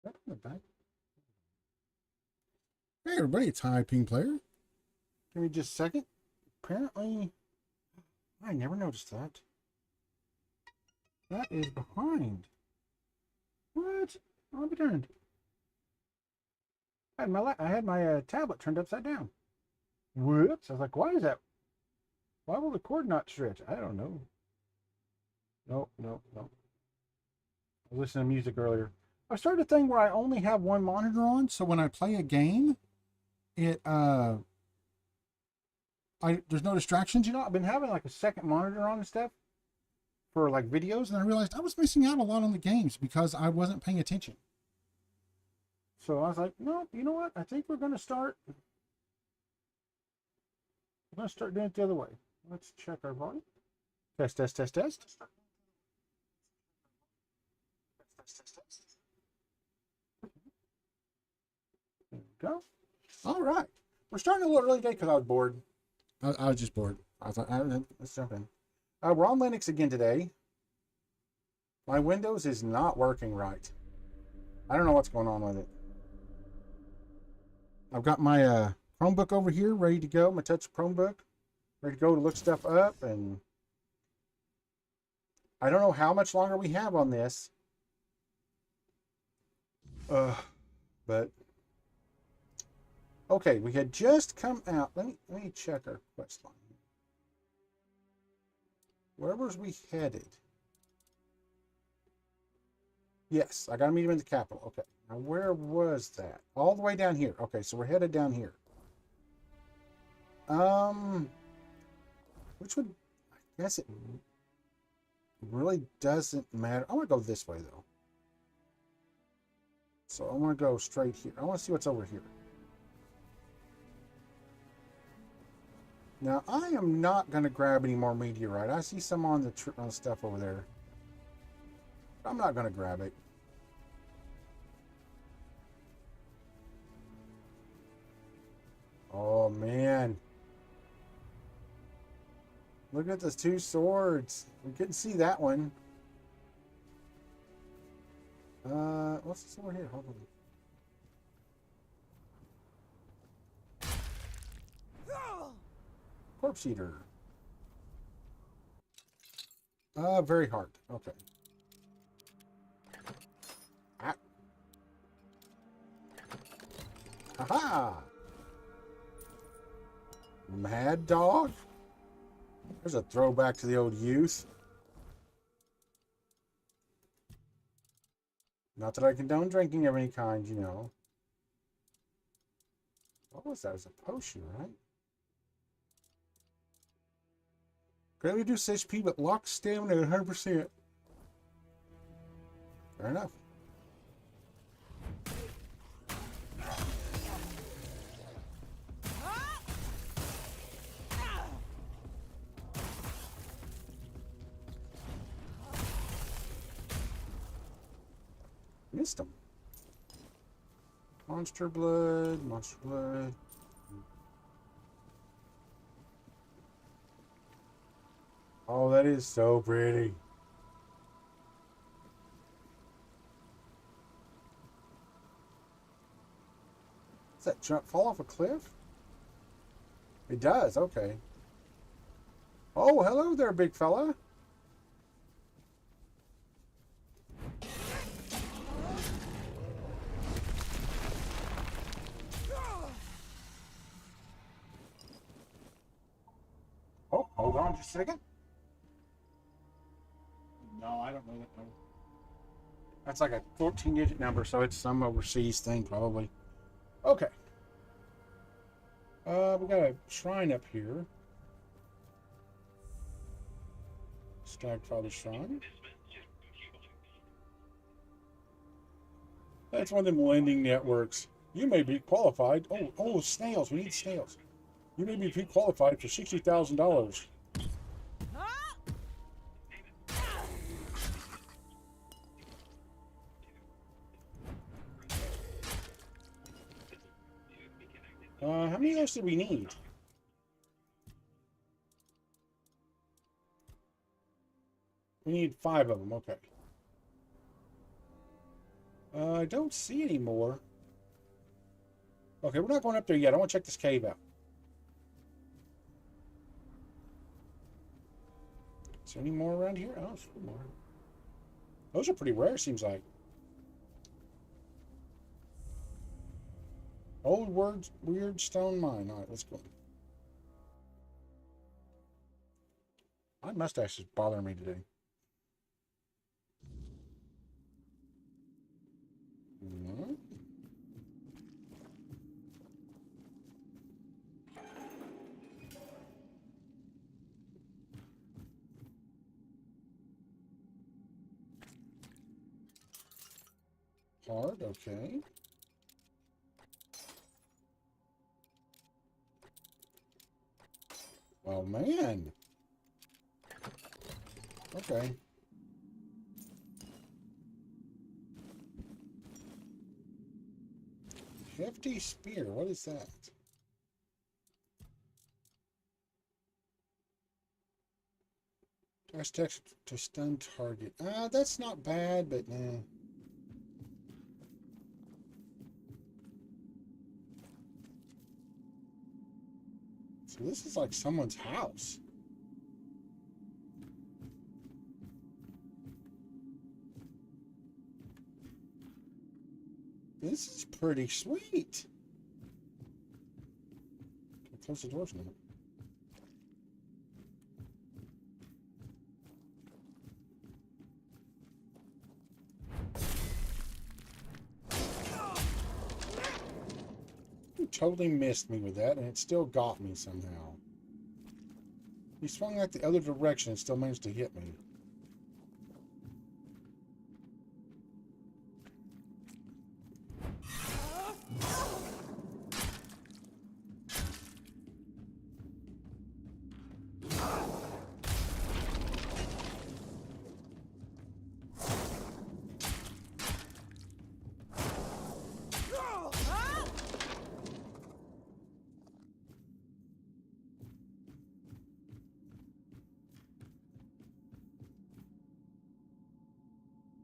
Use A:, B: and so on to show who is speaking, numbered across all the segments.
A: Right on the back. Hey everybody, it's High Ping Player. Give me just a second. Apparently, I never noticed that. That is behind. What? I'll be turned. I had my tablet turned upside down. Whoops! I was like, why is that? Why will the cord not stretch? I don't know. Nope, nope, nope. I was listening to music earlier. I started a thing where I only have one monitor on, so when I play a game, it there's no distractions. You know, I've been having like a second monitor on and stuff for like videos, and I realized I was missing out a lot on the games because I wasn't paying attention. So I was like, no, you know what? I think we're gonna start doing it the other way. Let's check our volume. Test, test, test, test. There we go. All right. We're starting a little early today because I was bored. I was just bored. I was like, let's jump in. We're on Linux again today. My Windows is not working right. I don't know what's going on with it. I've got my Chromebook over here ready to go. My touch Chromebook ready to go to look stuff up, and I don't know how much longer we have on this. But okay, we had just come out. Let me check our quest line. Where was we headed? Yes, I got to meet him in the capital. Okay, now where was that? All the way down here. Okay, so we're headed down here. Which would, I guess it really doesn't matter. I want to go this way though. So I want to go straight here. I want to see what's over here. Now I am not going to grab any more meteorite. I see some on the stuff over there. I'm not going to grab it. Oh man. Look at those two swords. We couldn't see that one. What's this over here? Hold on. Corpse eater. Very hard. Okay. Ah. Aha! Mad Dog? There's a throwback to the old youth. Not that I condone drinking of any kind, you know. What was that? It was a potion, right? Greatly reduce HP, but lock stamina at 100%. Fair enough. Missed him. Monster blood, monster blood. Oh, that is so pretty. Does that jump fall off a cliff? It does, okay. Oh, hello there, big fella. Oh, hold on just a second. No, I don't know that number. That's like a 14-digit number, so it's some overseas thing, probably. Okay. We got a shrine up here. Stagfather Shrine. That's one of them lending networks. You may be qualified. Oh, snails. We need snails. You may be pre-qualified for $60,000. How many of those do we need? We need 5 of them. Okay. I don't see any more. Okay, we're not going up there yet. I want to check this cave out. Is there any more around here? Oh, there's more. Those are pretty rare, seems like. Old words, weird stone mine. All right, let's go. My mustache is bothering me today. Mm-hmm. Hard, okay. Oh, man. Okay. Hefty spear. What is that? Dash text to stun target. That's not bad, but nah. So this is like someone's house. This is pretty sweet. Close the doors now. You totally missed me with that, and it still got me somehow. He swung like the other direction and still managed to hit me.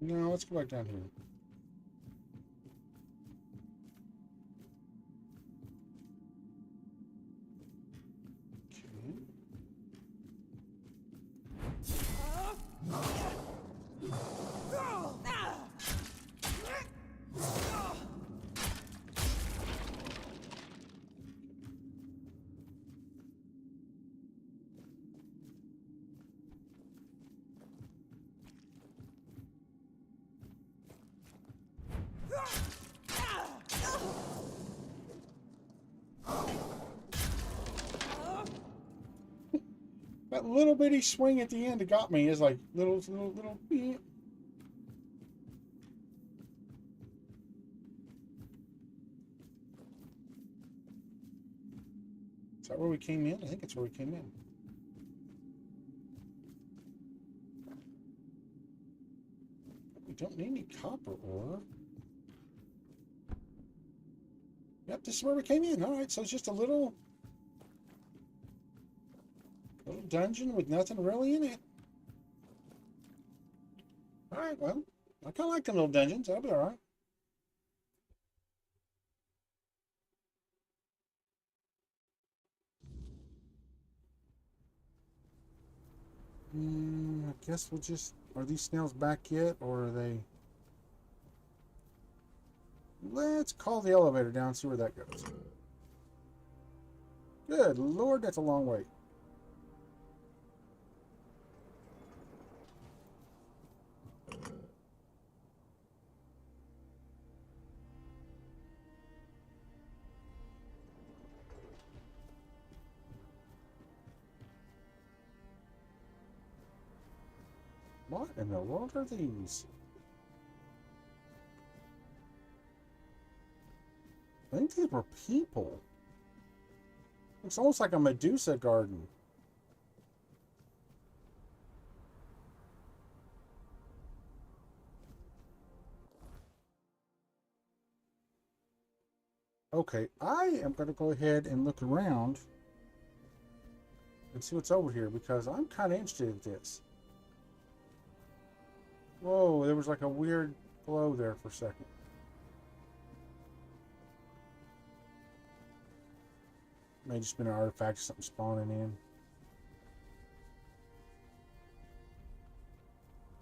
A: No, let's go back down here. That little bitty swing at the end that got me is like little. Is that where we came in? I think it's where we came in. We don't need any copper ore. Yep, this is where we came in. All right, so it's just a little dungeon with nothing really in it. All right, well, I kind of like the little dungeons. That'll be all right. I guess we'll just... Are these snails back yet, or are they... Let's call the elevator down and see where that goes. Good Lord, that's a long way. What in the world are these? I think these were people. It's almost like a Medusa garden. Okay, I am going to go ahead and look around and see what's over here because I'm kind of interested in this. Whoa, there was like a weird glow there for a second. May just been an artifact or something spawning in.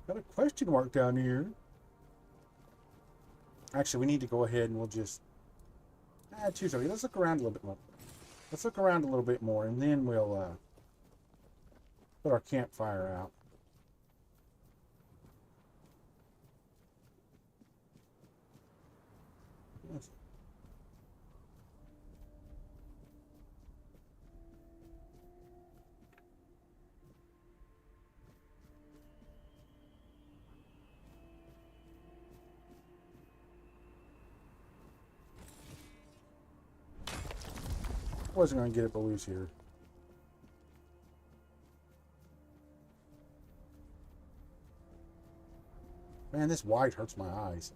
A: Got a question mark down here. Actually, we need to go ahead and we'll just... choose. Let's look around a little bit more. Let's look around a little bit more, and then we'll put our campfire out. Wasn't going to get it, but we was here. Man, this white hurts my eyes.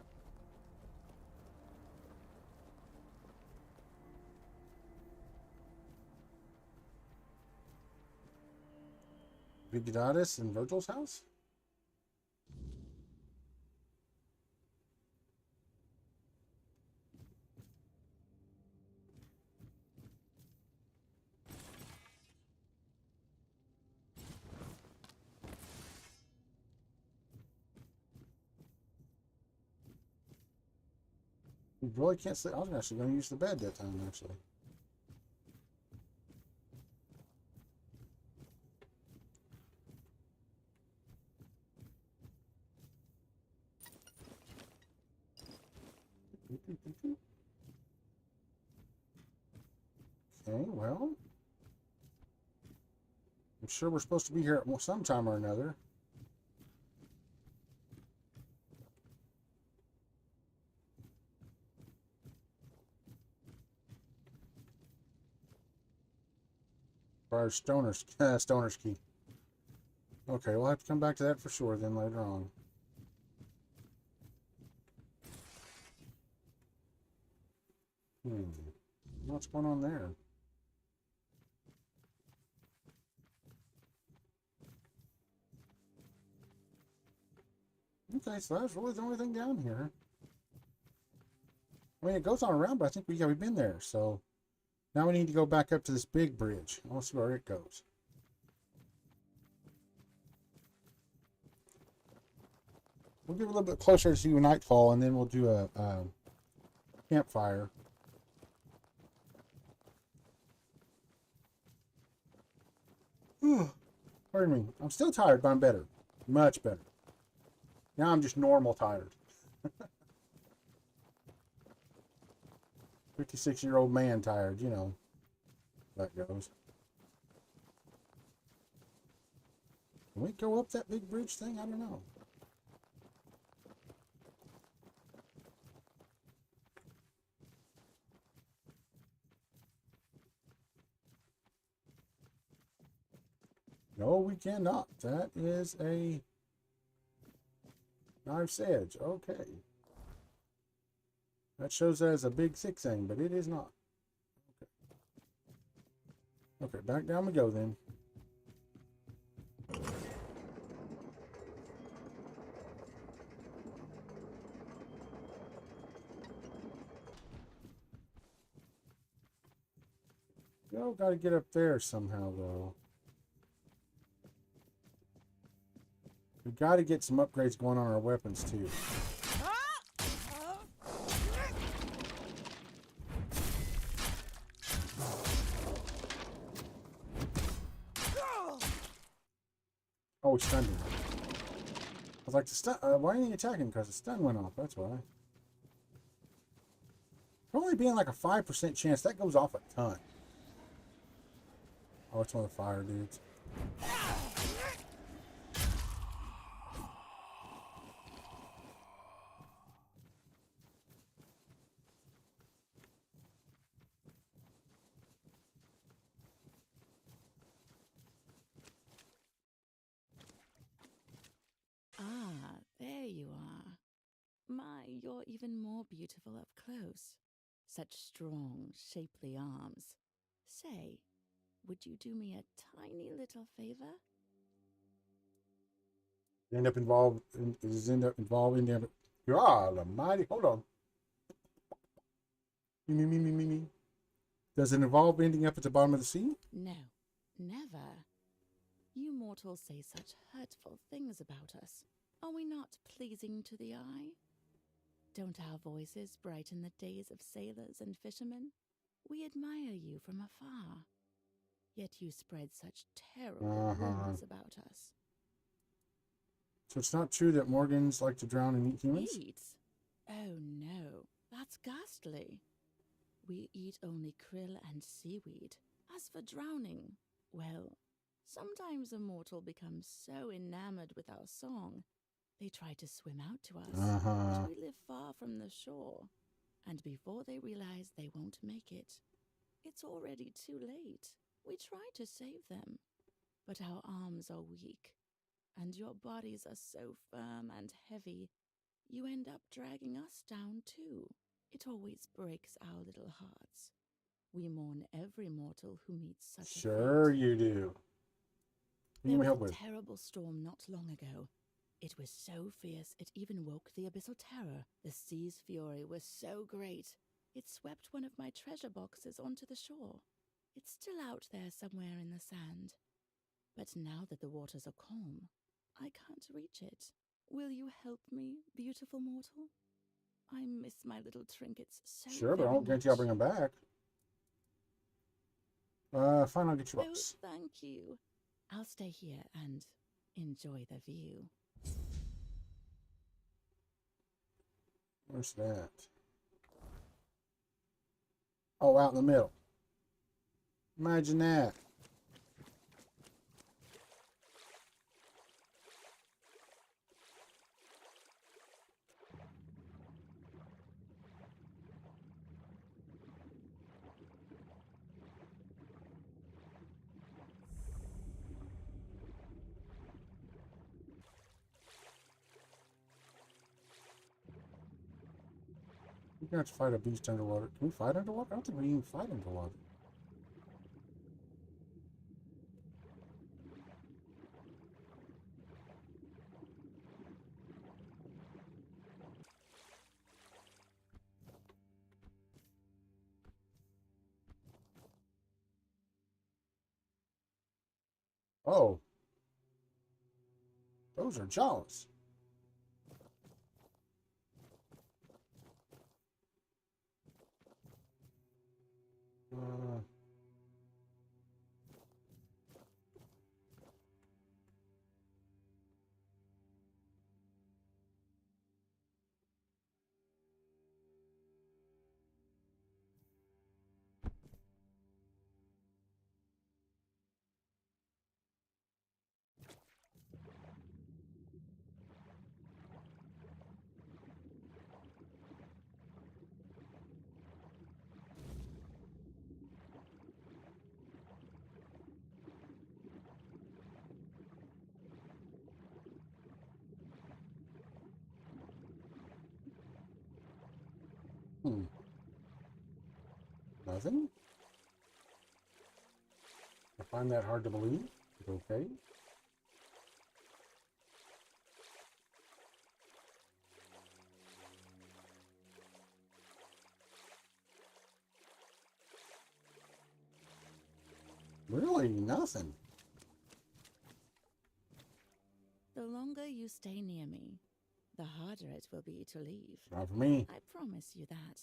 A: Vigadatus in Virgil's house? You really can't sleep. I was actually going to use the bed that time, actually. Okay, well. I'm sure we're supposed to be here at some time or another. Our stoner's key. Okay, we'll have to come back to that for sure then later on. What's going on there? Okay, so that's really the only thing down here. I mean, it goes on around, but I think we've been there, so now we need to go back up to this big bridge. I want to see where it goes. We'll get a little bit closer to nightfall, and then we'll do a campfire. Pardon me. I'm still tired, but I'm better. Much better. Now I'm just normal tired. 56-year-old man tired, you know. That goes. Can we go up that big bridge thing? I don't know. No, we cannot. That is a knife's edge. Okay. That shows that as a big thick thing, but it is not. Okay, back down we go then. Yo, gotta get up there somehow though. We gotta get some upgrades going on our weapons too. Oh, he stunned him. I was like, the stun, why didn't he attack him? Because the stun went off, that's why. Only being like a 5% chance, that goes off a ton. Oh, it's one of the fire dudes.
B: Ah, there you are. My, you're even more beautiful up close. Such strong, shapely arms. Say, would you do me a tiny little favor?
A: End up involved involving them. God almighty, hold on. Me. Does it involve ending up at the bottom of the sea?
B: No, never. You mortals say such hurtful things about us. Are we not pleasing to the eye? Don't our voices brighten the days of sailors and fishermen? We admire you from afar. Yet you spread such terrible rumors about us.
A: So it's not true that Morgans like to drown and eat humans?
B: Eat? Oh no, that's ghastly. We eat only krill and seaweed. As for drowning, well, sometimes a mortal becomes so enamored with our song, they try to swim out to us, but we live far from the shore, and before they realize they won't make it, it's already too late. We try to save them, but our arms are weak, and your bodies are so firm and heavy, you end up dragging us down too. It always breaks our little hearts. We mourn every mortal who meets such a fate.
A: Sure you do.
B: There was a terrible storm not long ago. It was so fierce it even woke the abyssal terror. The sea's fury was so great, it swept one of my treasure boxes onto the shore. It's still out there somewhere in the sand. But now that the waters are calm, I can't reach it. Will you help me, beautiful mortal? I miss my little trinkets so
A: Sure, but I don't guarantee I'll bring them back. Fine, I'll get you box.
B: Oh, thank you. I'll stay here and enjoy the view.
A: Where's that? Oh, out in the middle. Imagine that. We're gonna have to fight a beast underwater. Can we fight underwater? I don't think we can fight underwater. Oh. Those are jaws. Nothing? I find that hard to believe. Okay. Really, nothing.
B: The longer you stay near me, the harder it will be to leave.
A: Not for me.
B: I promise you that.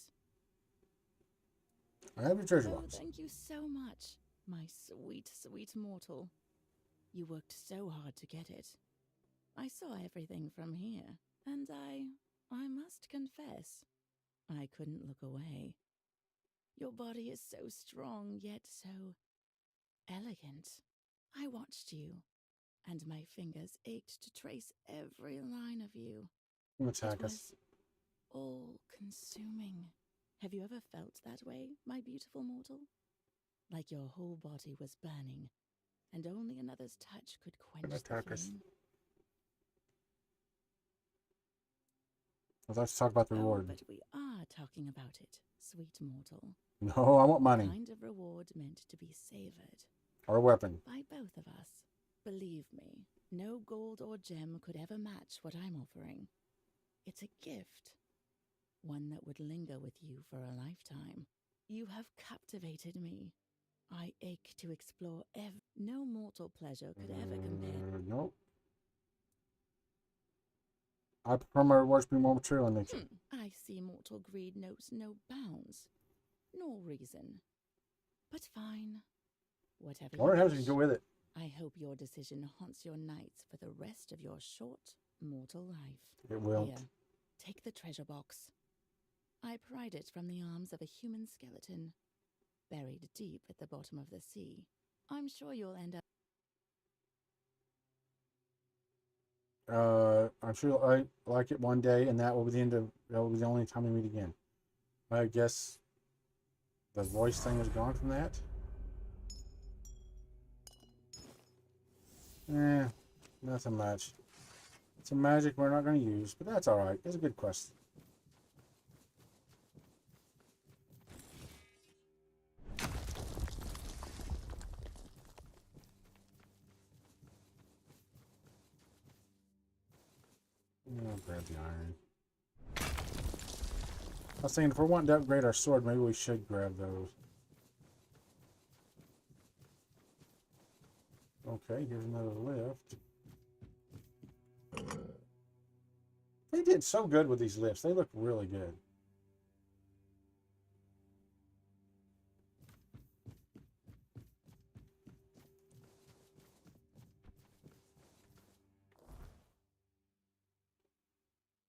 A: I have your treasure
B: Oh,
A: box.
B: thank you so much, my sweet, sweet mortal. You worked so hard to get it. I saw everything from here, and I must confess, I couldn't look away. Your body is so strong, yet so elegant. I watched you, and my fingers ached to trace every line of you.
A: Attack us.
B: All-consuming. Have you ever felt that way, my beautiful mortal? Like your whole body was burning, and only another's touch could quench the flame?
A: Well, let's talk about the reward.
B: But we are talking about it, sweet mortal.
A: No, I want money.
B: The kind of reward meant to be savored.
A: Or a weapon.
B: By both of us. Believe me, no gold or gem could ever match what I'm offering. It's a gift. One that would linger with you for a lifetime. You have captivated me. I ache to explore no mortal pleasure could ever compare.
A: Nope. I prefer my rewards to be more material in nature.
B: I see mortal greed knows no bounds, nor reason. But fine. Whatever
A: All right,
B: you
A: how does
B: wish.
A: go with it?
B: I hope your decision haunts your nights for the rest of your short mortal life.
A: It will.
B: Here, take the treasure box. I pried it from the arms of a human skeleton, buried deep at the bottom of the sea. I'm sure you'll end up.
A: I'm sure I like it one day, and that will be the end of. That will be the only time we meet again. I guess the voice thing is gone from that. Nothing much. Some magic we're not going to use, but that's all right. It's a good quest. I'll grab the iron. I was thinking if we're wanting to upgrade our sword, maybe we should grab those. Okay, here's another lift. They did so good with these lifts. They look really good.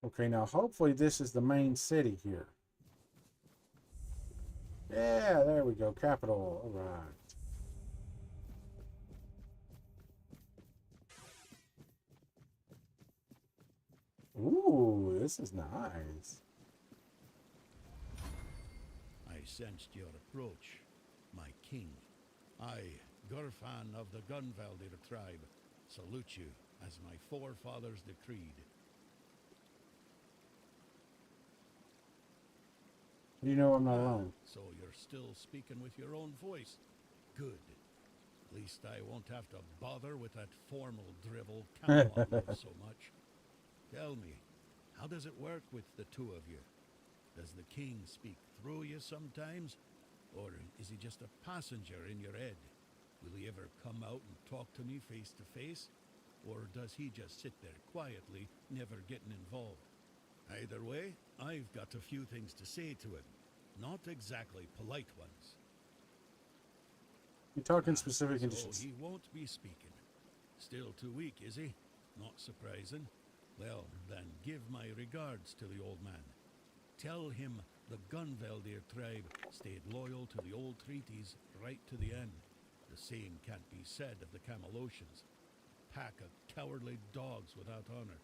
A: Okay, now hopefully this is the main city here. Yeah, there we go. Capital. All right. Ooh, this is nice.
C: I sensed your approach, my king. I, Gurfan of the Gunvaldir tribe, salute you as my forefathers decreed.
A: You know I'm not alone.
C: So you're still speaking with your own voice. Good. At least I won't have to bother with that formal drivel Camelot loves so much. Tell me, how does it work with the two of you? Does the king speak through you sometimes? Or is he just a passenger in your head? Will he ever come out and talk to me face to face? Or does he just sit there quietly, never getting involved? Either way, I've got a few things to say to him. Not exactly polite ones.
A: You're talking specific
C: So
A: conditions.
C: he won't be speaking. Still too weak, is he? Not surprising. Well, then give my regards to the old man. Tell him the Gunvaldir tribe stayed loyal to the old treaties right to the end. The same can't be said of the Camelocians. Pack of cowardly dogs without honor.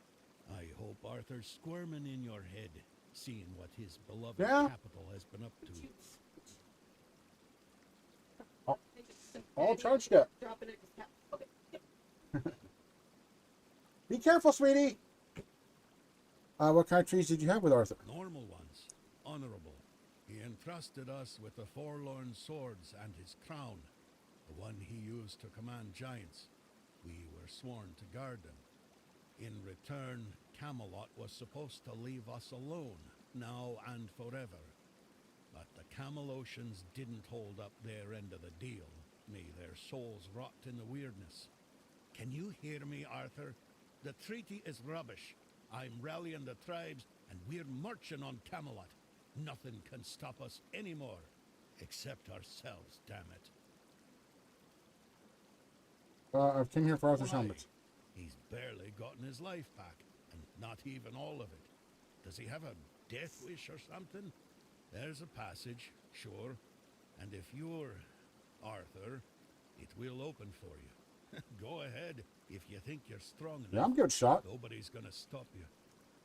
C: I hope Arthur's squirming in your head, seeing what his beloved capital has been up to.
A: All charged up. Be careful, sweetie. What kind of trees did you have with Arthur?
C: Normal ones. Honorable. He entrusted us with the forlorn swords and his crown, the one he used to command giants. We were sworn to guard them. In return, Camelot was supposed to leave us alone, now and forever. But the Camelocians didn't hold up their end of the deal. May their souls rot in the weirdness. Can you hear me, Arthur? The treaty is rubbish. I'm rallying the tribes, and we're marching on Camelot. Nothing can stop us anymore, except ourselves, damn it.
A: I've come here for Arthur's helmet.
C: He's barely gotten his life back, and not even all of it. Does he have a death wish or something? There's a passage, sure. And if you're Arthur, it will open for you. Go ahead if you think you're strong enough.
A: Yeah, I'm a good shot.
C: Nobody's gonna stop you.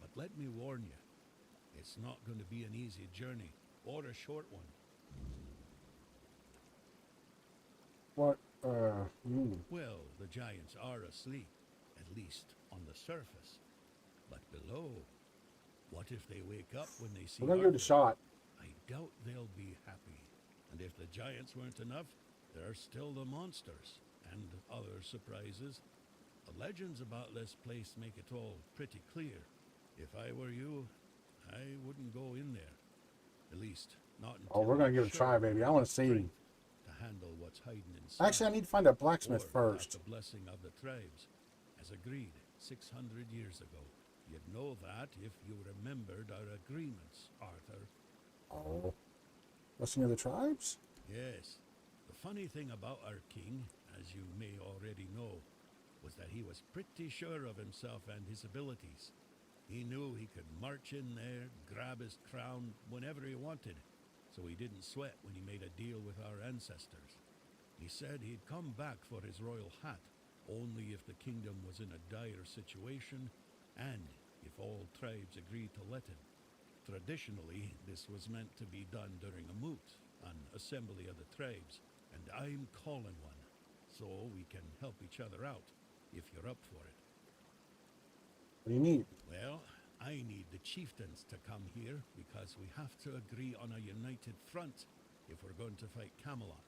C: But let me warn you, it's not going to be an easy journey, or a short one.
A: What,
C: Well, the giants are asleep, at least on the surface. But below, what if they wake up when they see
A: we're gonna give it a
C: Arthur?
A: shot.
C: I doubt they'll be happy. And if the giants weren't enough, there are still the monsters, and other surprises. The legends about this place make it all pretty clear. If I were you, I wouldn't go in there. At least, Not
A: Oh,
C: until
A: we're gonna
C: you're
A: give it a
C: sure
A: try, baby. I want to see.
C: strength to handle what's hiding inside.
A: Actually, I need to find a blacksmith
C: or
A: first.
C: got the blessing of the tribes, as agreed 600 years ago. You'd know that if you remembered our agreements, Arthur.
A: Oh, blessing of the tribes?
C: Yes. The funny thing about our king, as you may already know, was that he was pretty sure of himself and his abilities. He knew he could march in there, grab his crown whenever he wanted, so he didn't sweat when he made a deal with our ancestors. He said he'd come back for his royal hat only if the kingdom was in a dire situation and if all tribes agreed to let him. Traditionally, this was meant to be done during a moot, an assembly of the tribes, and I'm calling one, so we can help each other out if you're up for it.
A: What do you need?
C: Well, I need the chieftains to come here because we have to agree on a united front if we're going to fight Camelot.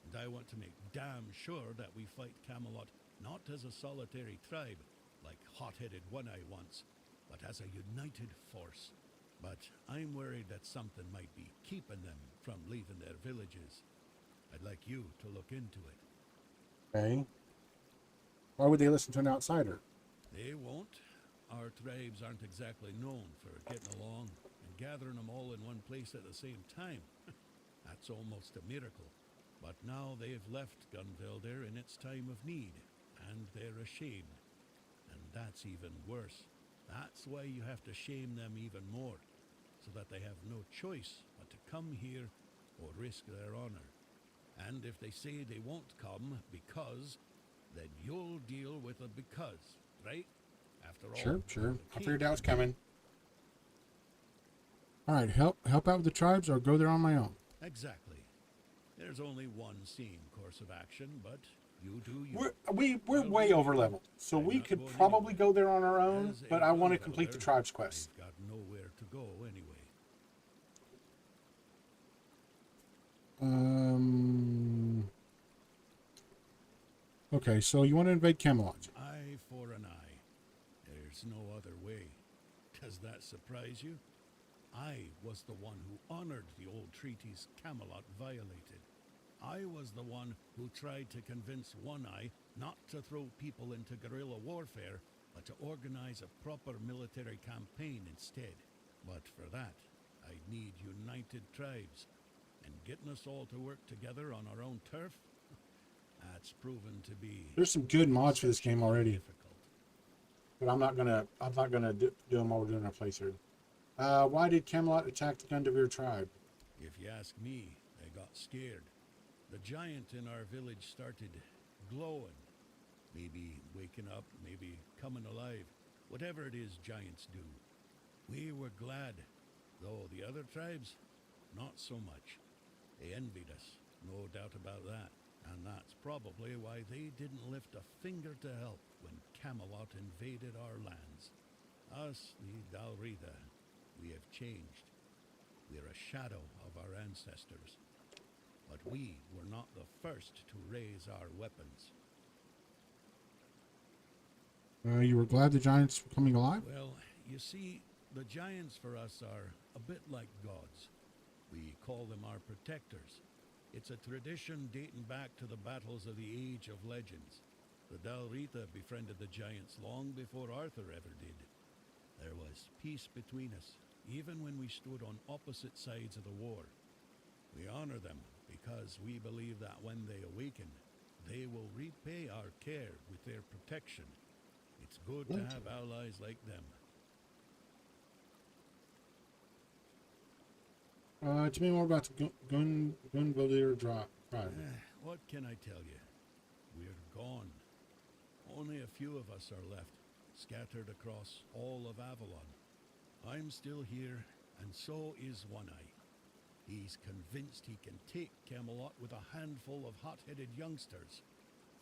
C: And I want to make damn sure that we fight Camelot not as a solitary tribe, like hot-headed One-Eye once, but as a united force. But I'm worried that something might be keeping them from leaving their villages. I'd like you to look into it.
A: Okay. Why would they listen to an outsider?
C: They won't. Our tribes aren't exactly known for getting along, and gathering them all in one place at the same time. That's almost a miracle. But now they've left Gunvelder in its time of need, and they're ashamed. And that's even worse. That's why you have to shame them even more, so that they have no choice but to come here or risk their honor. And if they say they won't come because, then you'll deal with a because, right? After all,
A: Sure. I
C: the
A: figured that was
C: king-
A: coming. All right, help out with the tribes or go there on my own.
C: Exactly. There's only one sane course of action, but you do you.
A: We're way over leveled, so we could probably go there on our own.
C: As a
A: But I want to complete the
C: Gunvelder,
A: tribes quest.
C: I've got nowhere to go anyway.
A: Okay, so you want to invade Camelot?
C: Eye for an eye. There's no other way. Does that surprise you? I was the one who honored the old treaties Camelot violated. I was the one who tried to convince One Eye not to throw people into guerrilla warfare, but to organize a proper military campaign instead. But for that, I need united tribes. And getting us all to work together on our own turf, that's proven to be...
A: There's some good mods for this game already,
C: difficult.
A: but I'm not gonna do them while we're doing our playthrough. Why did Camelot attack the Gundelver tribe?
C: If you ask me, they got scared. The giant in our village started glowing. Maybe waking up, maybe coming alive. Whatever it is giants do. We were glad, though the other tribes, not so much. They envied us, no doubt about that. And that's probably why they didn't lift a finger to help when Camelot invaded our lands. Us, the Dalrida, we have changed. We're a shadow of our ancestors. But we were not the first to raise our weapons.
A: You were glad the giants were coming alive?
C: Well, you see, the giants for us are a bit like gods. We call them our protectors. It's a tradition dating back to the battles of the Age of Legends. The Dalrita befriended the giants long before Arthur ever did. There was peace between us, even when we stood on opposite sides of the war. We honor them because we believe that when they awaken, they will repay our care with their protection. It's good to have allies like them.
A: Tell me more about the Gundelver tribe.
C: What can I tell you? We're gone. Only a few of us are left, scattered across all of Avolon. I'm still here, and so is One Eye. He's convinced he can take Camelot with a handful of hot-headed youngsters.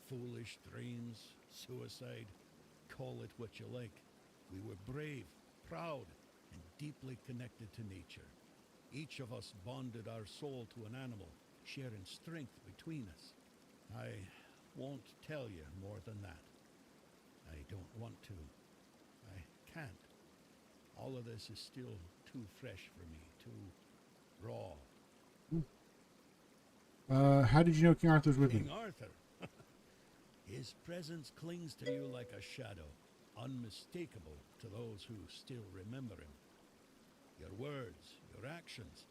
C: Foolish dreams, suicide, call it what you like. We were brave, proud, and deeply connected to nature. Each of us bonded our soul to an animal, sharing strength between us. I won't tell you more than that. I don't want to. I can't. All of this is still too fresh for me, too raw
A: How did you know King Arthur's with me?
C: King Arthur. His presence clings to you like a shadow, unmistakable to those who still remember him. Your words, your actions,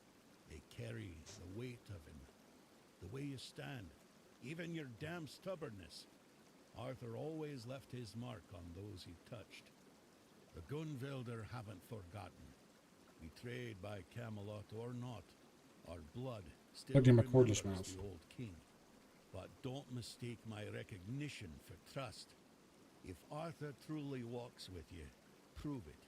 C: they carry the weight of him. The way you stand, even your damn stubbornness. Arthur always left his mark on those he touched. The Gunvilder haven't forgotten. Betrayed by Camelot or not, our blood still
A: Plugged in my
C: remembers
A: cordless mouse.
C: the old king. But don't mistake my recognition for trust. If Arthur truly walks with you, prove it.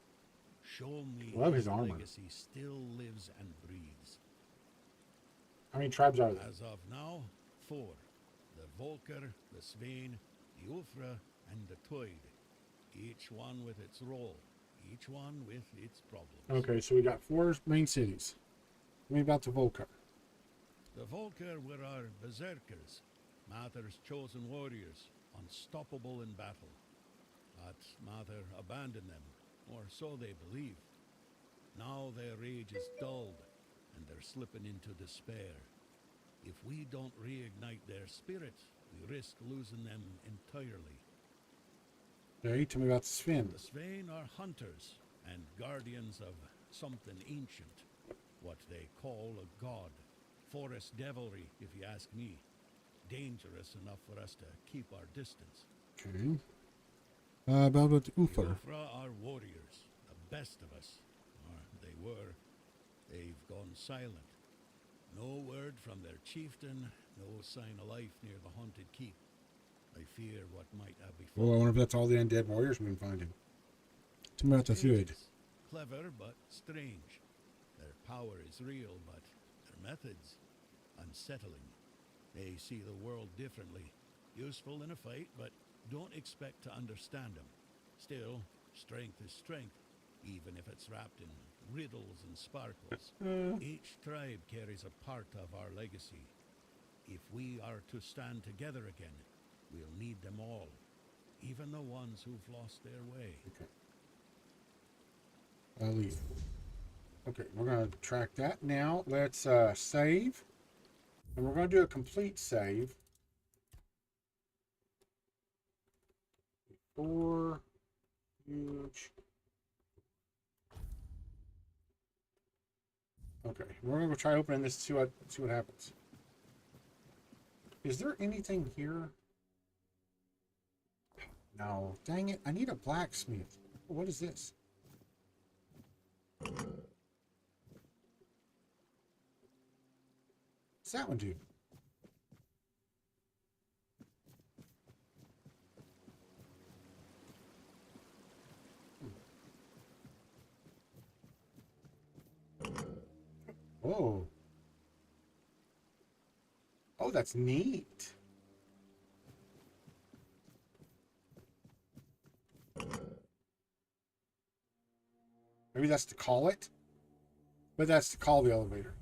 C: Show me
A: Love his
C: his
A: armor.
C: legacy still lives and breathes.
A: How many tribes are there?
C: As of now, 4. The Volker, the Svein, the Ulfra, and the Toyd. Each one with its role. Each one with its problems.
A: Okay, so we got 4 main cities. Tell me about the Volker.
C: The Volker were our berserkers, Mather's chosen warriors, unstoppable in battle. But Mather abandoned them, or so they believe. Now their rage is dulled, and they're slipping into despair. If we don't reignite their spirit, we risk losing them entirely.
A: Okay, tell me about the Sven.
C: The Svein are hunters and guardians of something ancient, what they call a god. Forest devilry, if you ask me. Dangerous enough for us to keep our distance.
A: Okay. About the
C: The
A: Ufer.
C: Ulfra are warriors, the best of us. Or they were. They've gone silent. No word from their chieftain, no sign of life near the haunted keep. I fear what might have
A: Oh, I
C: befallen.
A: wonder if that's all the undead warriors we've been finding. Tell me about the Thuid.
C: Clever but strange. Their power is real, but their methods unsettling. They see the world differently. Useful in a fight, but don't expect to understand them. Still, strength is strength, even if it's wrapped in riddles and sparkles. Each tribe carries a part of our legacy. If we are to stand together again, we'll need them all, even the ones who've lost their way.
A: Okay. I'll leave. Okay, we're going to track that. Now, let's save. And we're going to do a complete save. 4. Huge. Okay, we're going to try opening this to see what happens. Is there anything here? No. Dang it, I need a blacksmith. What is this? What's that one do? Oh. Oh, that's neat. Maybe that's to call it. But that's to call the elevator.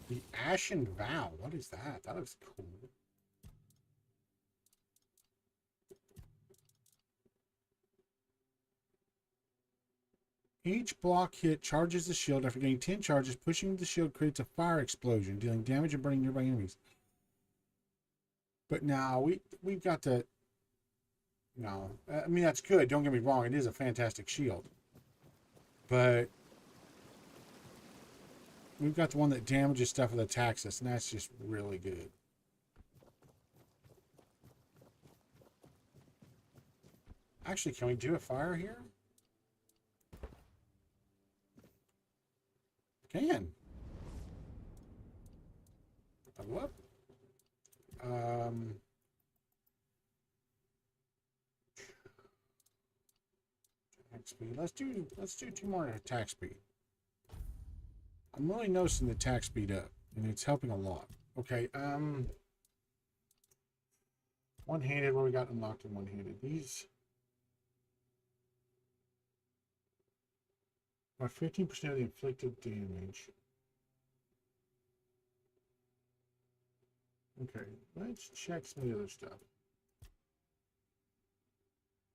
A: The Ashen Vow. What is that? That looks cool. Each block hit charges the shield. After getting 10 charges, pushing the shield creates a fire explosion, dealing damage and burning nearby enemies. But now we've got to. No, I mean that's good. Don't get me wrong; it is a fantastic shield. But we've got the one that damages stuff that attacks us, and that's just really good. Actually, can we do a fire here? Can. Whoop. Attack speed. Let's do 2 more attack speed. I'm really noticing the attack speed up, and it's helping a lot. Okay, One-handed, what we got unlocked in one-handed? These are 15% of the inflicted damage. Okay, let's check some of the other stuff.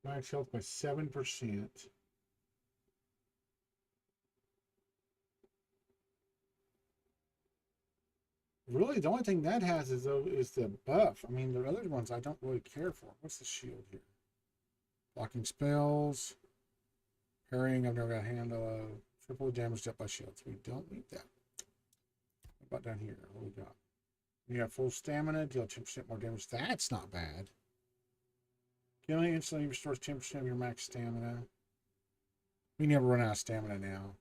A: Max health by 7%. Really, the only thing that has is the buff. I mean, the other ones I don't really care for. What's the shield here? Blocking spells. Parrying, I've never got a handle of. Triple damage up by shields. We don't need that. What about down here? What we got? You got full stamina, deal 10% more damage. That's not bad. Killing instantly restores 10% of your max stamina. We never run out of stamina now.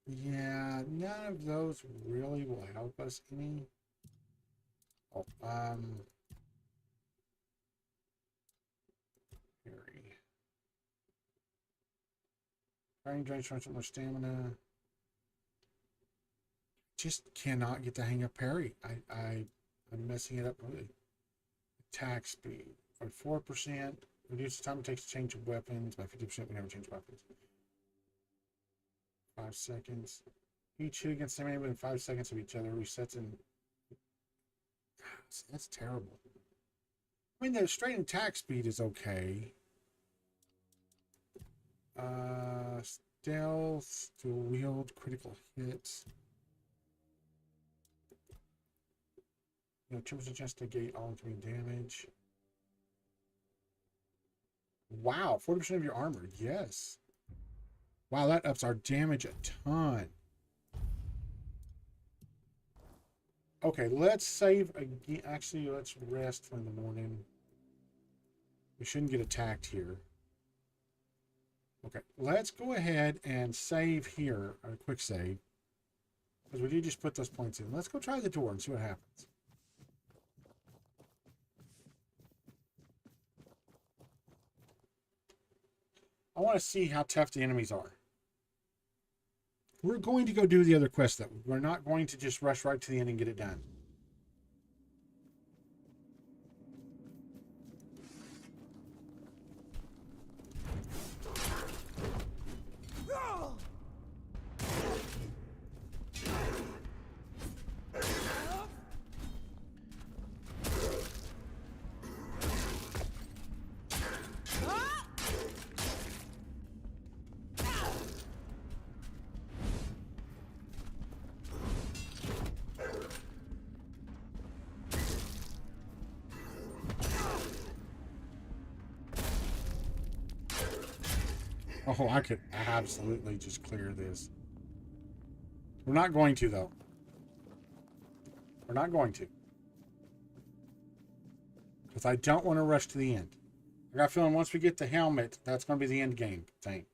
A: Yeah, none of those really will help us any. Oh, parry. Parrying drains so much stamina. Just cannot get the hang of parry. I'm messing it up really. Attack speed by 4%. Reduce the time it takes to change weapons by 50%. We never change weapons. 5 seconds. Each hit against the enemy within 5 seconds of each other resets in. That's terrible. I mean, the straight attack speed is okay. Stealth, dual wield, critical hits. You know, 2% chance to negate all incoming damage. Wow, 40% of your armor. Yes. Wow, that ups our damage a ton. Okay, let's save again. Actually, let's rest in the morning. We shouldn't get attacked here. Okay, let's go ahead and save here. A quick save. Because we did just put those points in. Let's go try the door and see what happens. I want to see how tough the enemies are. We're going to go do the other quest, though. We're not going to just rush right to the end and get it done. Oh, I could absolutely just clear this. We're not going to, though. We're not going to. Because I don't want to rush to the end. I got a feeling once we get the helmet, that's going to be the end game thing.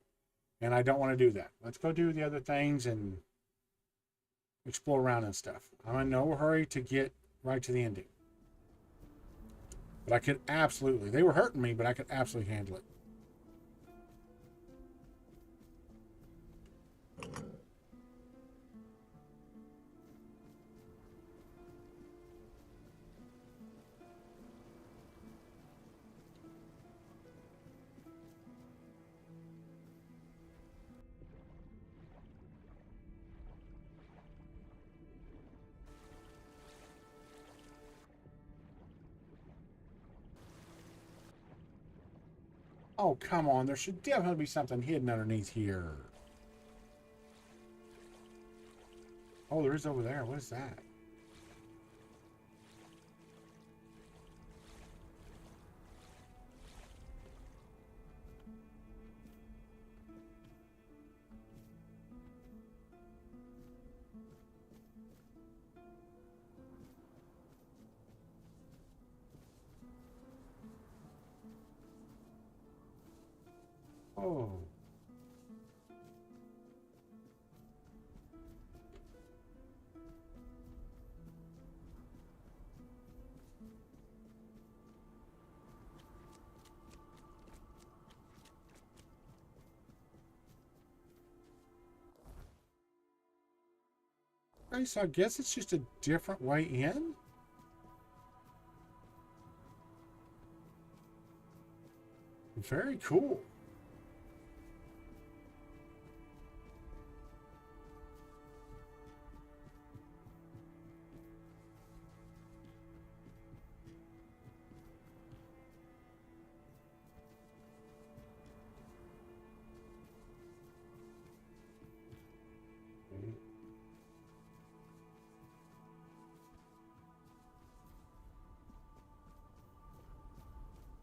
A: And I don't want to do that. Let's go do the other things and explore around and stuff. I'm in no hurry to get right to the ending. But I could absolutely. They were hurting me, but I could absolutely handle it. Oh, come on. There should definitely be something hidden underneath here. Oh, there is over there. What is that? Oh. Okay, so I guess it's just a different way in? Very cool.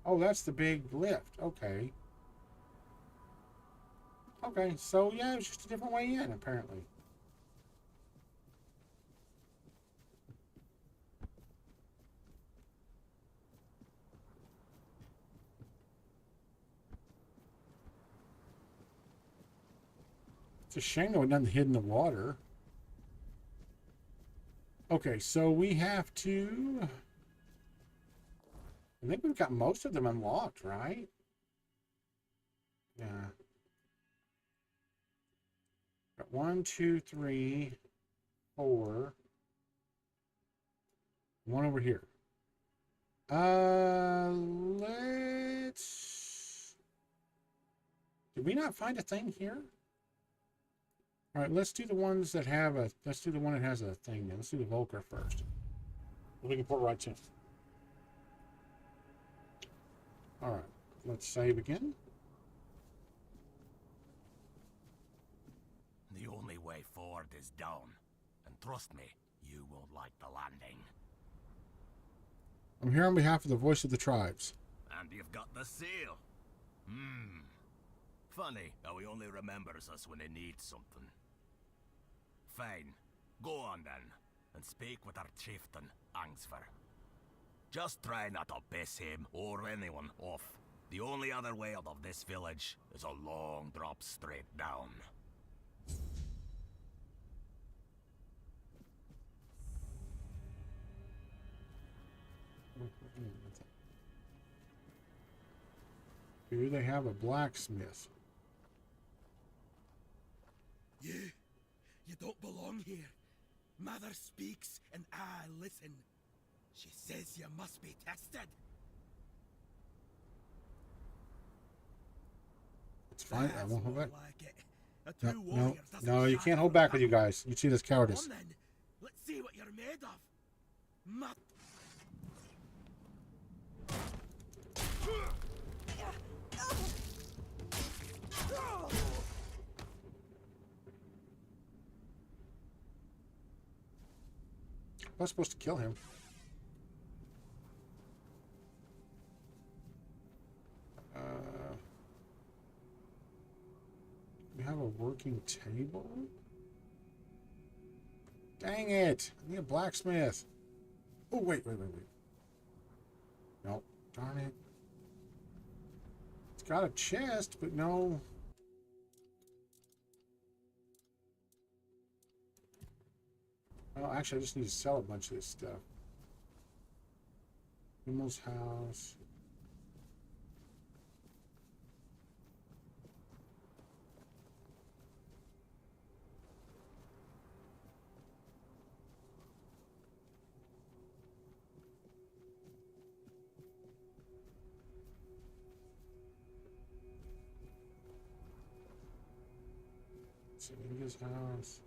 A: Oh, that's the big lift. Okay. Okay, so yeah, it's just a different way in, apparently. It's a shame there was nothing hidden in the water. Okay, so we have to... I think we've got most of them unlocked, right? Yeah. Got 1, 2, 3, 4. One over here. Let's... Did we not find a thing here? All right, let's do the ones that have a... Let's do the one that has a thing then. Let's do the Volker first. We can put right to. All right, let's save again.
D: The only way forward is down. And trust me, you won't like the landing.
A: I'm here on behalf of the voice of the tribes.
D: And you've got the seal. Funny how he only remembers us when he needs something. Fine. Go on then, and speak with our chieftain, Angsver. Just try not to piss him or anyone off. The only other way out of this village is a long drop straight down.
A: Here they have a blacksmith.
E: You don't belong here. Mother speaks and I listen. She says you must be tested.
A: It's fine, I won't hold back.
E: Like it. A
A: No,
E: true
A: no,
E: warrior doesn't
A: no, you
E: shy
A: can't hold
E: from
A: back with you
E: battle.
A: guys. You see this cowardice.
E: Come on then. Let's see what you're made of. Mud.
A: I was supposed to kill him. We have a working table? Dang it! I need a blacksmith. Oh, wait. Nope. Darn it. It's got a chest, but no. Oh, actually, I just need to sell a bunch of this stuff. Nimmel's house. Seninga's house.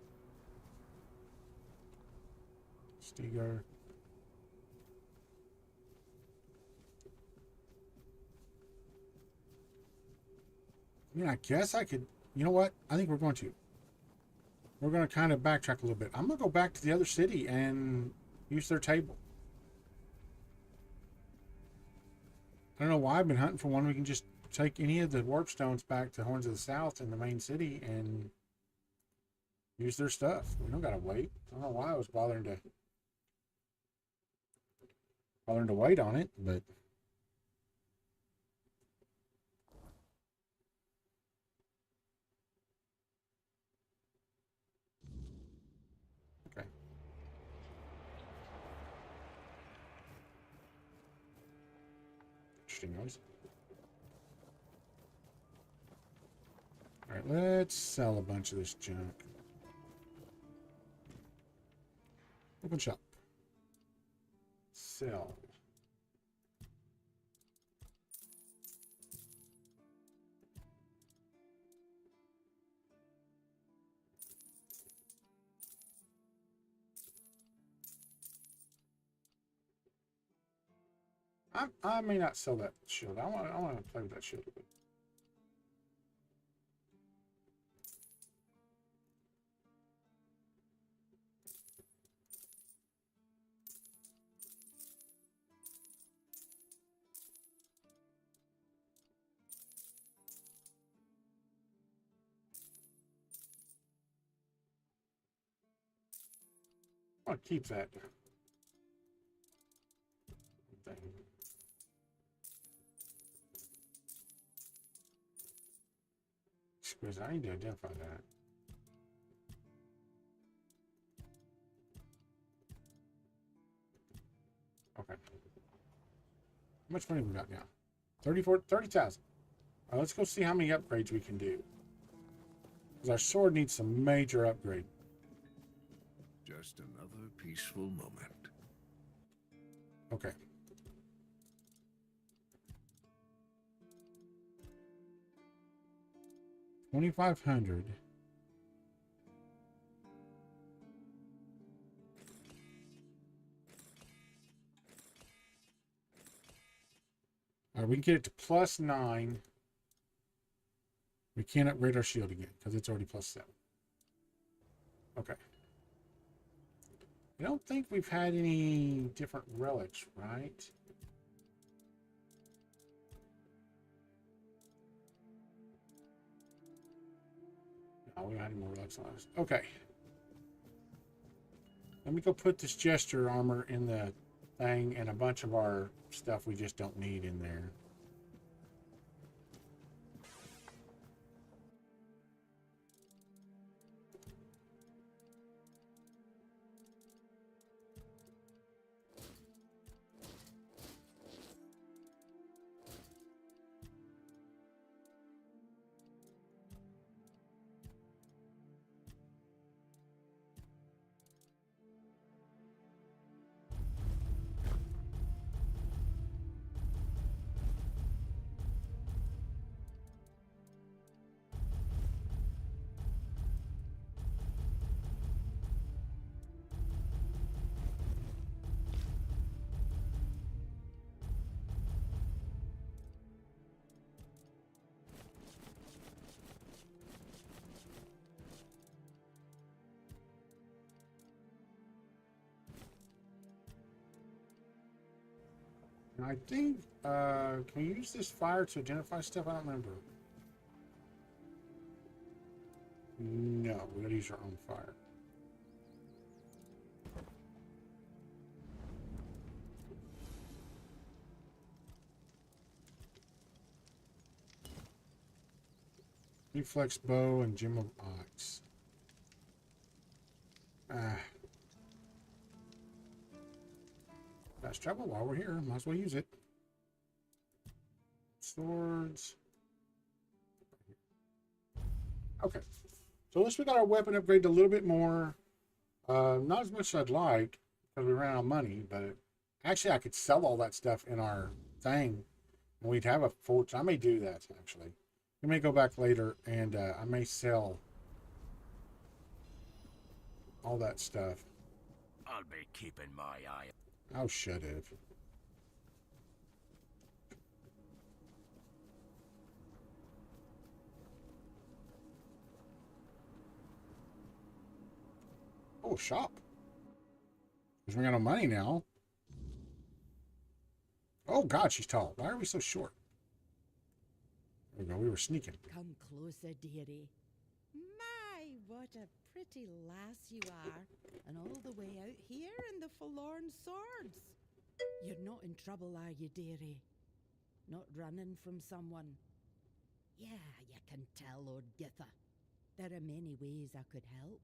A: Stiger. I mean, I guess I could... You know what? I think we're going to. We're going to kind of backtrack a little bit. I'm going to go back to the other city and use their table. I don't know why I've been hunting for one. We can just take any of the warp stones back to Horns of the South in the main city and use their stuff. We don't got to wait. I don't know why I was bothering to wait on it, but... Okay. Interesting noise. Alright, let's sell a bunch of this junk. Open shop. Sell. I may not sell that shield. I want to play with that shield a bit. I want to keep that thing. Because I need to identify that. Okay. How much money we got now? 30,000. Let's go see how many upgrades we can do. Because our sword needs some major upgrade.
F: Just another peaceful moment.
A: Okay. $2,500. All right, we can get it to +9. We can't upgrade our shield again because it's already +7. Okay. I don't think we've had any different relics, right? No, we don't have any more relics on us. Okay. Let me go put this gesture armor in the thing and a bunch of our stuff we just don't need in there. I think, can we use this fire to identify stuff? I don't remember. No, we gotta use our own fire. Reflex bow and gem of ox. Fast travel while we're here. Might as well use it. Swords. Okay. So at least we got our weapon upgraded a little bit more. Not as much as I'd like because we ran out of money, but actually I could sell all that stuff in our thing and we'd have a fortune. I may do that actually. We may go back later and I may sell all that stuff.
D: I'll be keeping my eye.
A: Oh, should have. Oh, shop. Because we got no money now. Oh, God, she's tall. Why are we so short? There we go. We were sneaking.
G: Come closer, dearie. My, what a pretty lass you are. And all the way out here in the Forlorn Swords. You're not in trouble, are you, dearie? Not running from someone? Yeah, you can tell, Lord Githa. There are many ways I could help.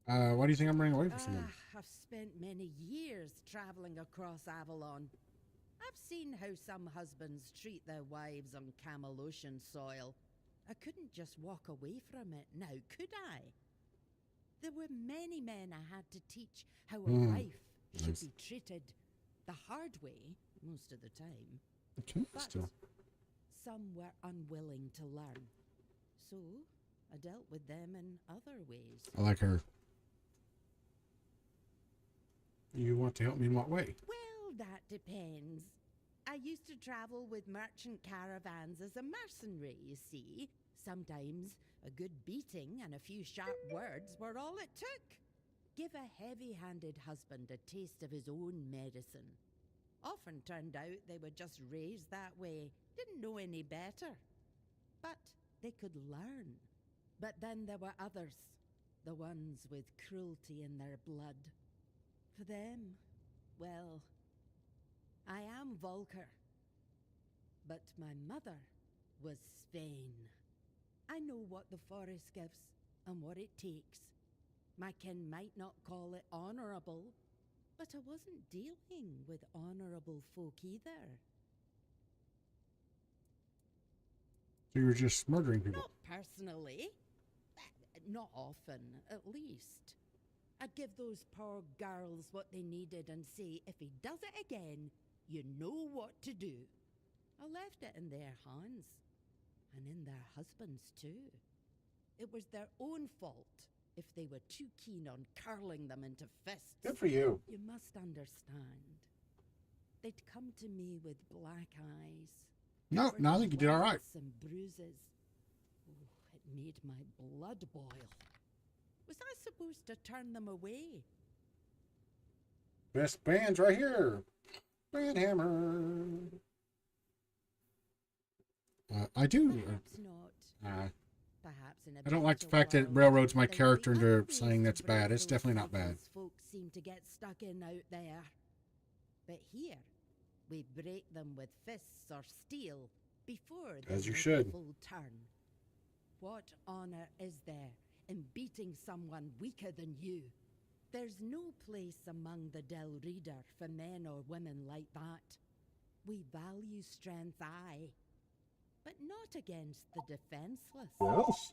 A: Why do you think I'm running away from someone?
G: I've spent many years traveling across Avolon. I've seen how some husbands treat their wives on Camelocian soil. I couldn't just walk away from it now, could I? there were many men I had to teach how a wife should
A: Nice.
G: be treated the hard way most of the time.
A: Okay,
G: But
A: still.
G: some were unwilling to learn. So I dealt with them in other ways.
A: I like her. You want to help me in what way?
G: Well, that depends. I used to travel with merchant caravans as a mercenary, you see. Sometimes a good beating and a few sharp words were all it took. Give a heavy-handed husband a taste of his own medicine. Often turned out they were just raised that way, didn't know any better. But they could learn. But then there were others, the ones with cruelty in their blood. For them, well, I am Volker. But my mother was Svein. I know what the forest gives and what it takes. My kin might not call it honourable, but I wasn't dealing with honourable folk either.
A: So you were just murdering people?
G: Not personally. Not often, at least. I'd give those poor girls what they needed and say, if he does it again, you know what to do. I left it in their hands, and in their husbands too. It was their own fault if they were too keen on curling them into fists.
A: Good for you.
G: You must understand. They'd come to me with black eyes.
A: No,
G: covered
A: no, I
G: in
A: think you did all right.
G: welts and bruises. Oh, it made my blood boil. Was I supposed to turn them away?
A: Best bands right here. Band Hammer. I do.
G: Perhaps not. Perhaps in a
A: I don't like the
G: better
A: fact that it
G: world,
A: railroads my
G: there'd be
A: character
G: other
A: into
G: ways
A: saying
G: to
A: that's bad.
G: break
A: It's
G: those
A: definitely not bad.
G: cycles folks seem to get stuck in out there. But here, we break them with fists or steel before they
A: As you
G: make a
A: should.
G: full turn. What honor is there in beating someone weaker than you? There's no place among the Del Reader for men or women like that. We value strength, aye, but not against the defenseless.
A: Yes.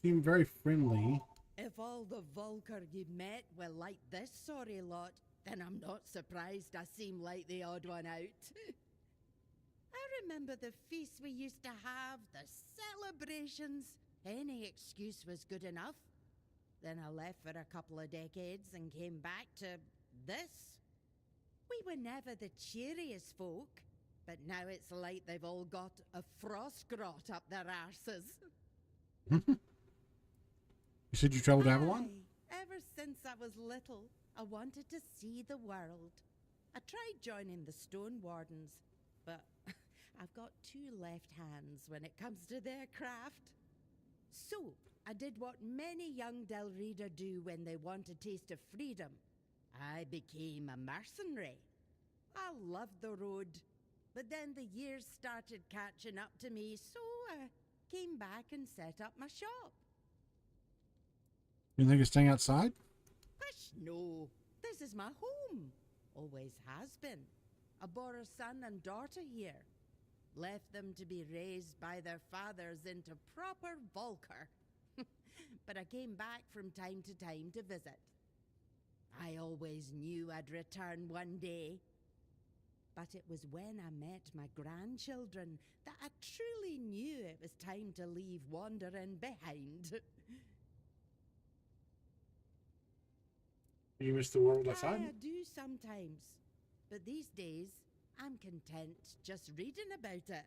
A: Seem very friendly.
G: If all the Volker you met were like this sorry lot, then I'm not surprised I seem like the odd one out. I remember the feasts we used to have, the celebrations. Any excuse was good enough. Then I left for a couple of decades and came back to this. We were never the cheeriest folk, but now it's like they've all got a frost grot up their arses.
A: You said you traveled to Avalon?
G: Aye, ever since I was little, I wanted to see the world. I tried joining the Stone Wardens, but I've got two left hands when it comes to their craft. So, I did what many young Del Reader do when they want a taste of freedom. I became a mercenary. I loved the road, but then the years started catching up to me, so I came back and set up my shop.
A: You think of staying outside?
G: Hush, no. This is my home. Always has been. I bore a son and daughter here. Left them to be raised by their fathers into proper Volker. But I came back from time to time to visit. I always knew I'd return one day. But it was when I met my grandchildren that I truly knew it was time to leave wandering behind.
A: You miss the world outside?
G: I do sometimes. But these days, I'm content just reading about it.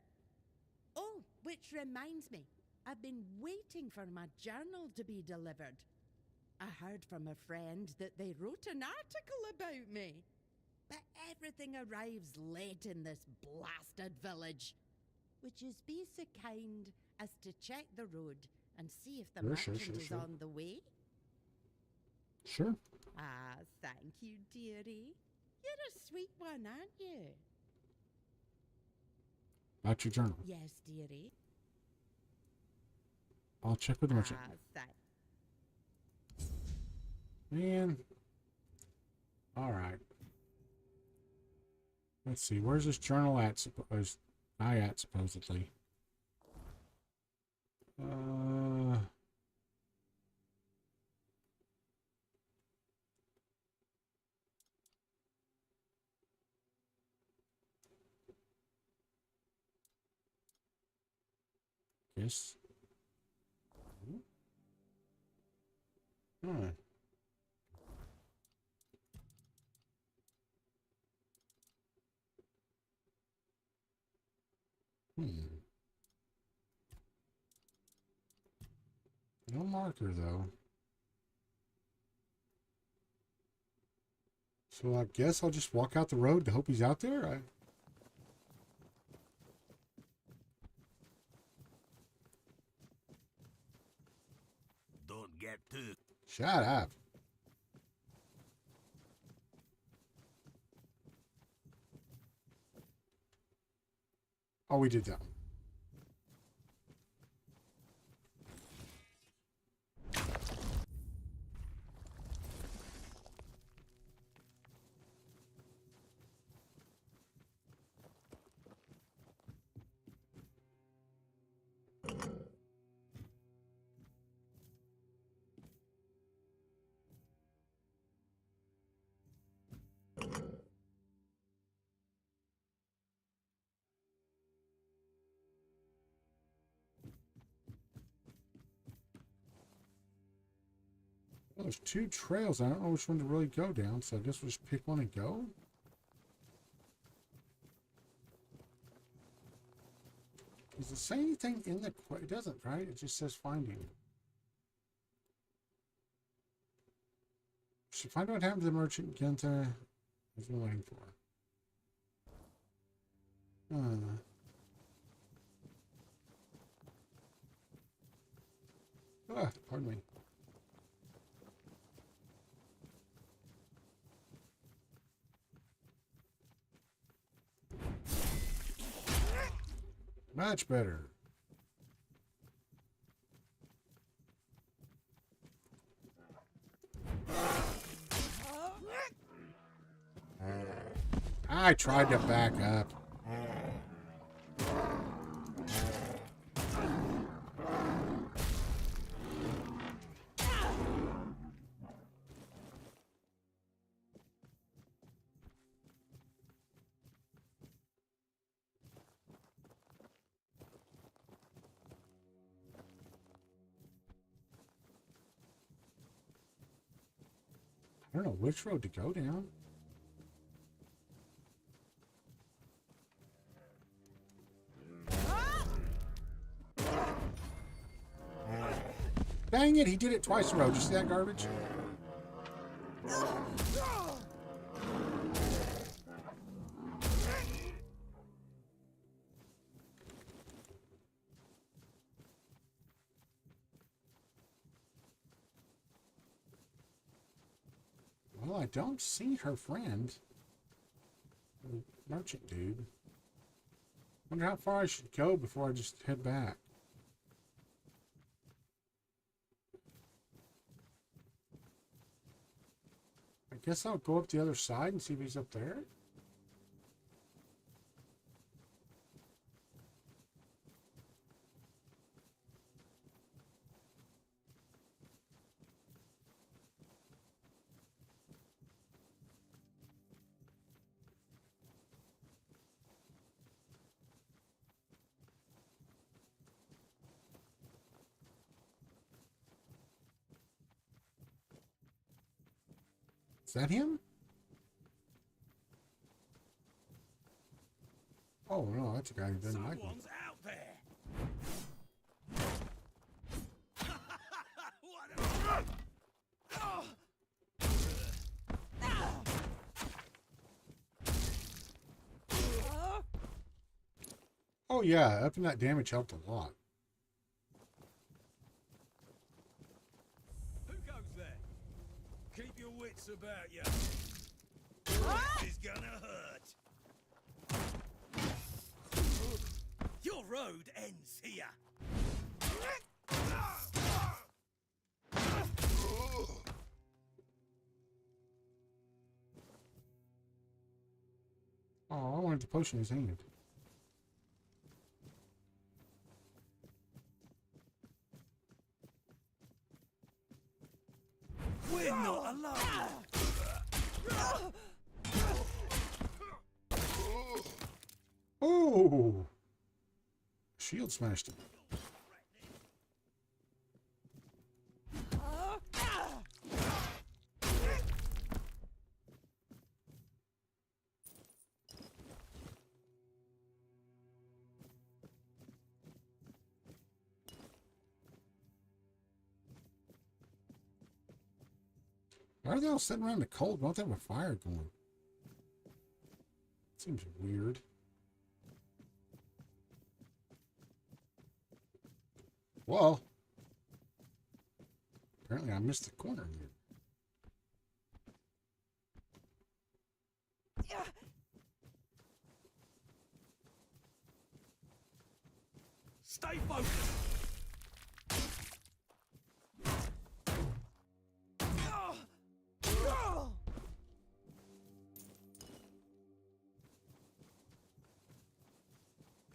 G: Oh, which reminds me, I've been waiting for my journal to be delivered. I heard from a friend that they wrote an article about me. But everything arrives late in this blasted village. Which is be so kind as to check the road and see if the merchant is on the way.
A: Sure.
G: Ah, thank you, dearie. You're a sweet one, aren't you?
A: About your journal.
G: Yes, dearie.
A: I'll check with the merchant. Man. Alright. Let's see, where's this journal at? Supposedly. Yes. Hmm. No marker though. So I guess I'll just walk out the road to hope he's out there.
D: Don't get too...
A: Shut up. Oh, we did that. Well, there's two trails. I don't know which one to really go down, so I guess we'll just pick one and go. Does it say anything in the... It doesn't, right? It just says finding. Should find out what happened to the merchant Genta is waiting for. Pardon me. Much better. I tried to back up. I don't know which road to go down. Dang it, he did it twice in a row. Did you see that garbage? Well, I don't see her friend. The merchant dude. Wonder how far I should go before I just head back. I guess I'll go up the other side and see if he's up there. Is that him? Oh no, that's a guy who doesn't like me.
E: Someone's out there.
A: Oh yeah, upping that damage helped a lot.
E: Who goes there? Keep your wits about you. It's gonna hurt. Your road ends here.
A: Oh, I at the potion in his hand.
E: We're not alone.
A: Oh! Shield smashed him. Why are they all sitting around the cold? Why don't they have a fire going? Seems weird. Well, apparently I missed the corner here.
E: Stay focused.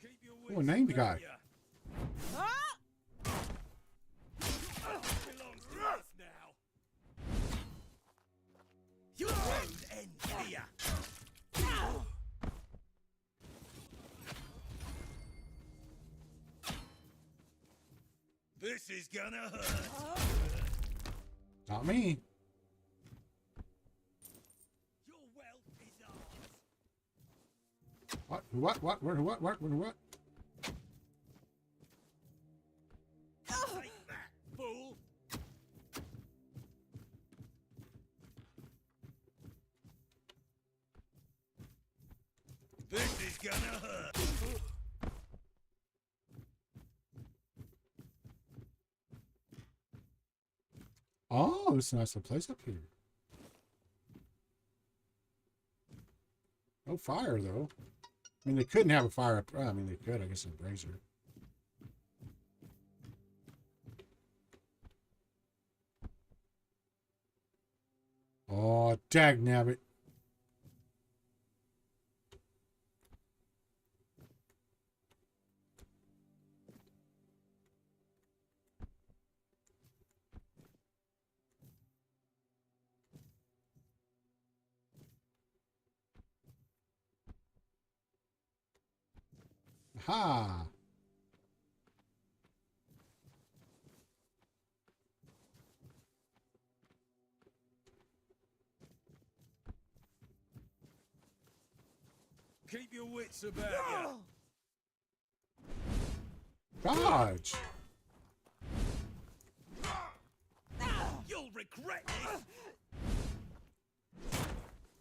E: Keep your wits
A: Oh, named the
E: about
A: guy.
E: ya. Belongs to us now. Your road ends here. This is gonna hurt.
A: Not me.
E: Your wealth is ours.
A: What? What? Where? What?
E: Take that, fool. This is gonna hurt.
A: Oh, it's a nice little place up here. No fire, though. I mean, they couldn't have a fire up. I mean, they could, I guess, in a brazier. Oh, dagnabbit. Ha!
E: Keep your wits about you.
A: Dodge!
E: You'll regret this.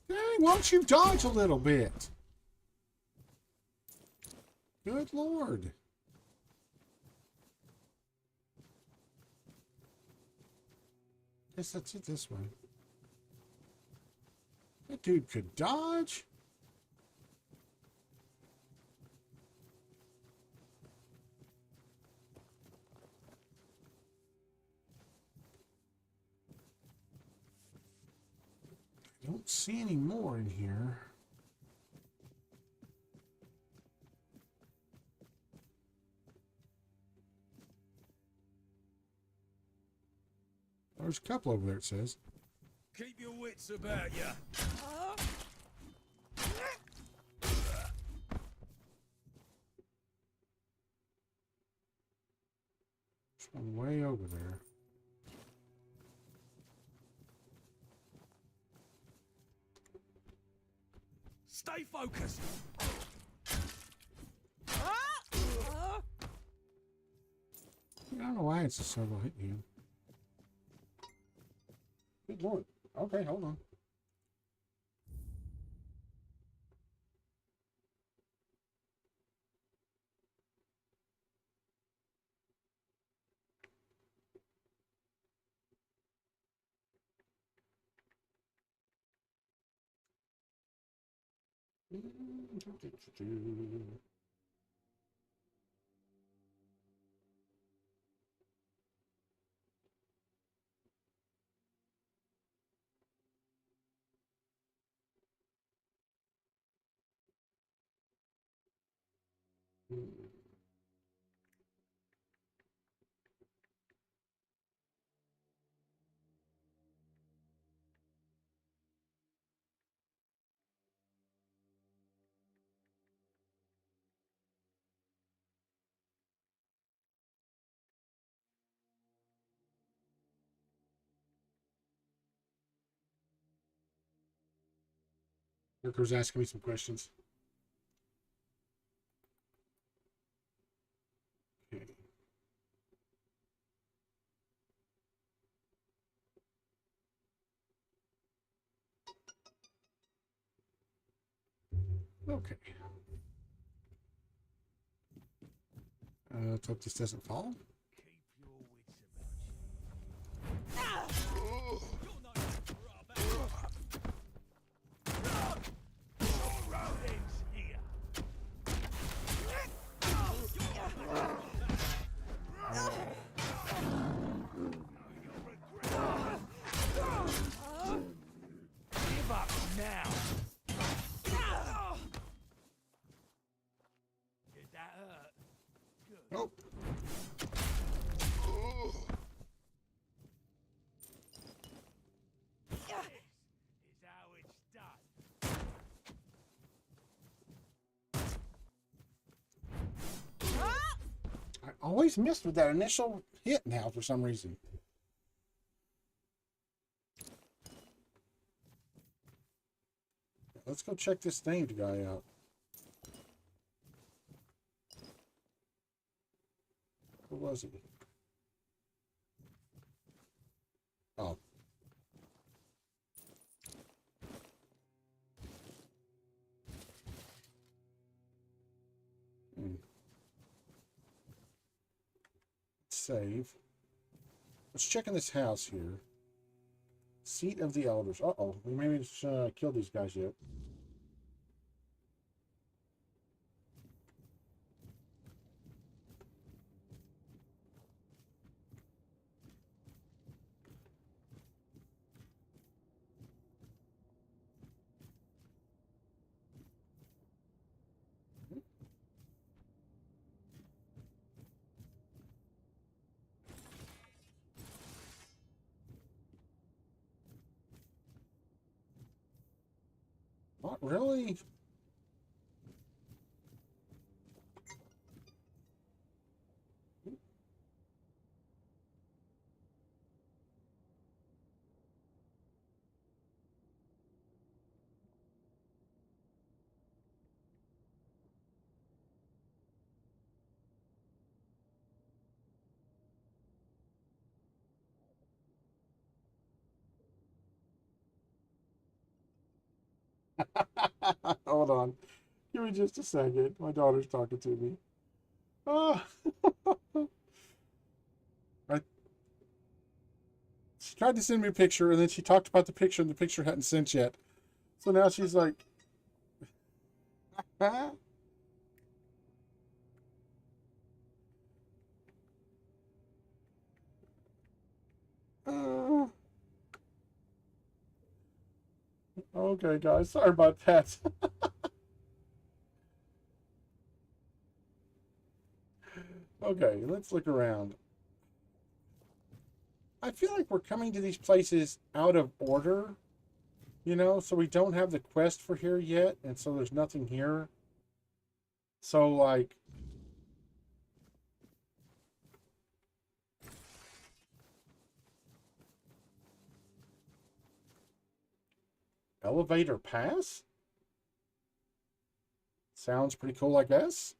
A: Dang, why don't you dodge a little bit? Good Lord. Guess that's it this way. That dude could dodge? I don't see any more in here. There's a couple over there, it says.
E: Keep your wits about you.
A: There's one way over there.
E: Stay focused.
A: I don't know why it's a solo hit you. Good Lord. Okay, hold on. Worker's asking me some questions. Okay. Okay. Let's hope this doesn't fall.
D: Give up now. Did that hurt? Good.
A: Nope.
D: This is how it's done.
A: I always missed with that initial hit now for some reason. Let's go check this named guy out. Who was he? Oh. Save. Let's check in this house here. Seat of the Elders. Uh-oh. We maybe just killed these guys yet. Not really. Hold on. Give me just a second. My daughter's talking to me. Oh. She tried to send me a picture, and then she talked about the picture, and the picture hadn't sent yet. So now she's like... Okay, guys. Sorry about that. Okay, let's look around. I feel like we're coming to these places out of order, you know, so we don't have the quest for here yet, and so there's nothing here. So, like... Elevator pass? Sounds pretty cool, I guess.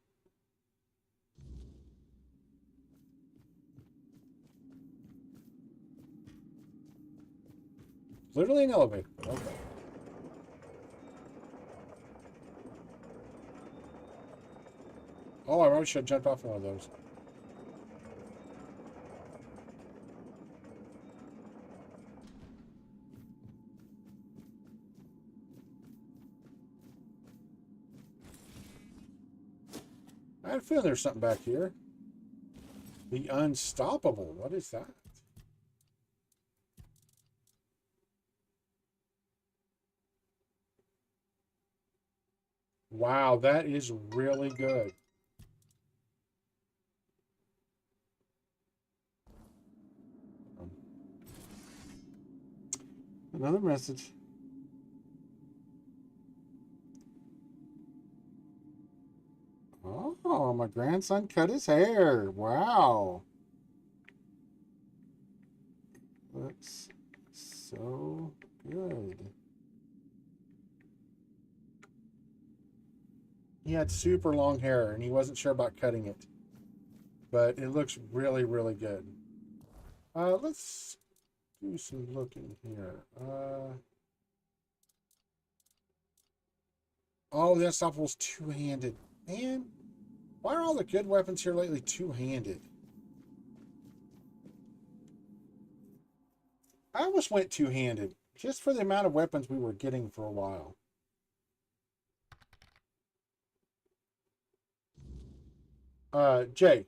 A: Literally an elevator. Okay. Oh, I probably should have jumped off one of those. I had a feeling there's something back here. The Unstoppable. What is that? Wow, that is really good. another message. Oh, my grandson cut his hair. Wow. Looks so good. He had super long hair and he wasn't sure about cutting it. But it looks really, really good. Let's do some looking here. Oh, the Unstoppable's two-handed. Man, why are all the good weapons here lately two-handed? I almost went two-handed, just for the amount of weapons we were getting for a while. Jay.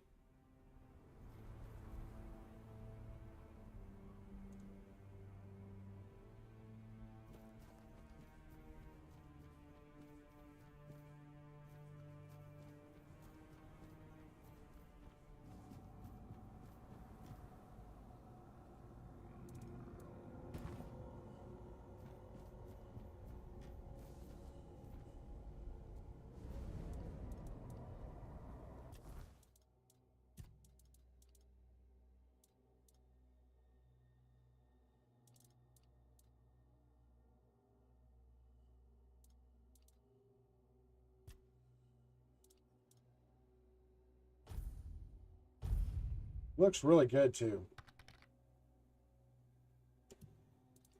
A: Looks really good, too.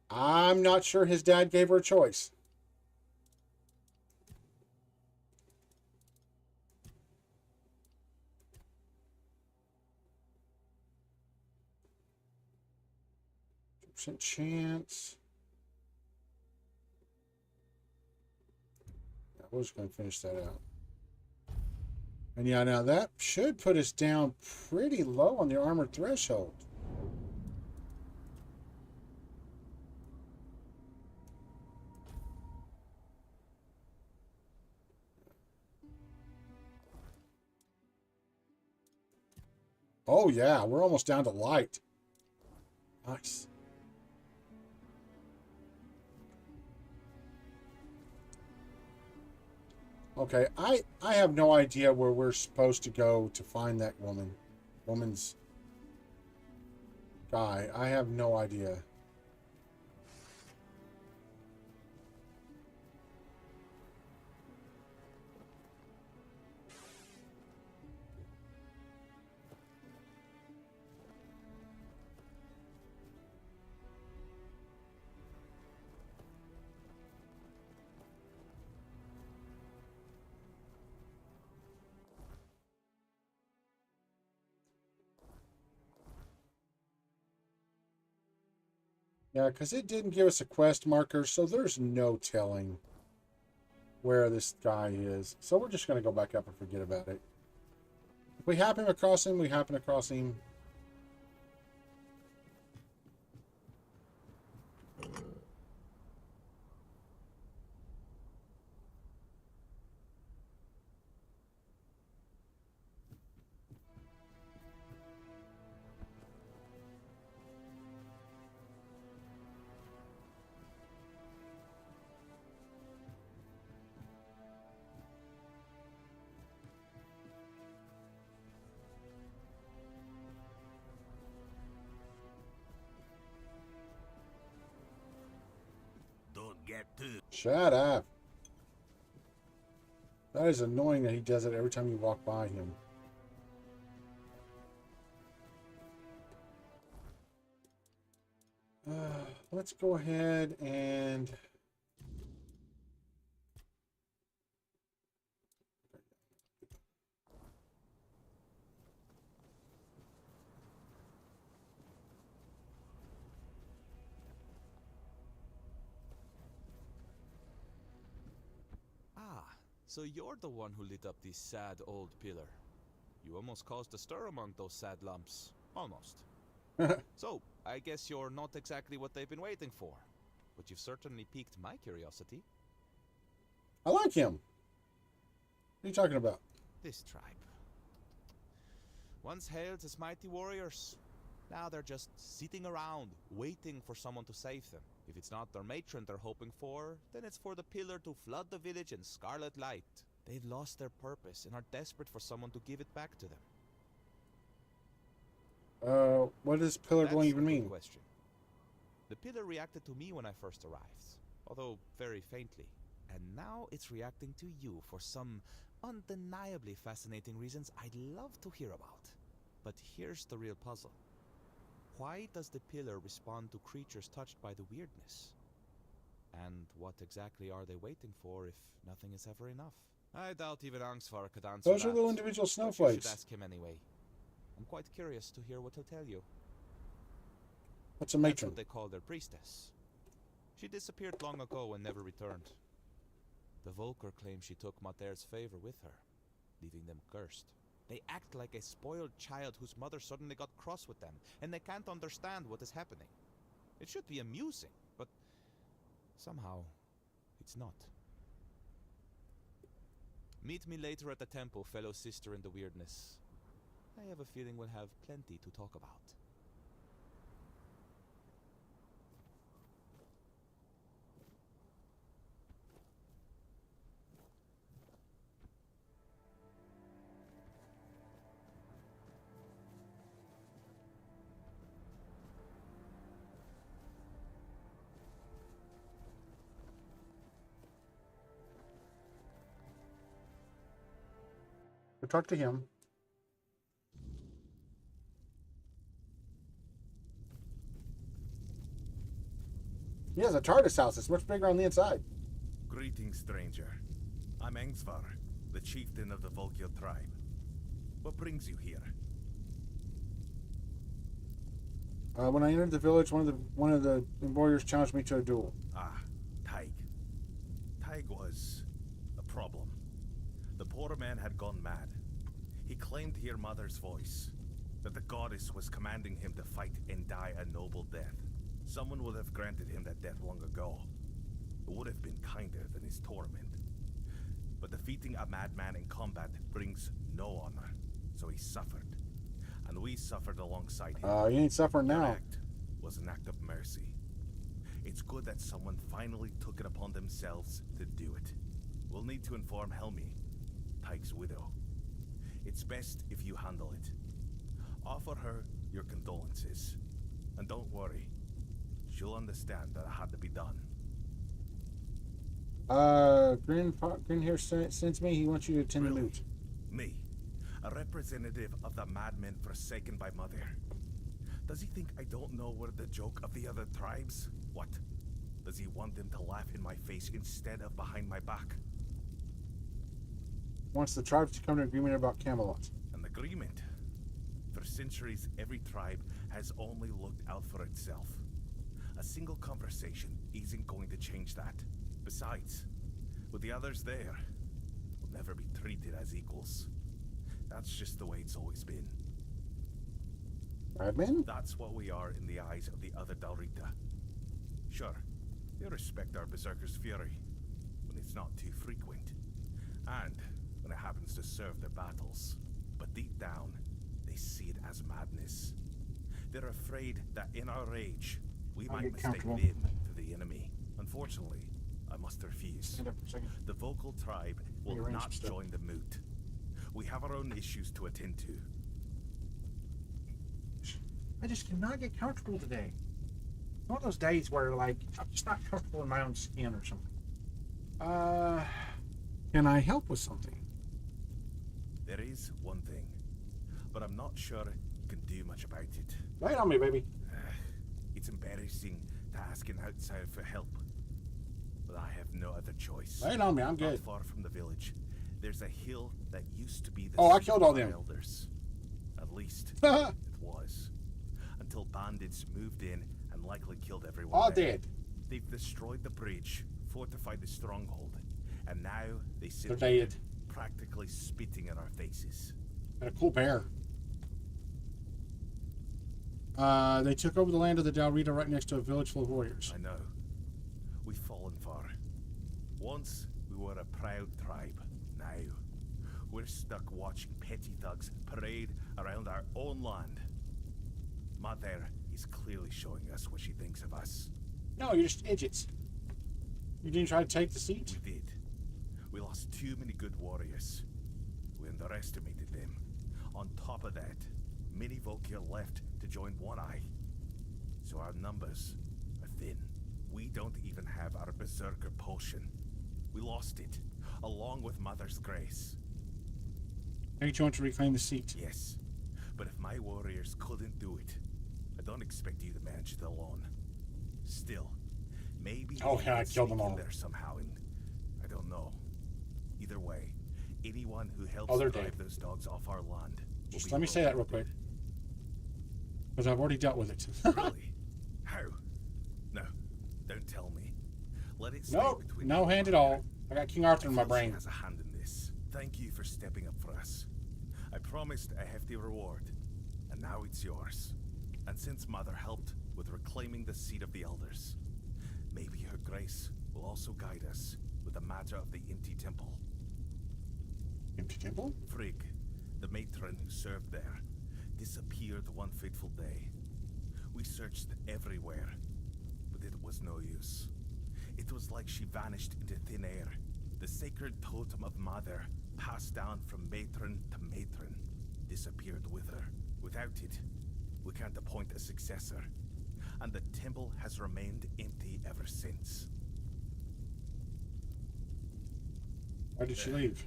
A: I'm not sure his dad gave her a choice. Percent chance. Yeah, we're just going to finish that out. And yeah, now that should put us down pretty low on the armor threshold. Oh yeah, we're almost down to light. Nice. Okay, I have no idea where we're supposed to go to find that woman's guy. I have no idea. Yeah, because it didn't give us a quest marker, so there's no telling where this guy is. So we're just going to go back up and forget about it. If we happen across him, we happen across him.
D: Don't get too.
A: Shut up. That is annoying that he does it every time you walk by him. Let's go ahead and...
H: So you're the one who lit up the sad old pillar. You almost caused a stir among those sad lumps. Almost. So, I guess you're not exactly what they've been waiting for. But you've certainly piqued my curiosity.
A: I like him. What are you talking about?
H: This tribe. Once hailed as mighty warriors. Now they're just sitting around, waiting for someone to save them. If it's not their matron they're hoping for, then it's for the pillar to flood the village in scarlet light. They've lost their purpose and are desperate for someone to give it back to them.
A: What does pillar
H: That's
A: going
H: a
A: even
H: good
A: mean?
H: question. The pillar reacted to me when I first arrived, although very faintly. And now it's reacting to you for some undeniably fascinating reasons I'd love to hear about. But here's the real puzzle. Why does the pillar respond to creatures touched by the weirdness? And what exactly are they waiting for if nothing is ever enough? I doubt even Angsvar could answer
A: Those
H: that.
A: are little individual
H: But you
A: snowflakes.
H: should ask him anyway. I'm quite curious to hear what he'll tell you.
A: What's a
H: That's
A: matron?
H: what they call their priestess. She disappeared long ago and never returned. The Volker claim she took Mater's favor with her, leaving them cursed. They act like a spoiled child whose mother suddenly got cross with them, and they can't understand what is happening. It should be amusing, but somehow it's not. Meet me later at the temple, fellow sister in the weirdness. I have a feeling we'll have plenty to talk about.
A: We'll talk to him. He has a TARDIS house. It's much bigger on the inside.
D: Greetings, stranger. I'm Angsvar, the chieftain of the Volkil tribe. What brings you here?
A: When I entered the village, one of the warriors challenged me to a duel.
D: Ah, Taig. Taig was a problem. The poor man had gone mad. He claimed to hear Mother's voice, that the goddess was commanding him to fight and die a noble death. Someone would have granted him that death long ago. It would have been kinder than his torment. But defeating a madman in combat brings no honor, so he suffered. And we suffered alongside him.
A: You ain't suffering
D: That
A: now.
D: act was an act of mercy. It's good that someone finally took it upon themselves to do it. We'll need to inform Helmi, Taig's widow. It's best if you handle it. Offer her your condolences. And don't worry, she'll understand that it had to be done.
A: Grin here sends me. He wants you to attend the
D: Really?
A: moot.
D: Me, a representative of the madmen forsaken by Mother. Does he think I don't know we're the joke of the other tribes? What? Does he want them to laugh in my face instead of behind my back?
A: Wants the tribes to come to an agreement about Camelot.
D: An agreement? For centuries, every tribe has only looked out for itself. A single conversation isn't going to change that. Besides, with the others there, we'll never be treated as equals. That's just the way it's always been.
A: Madmen?
D: That's what we are in the eyes of the other Dalrita. Sure, they respect our berserker's fury, when it's not too frequent. And when it happens to serve their battles. But deep down, they see it as madness. They're afraid that in our rage, we
A: I'll
D: might
A: get
D: mistake
A: comfortable.
D: them for the enemy. Unfortunately, I must refuse.
A: Stand up for a second.
D: The vocal tribe will
A: Rearrange
D: not
A: stuff.
D: join the moot. We have our own issues to attend to.
A: I just cannot get comfortable today. One of those days where, like, I'm just not comfortable in my own skin or something. Can I help with something?
D: There is one thing, but I'm not sure you can do much about it.
A: Lay it on me, baby.
D: It's embarrassing to ask an outsider for help, but I have no other choice.
A: Lay it on me. I'm
D: Not
A: good.
D: far from the village, there's a hill that used to be the
A: Oh, I
D: seat
A: killed
D: of
A: all
D: our
A: them.
D: elders. At least it was, until bandits moved in and likely killed everyone.
A: All
D: there.
A: dead.
D: They've destroyed the bridge, fortified the stronghold, and now they sit
A: They're
D: here,
A: dead.
D: practically spitting in our faces.
A: And a cool bear. They took over the land of the Dalrita right next to a village full of warriors.
D: I know. We've fallen far. Once we were a proud tribe. Now we're stuck watching petty thugs parade around our own land. Mother is clearly showing us what she thinks of us.
A: No, you're just idiots. You didn't try to take the seat?
I: We did. We lost too many good warriors. We underestimated them. On top of that, many Volkir left to join One Eye. So our numbers are thin. We don't even have our Berserker potion. We lost it, along with Mother's Grace.
A: Now you want to reclaim the seat?
I: Yes, but if my warriors couldn't do it, I don't expect you to manage it alone. Still, maybe
A: Oh,
I: you
A: yeah, I
I: could
A: killed them
I: sneak in
A: all.
I: there somehow, and I don't know. Either way, anyone who helps
A: Oh, they're
I: drive
A: dead.
I: those dogs off our land. will
A: Just
I: be
A: let me say that real
I: rewarded.
A: quick. Because I've already dealt with it.
I: Really? How? No, don't tell me. Let it stay
A: No,
I: between
A: no
I: you
A: hand
I: and
A: at
I: Mother.
A: all. I got King Arthur in my
I: I feel
A: brain.
I: She has a hand in this. Thank you for stepping up for us. I promised a hefty reward, and now it's yours. And since Mother helped with reclaiming the seat of the elders, maybe her grace will also guide us with the matter of the empty temple.
A: Empty temple?
I: Frigg, the matron who served there, disappeared one fateful day. We searched everywhere, but it was no use. It was like she vanished into thin air. The sacred totem of Mother, passed down from matron to matron, disappeared with her. Without it, we can't appoint a successor, and the temple has remained empty ever since.
A: Why did she leave?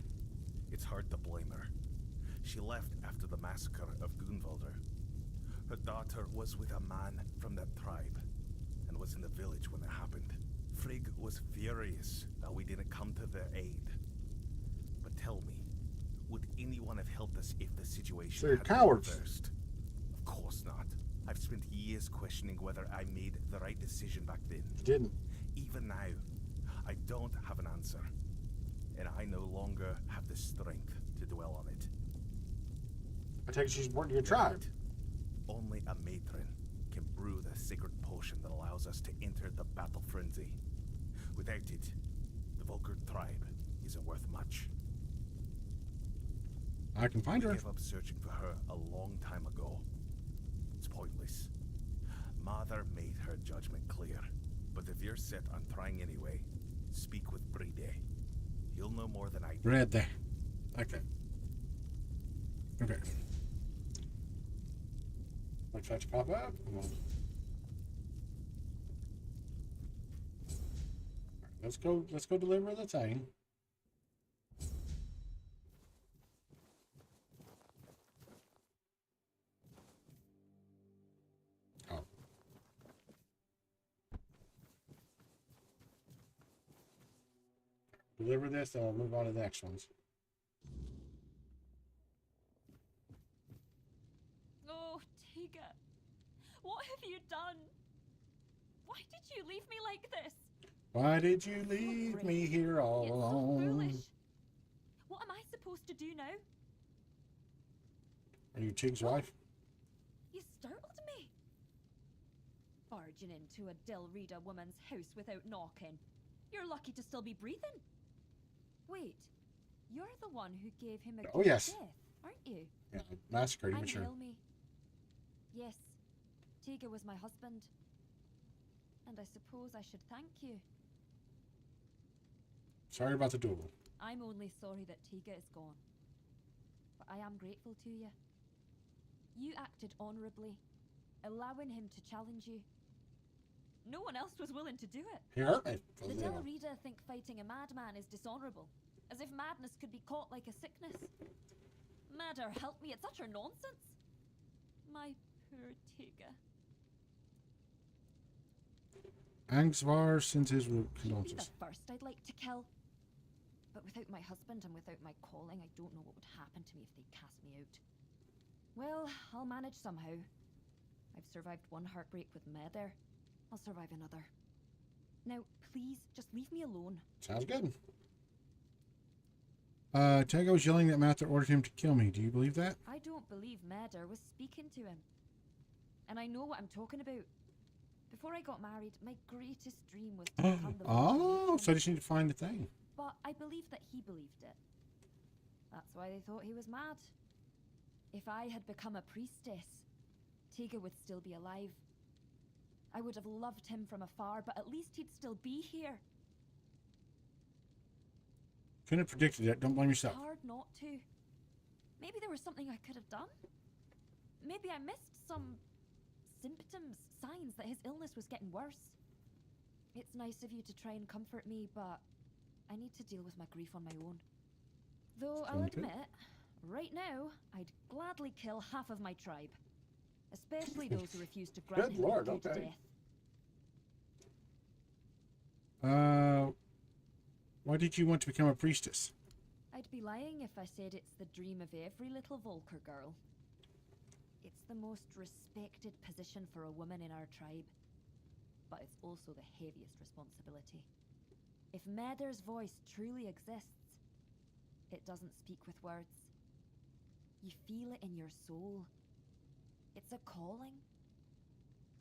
I: It's hard to blame her. She left after the massacre of Gunvalder. Her daughter was with a man from that tribe, and was in the village when it happened. Frigg was furious that we didn't come to their aid. But tell me, would anyone have helped us if the situation
A: So you're
I: had been
A: cowards.
I: reversed? Of course not. I've spent years questioning whether I made the right decision back then.
A: You didn't.
I: Even now, I don't have an answer. And I no longer have the strength to dwell on it.
A: I take it she's important to your
I: You're
A: tribe.
I: right. Only a matron can brew the sacred potion that allows us to enter the battle frenzy. Without it, the Volker tribe isn't worth much.
A: I can find
I: We
A: her.
I: gave up searching for her a long time ago. It's pointless. Mother made her judgment clear. But if you're set on trying anyway, speak with Bride. He'll know more than I do.
A: Red there. Okay. Okay. Looks like to pop up. Let's go deliver the thing. Oh. Deliver this, and we'll move on to the next ones.
J: Oh, Tiga. What have you done? Why did you leave me like this?
A: Why did you leave me here all
J: It's so
A: alone?
J: foolish. What am I supposed to do now?
A: Are you Tig's wife?
J: You startled me. Barging into a Dilrida woman's house without knocking. You're lucky to still be breathing. Wait, you're the one who gave him a
A: Oh,
J: good
A: yes.
J: death, aren't you?
A: Yeah, massacred him,
J: I'm
A: sure.
J: Hilmi. Yes, Tiga was my husband. And I suppose I should thank you.
A: Sorry about the duel.
J: I'm only sorry that Tiga is gone. But I am grateful to you. You acted honorably, allowing him to challenge you. No one else was willing to do it.
A: He hurt me.
J: The Dilrida think fighting a madman is dishonorable, as if madness could be caught like a sickness. Matter, help me, it's utter nonsense. My poor Tiga.
A: Angvar sends his
J: He'd be
A: condolences.
J: the first I'd like to kill. But without my husband and without my calling, I don't know what would happen to me if they cast me out. Well, I'll manage somehow. I've survived one heartbreak with Meder. I'll survive another. Now, please, just leave me alone.
A: Sounds good. Tango was yelling that Mather ordered him to kill me. Do you believe that?
J: I don't believe Meder was speaking to him. And I know what I'm talking about. Before I got married, my greatest dream was to become the
A: Oh, so I just need to find the thing.
J: But I believe that he believed it. That's why they thought he was mad. If I had become a priestess, Tiga would still be alive. I would have loved him from afar, but at least he'd still be here.
A: Couldn't have predicted it. Don't blame yourself.
J: It's hard not to. Maybe there was something I could have done. Maybe I missed some symptoms, signs that his illness was getting worse. It's nice of you to try and comfort me, but I need to deal with my grief on my own. Though I'll admit, right now, I'd gladly kill half of my tribe. Especially those who refuse to grant him
A: Lord,
J: due to
A: okay.
J: death.
A: Why did you want to become a priestess?
J: I'd be lying if I said it's the dream of every little Volker girl. It's the most respected position for a woman in our tribe. But it's also the heaviest responsibility. If Mother's voice truly exists, it doesn't speak with words. You feel it in your soul. It's a calling.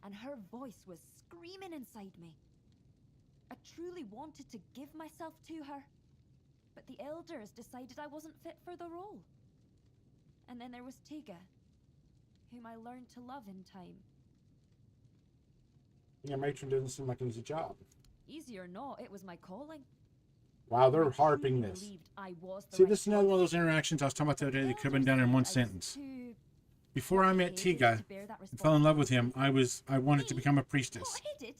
J: And her voice was screaming inside me. I truly wanted to give myself to her. But the elders decided I wasn't fit for the role. And then there was Tiga, whom I learned to love in time.
A: Being a matron doesn't seem like an easy job.
J: Easy or not, it was my calling.
A: Wow, they're
J: I
A: harping
J: truly
A: this.
J: believed I was the
A: See,
J: right
A: this is another
J: choice.
A: one of those interactions I was talking about the other day that could have been done in one sentence. Before I met Tiga and fell in love with him, I wanted to become a priestess.
J: Hot-headed?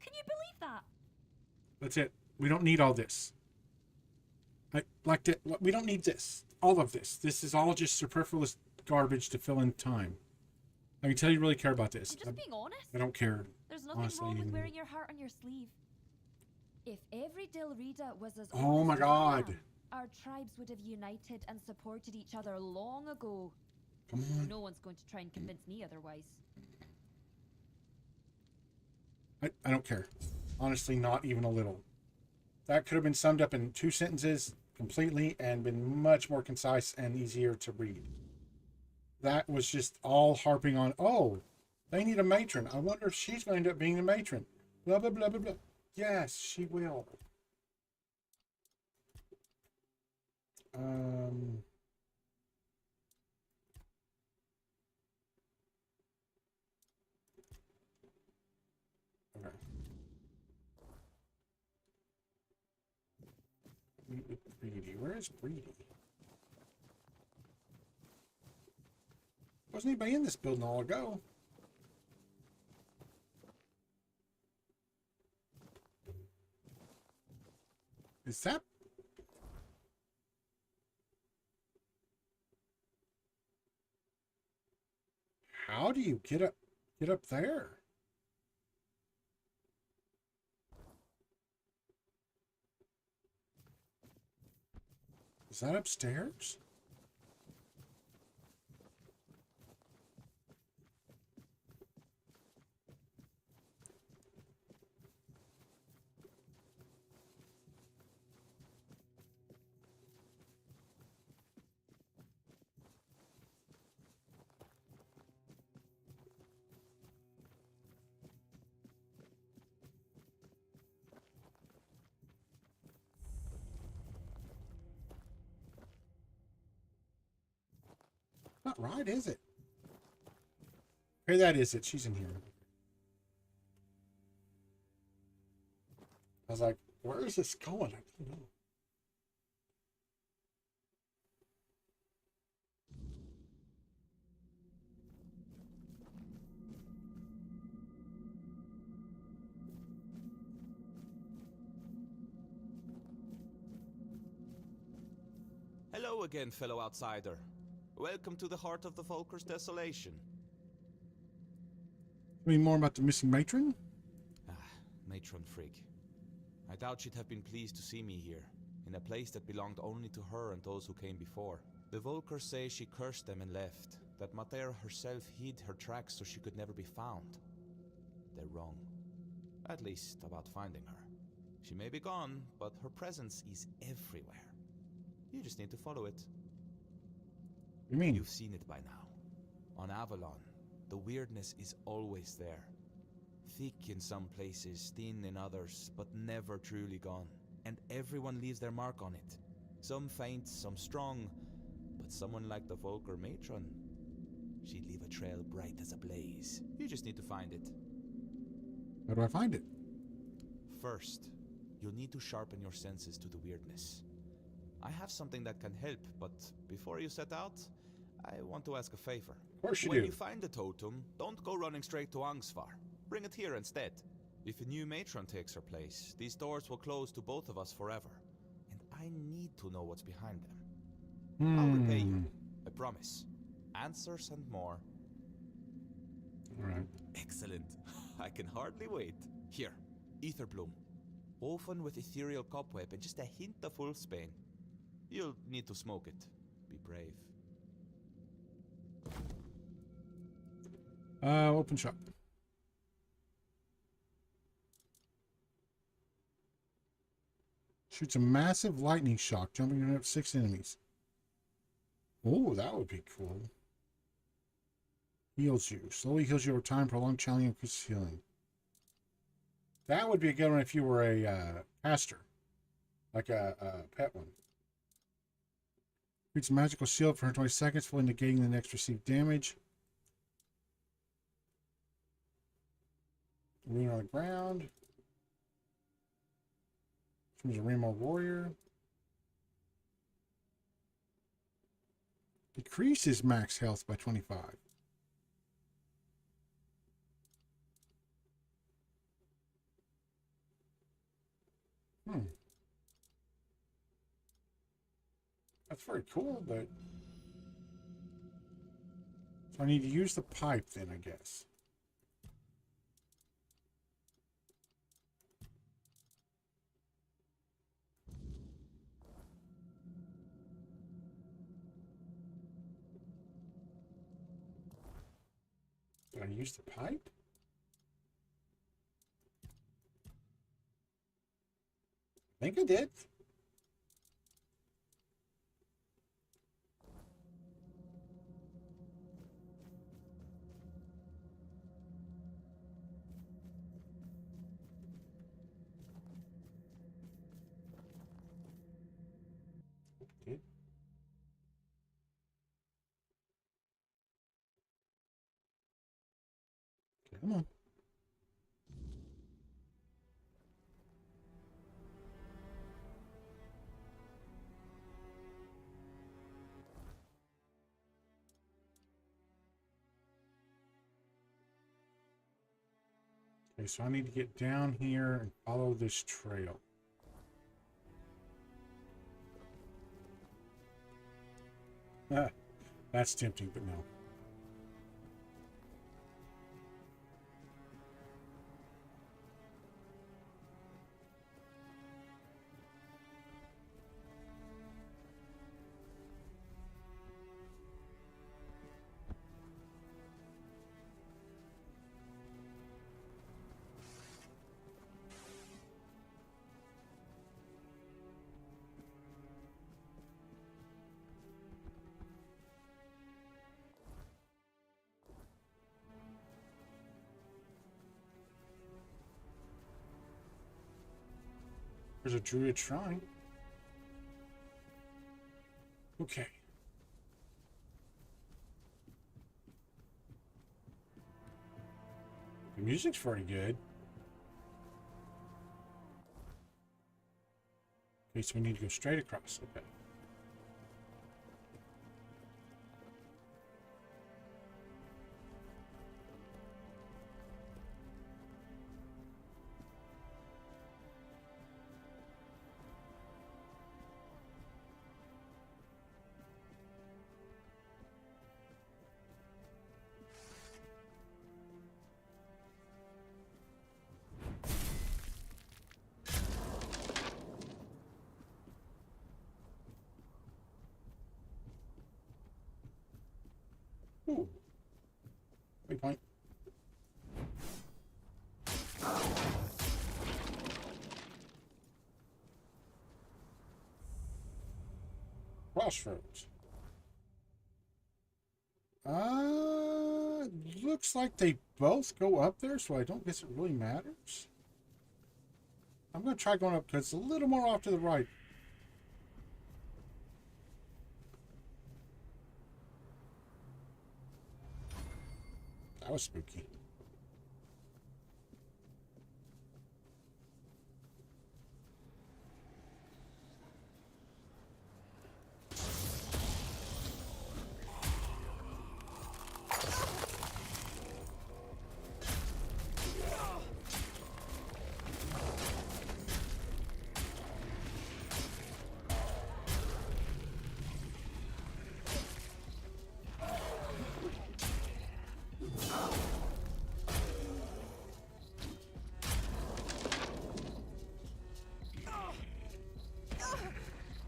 J: Can you believe that?
A: That's it. We don't need all this. We don't need this. All of this. This is all just superfluous garbage to fill in time. I can tell you really care about this.
J: I'm just being honest.
A: I don't care.
J: There's nothing
A: honestly,
J: wrong with
A: anymore.
J: wearing your heart on your sleeve. If every Dilrida was as
A: Oh my
J: honest as I
A: God.
J: am, our tribes would have united and supported each other long ago.
A: Come on.
J: No one's going to try and convince me otherwise.
A: I don't care. Honestly, not even a little. That could have been summed up in 2 sentences completely and been much more concise and easier to read. That was just all harping on, oh, they need a matron. I wonder if she's going to end up being a matron. Blah, blah, blah, blah, blah. Yes, she will. Okay. Meet with Greedy. Where is Greedy? Wasn't anybody in this building all ago? Is that? How do you get up there? Is that upstairs? Not right, is it? Okay, that is it. She's in here. I was like, where is this going? I don't know.
H: Hello again, fellow outsider. Welcome to the heart of the Volker's desolation.
A: Any more about the missing matron?
H: Matron Frigg. I doubt she'd have been pleased to see me here, in a place that belonged only to her and those who came before. The Volkers say she cursed them and left, that Mater herself hid her tracks so she could never be found. They're wrong. At least about finding her. She may be gone, but her presence is everywhere. You just need to follow it.
A: You mean?
H: You've seen it by now. On Avolon, the weirdness is always there. Thick in some places, thin in others, but never truly gone. And everyone leaves their mark on it. Some faint, some strong, but someone like the Volker matron, she'd leave a trail bright as a blaze. You just need to find it.
A: How do I find it?
H: First, you'll need to sharpen your senses to the weirdness. I have something that can help, but before you set out, I want to ask a favor.
A: Of course you
H: When
A: do.
H: you find the totem, don't go running straight to Angsvar. Bring it here instead. If a new matron takes her place, these doors will close to both of us forever. And I need to know what's behind them. I'll repay you, I promise. Answers and more.
A: Alright.
H: Excellent. I can hardly wait. Here, ether bloom. Woven with ethereal cobweb and just a hint of wolfsbane. You'll need to smoke it. Be brave.
A: Open shop. Shoots a massive lightning shock, jumping up 6 enemies. Oh, that would be cool. Heals you. Slowly heals you over time. Prolonged challenge increases healing. That would be a good one if you were a caster. Like a pet one. Creates a magical shield for 20 seconds, fully negating the next received damage. Rune on the ground. Becomes a Rainbow Warrior. Decreases max health by 25. That's very cool, but... So I need to use the pipe then, I guess. Did I use the pipe? I think I did. Did. Come on. Okay, so I need to get down here and follow this trail. Ah, that's tempting, but no. There's a druid shrine. Okay. The music's pretty good. Okay, so we need to go straight across. Okay. Ooh. Waypoint. Crossroads. Looks like they both go up there, so I don't guess it really matters. I'm going to try going up because it's a little more off to the right. That was spooky.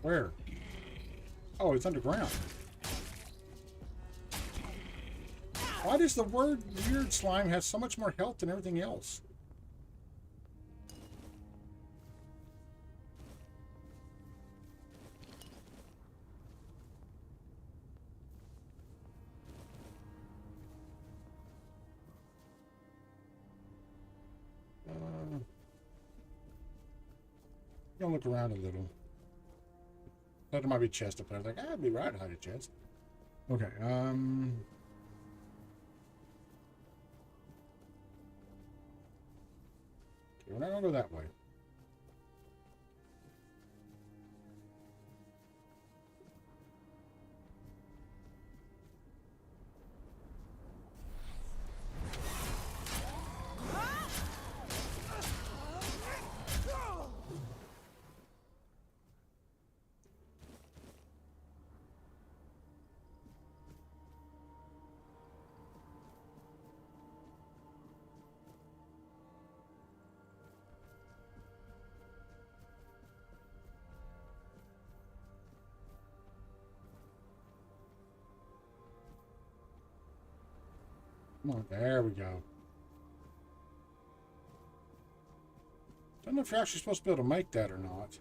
A: Where? Oh, it's underground. Why does the weird slime have so much more health than everything else? Gonna look around a little. Thought there might be a chest up there. I was like, I'd be right to hide a chest. Okay, okay, we're not gonna go that way. Come on, there we go. Don't know if you're actually supposed to be able to make that or not.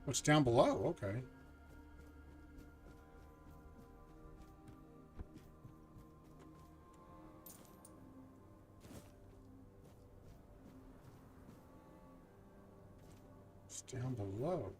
A: What's down below? Okay. It's down below.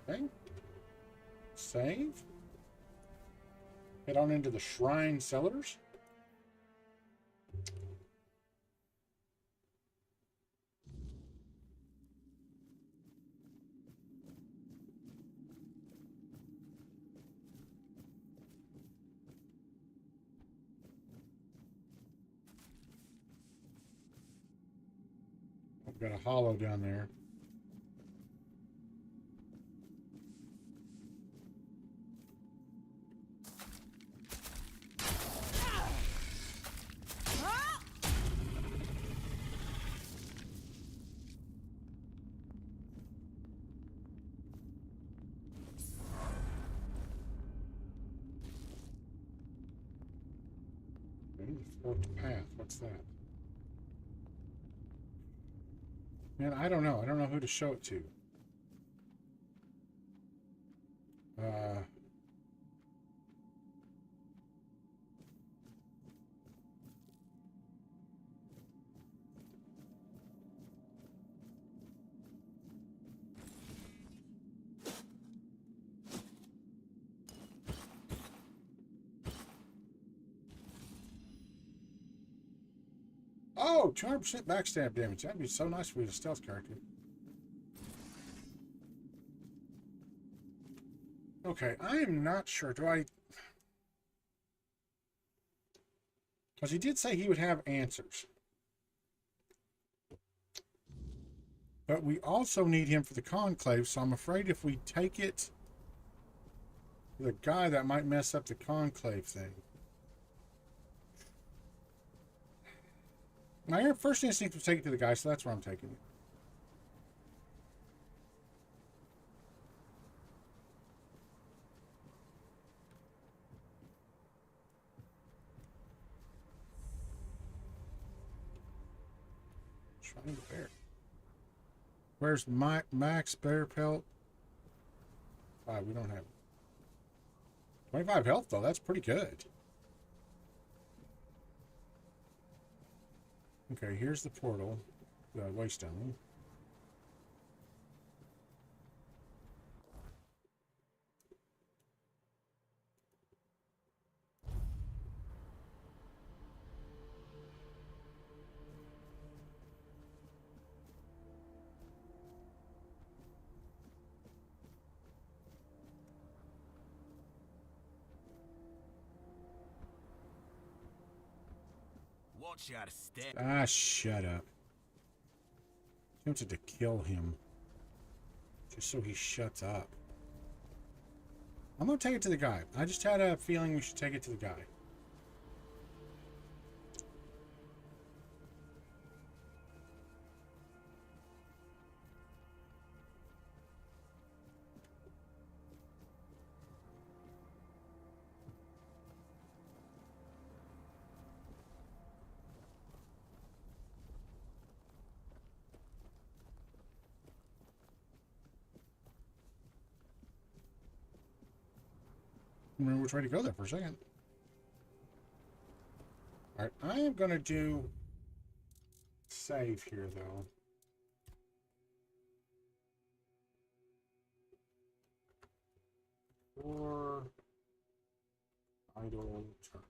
A: Okay. Save. Head on into the shrine cellars. I've got a hollow down there. Fourth path. What's that? Man, I don't know. I don't know who to show it to. Oh, 200% backstab damage. That'd be so nice for you, a stealth character. Okay, I am not sure. Do I... Because he did say he would have answers. But we also need him for the conclave, so I'm afraid if we take it to the guy, that might mess up the conclave thing. My first instinct was take it to the guy, so that's where I'm taking it. Find the bear. Where's my max bear pelt? 5. We don't have it. 25 health though. That's pretty good. Okay, here's the portal. The waystone.
D: Watch your step.
A: Ah, shut up. Tempted to kill him. Just so he shuts up. I'm gonna take it to the guy. I just had a feeling we should take it to the guy. Remember which way to go there for a second. Alright, I am gonna do save here though. Or idle turn.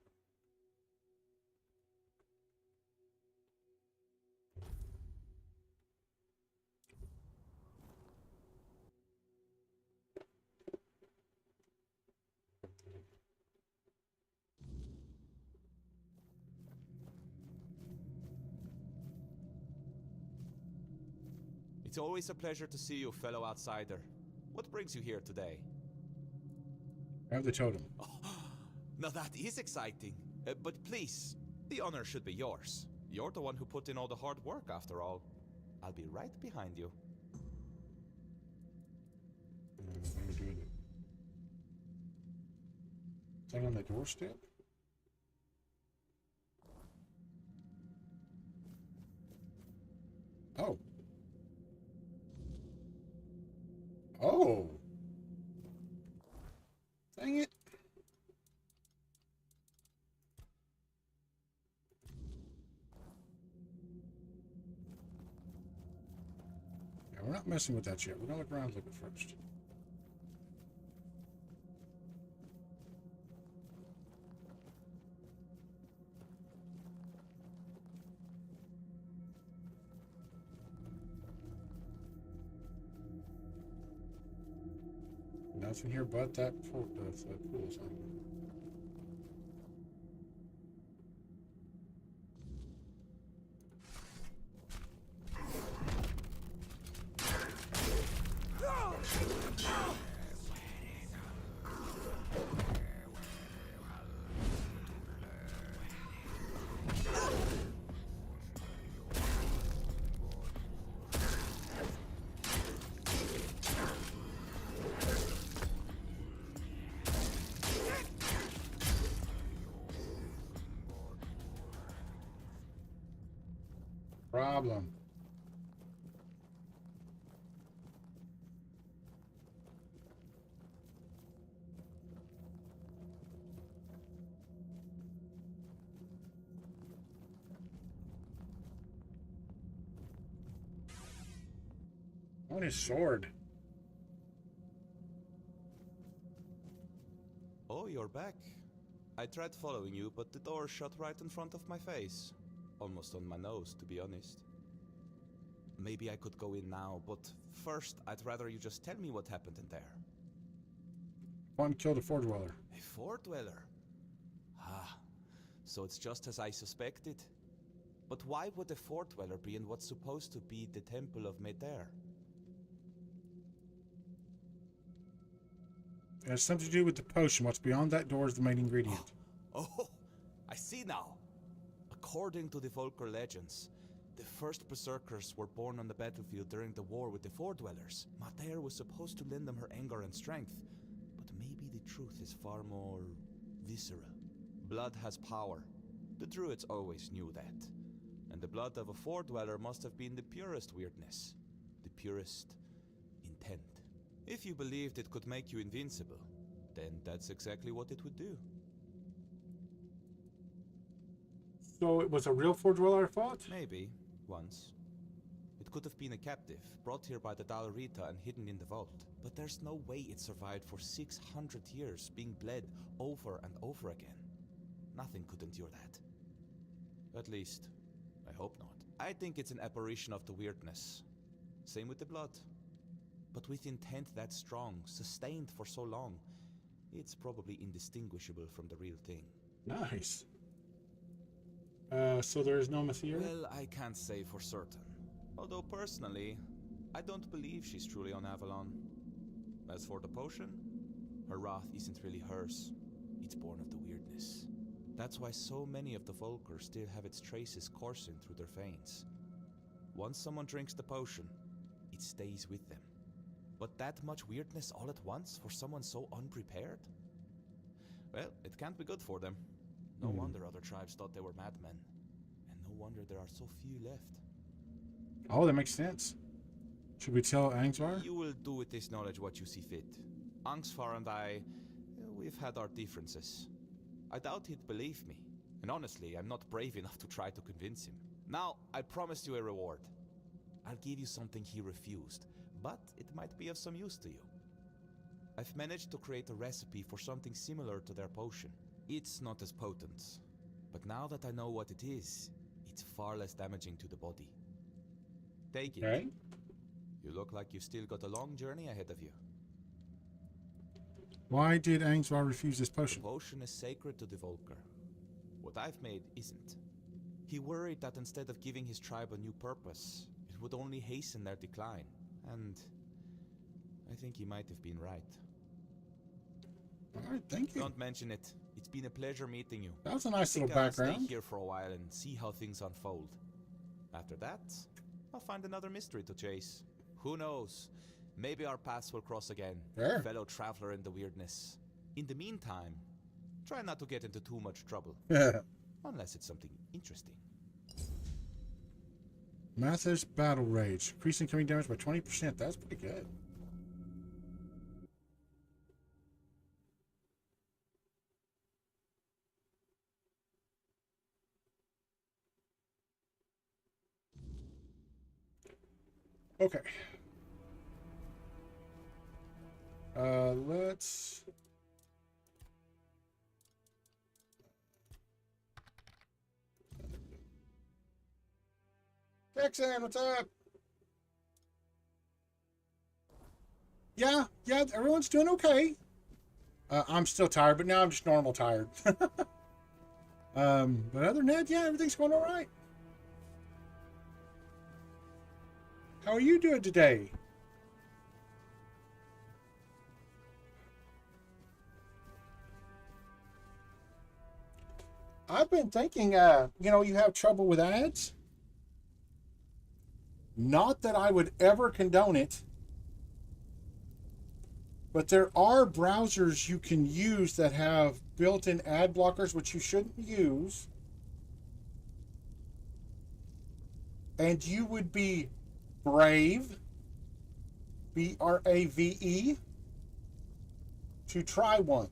H: It's always a pleasure to see you, fellow outsider. What brings you here today?
A: I have the totem.
H: Oh, now that is exciting. But please, the honor should be yours. You're the one who put in all the hard work, after all. I'll be right behind you.
A: What are we doing? Thing on the doorstep? Oh. Oh. Dang it. Yeah, we're not messing with that yet. We're gonna look around a little bit first. Nothing here but that pool sign. Problem. On his sword.
H: Oh, you're back. I tried following you, but the door shut right in front of my face. Almost on my nose, to be honest. Maybe I could go in now, but first, I'd rather you just tell me what happened in there.
A: One killed a Four Dweller.
H: A Four Dweller? Ah, so it's just as I suspected. But why would a Four Dweller be in what's supposed to be the Temple of Medair?
A: It has something to do with the potion. What's beyond that door is the main ingredient.
H: Oh, I see now. According to the Volker legends, the first berserkers were born on the battlefield during the war with the Four Dwellers. Medair was supposed to lend them her anger and strength, but maybe the truth is far more visceral. Blood has power. The druids always knew that. And the blood of a Fore-dweller must have been the purest weirdness. The purest intent. If you believed it could make you invincible, then that's exactly what it would do.
A: So it was a real Fore Dweller I fought?
H: Maybe, once. It could have been a captive, brought here by the Dalrita and hidden in the vault. But there's no way it survived for 600 years, being bled over and over again. Nothing could endure that. At least, I hope not. I think it's an apparition of the weirdness. Same with the blood. But with intent that strong, sustained for so long, it's probably indistinguishable from the real thing.
A: Nice. So there is no Messiah?
H: Well, I can't say for certain. Although personally, I don't believe she's truly on Avolon. As for the potion, her wrath isn't really hers. It's born of the weirdness. That's why so many of the Volker still have its traces coursing through their veins. Once someone drinks the potion, it stays with them. But that much weirdness all at once for someone so unprepared? Well, it can't be good for them. No wonder other tribes thought they were madmen. And no wonder there are so few left.
A: Oh, that makes sense. Should we tell Angvar?
H: You will do with this knowledge what you see fit. Angsvar and I, we've had our differences. I doubt he'd believe me. And honestly, I'm not brave enough to try to convince him. Now, I promised you a reward. I'll give you something he refused, but it might be of some use to you. I've managed to create a recipe for something similar to their potion. It's not as potent, but now that I know what it is, it's far less damaging to the body. Take it.
A: Okay.
H: You look like you've still got a long journey ahead of you.
A: Why did Angvar refuse this potion?
H: The potion is sacred to the Volker. What I've made isn't. He worried that instead of giving his tribe a new purpose, it would only hasten their decline. And I think he might have been right.
A: Alright, thank you.
H: Don't mention it. It's been a pleasure meeting you.
A: That was a nice little
H: I'll stay
A: background.
H: here for a while and see how things unfold. After that, I'll find another mystery to chase. Who knows? Maybe our paths will cross again.
A: Sure.
H: Fellow traveler in the weirdness. In the meantime, try not to get into too much trouble. Unless it's something interesting.
A: Mathis Battle Rage. Increasing incoming damage by 20%. That's pretty good. Okay. Let's... Texan, what's up? Yeah, everyone's doing okay. I'm still tired, but now I'm just normal tired. But other than that, yeah, everything's going all right. How are you doing today? I've been thinking, you have trouble with ads. Not that I would ever condone it, but there are browsers you can use that have built-in ad blockers, which you shouldn't use. And you would be brave, B-R-A-V-E, to try one.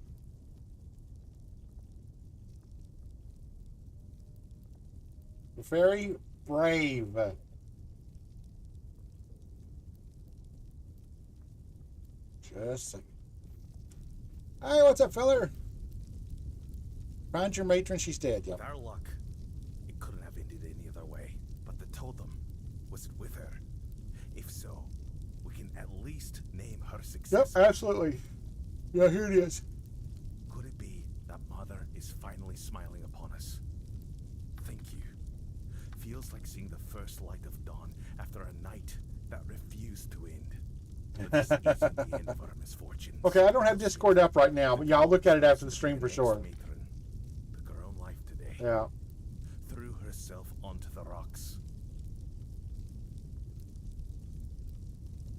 A: Very brave. Just a second. Hey, what's up, filler? Found your matron, she's dead, yep.
I: With our luck, it couldn't have ended any other way. But the totem, was it with her? If so, we can at least name her successor.
A: Yep, absolutely. Yeah, here it is.
I: Could it be that Mother is finally smiling upon us? Thank you. Feels like seeing the first light of dawn after a night that refused to end. But this isn't the end of our misfortunes.
A: Okay, I don't have Discord up right now, but yeah, I'll look at it after the stream for sure.
I: Matron took her own life today.
A: Yeah.
I: Threw herself onto the rocks.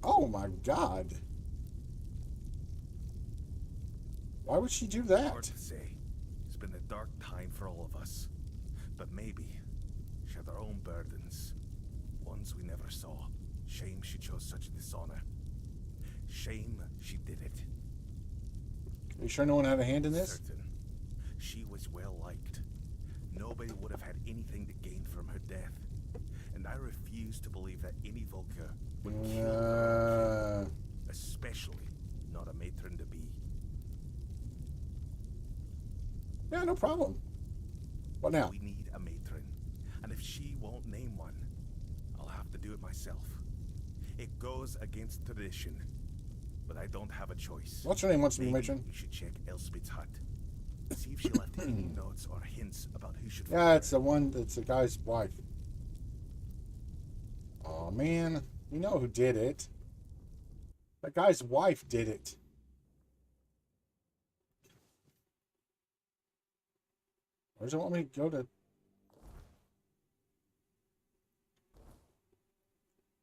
A: Oh my God. Why would she do that?
I: Hard to say. It's been a dark time for all of us. But maybe she had our own burdens. Ones we never saw. Shame she chose such dishonor. Shame she did it.
A: Are you sure no one had a hand in this?
I: Certain. She was well liked. Nobody would have had anything to gain from her death. And I refuse to believe that any Volker would kill her own kin, especially not a matron-to-be.
A: Yeah, no problem. What now?
I: We need a matron, and if she won't name one, I'll have to do it myself. It goes against tradition, but I don't have a choice.
A: What's her name wants to be
I: Maybe
A: matron?
I: we should check Elspeth's hut. See if she left any notes or hints about who should.
A: Yeah, it's the one that's the guy's wife. Oh man, we know who did it. That guy's wife did it. Where does it want me to go to?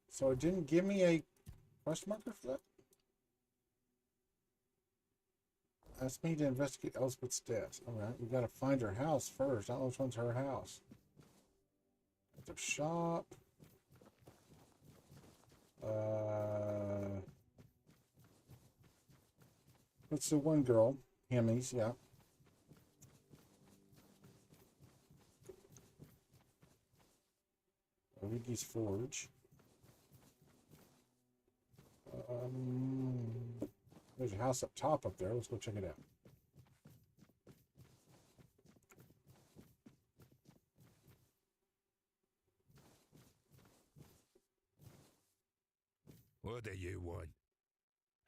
A: So it didn't give me a question marker for that? Asked me to investigate Elspeth's death. Alright, we gotta find her house first. I don't know which one's her house. At the shop. What's the one girl? Hemis, yeah. Origi's Forge. There's a house up top up there. Let's go check it out.
K: What do you want?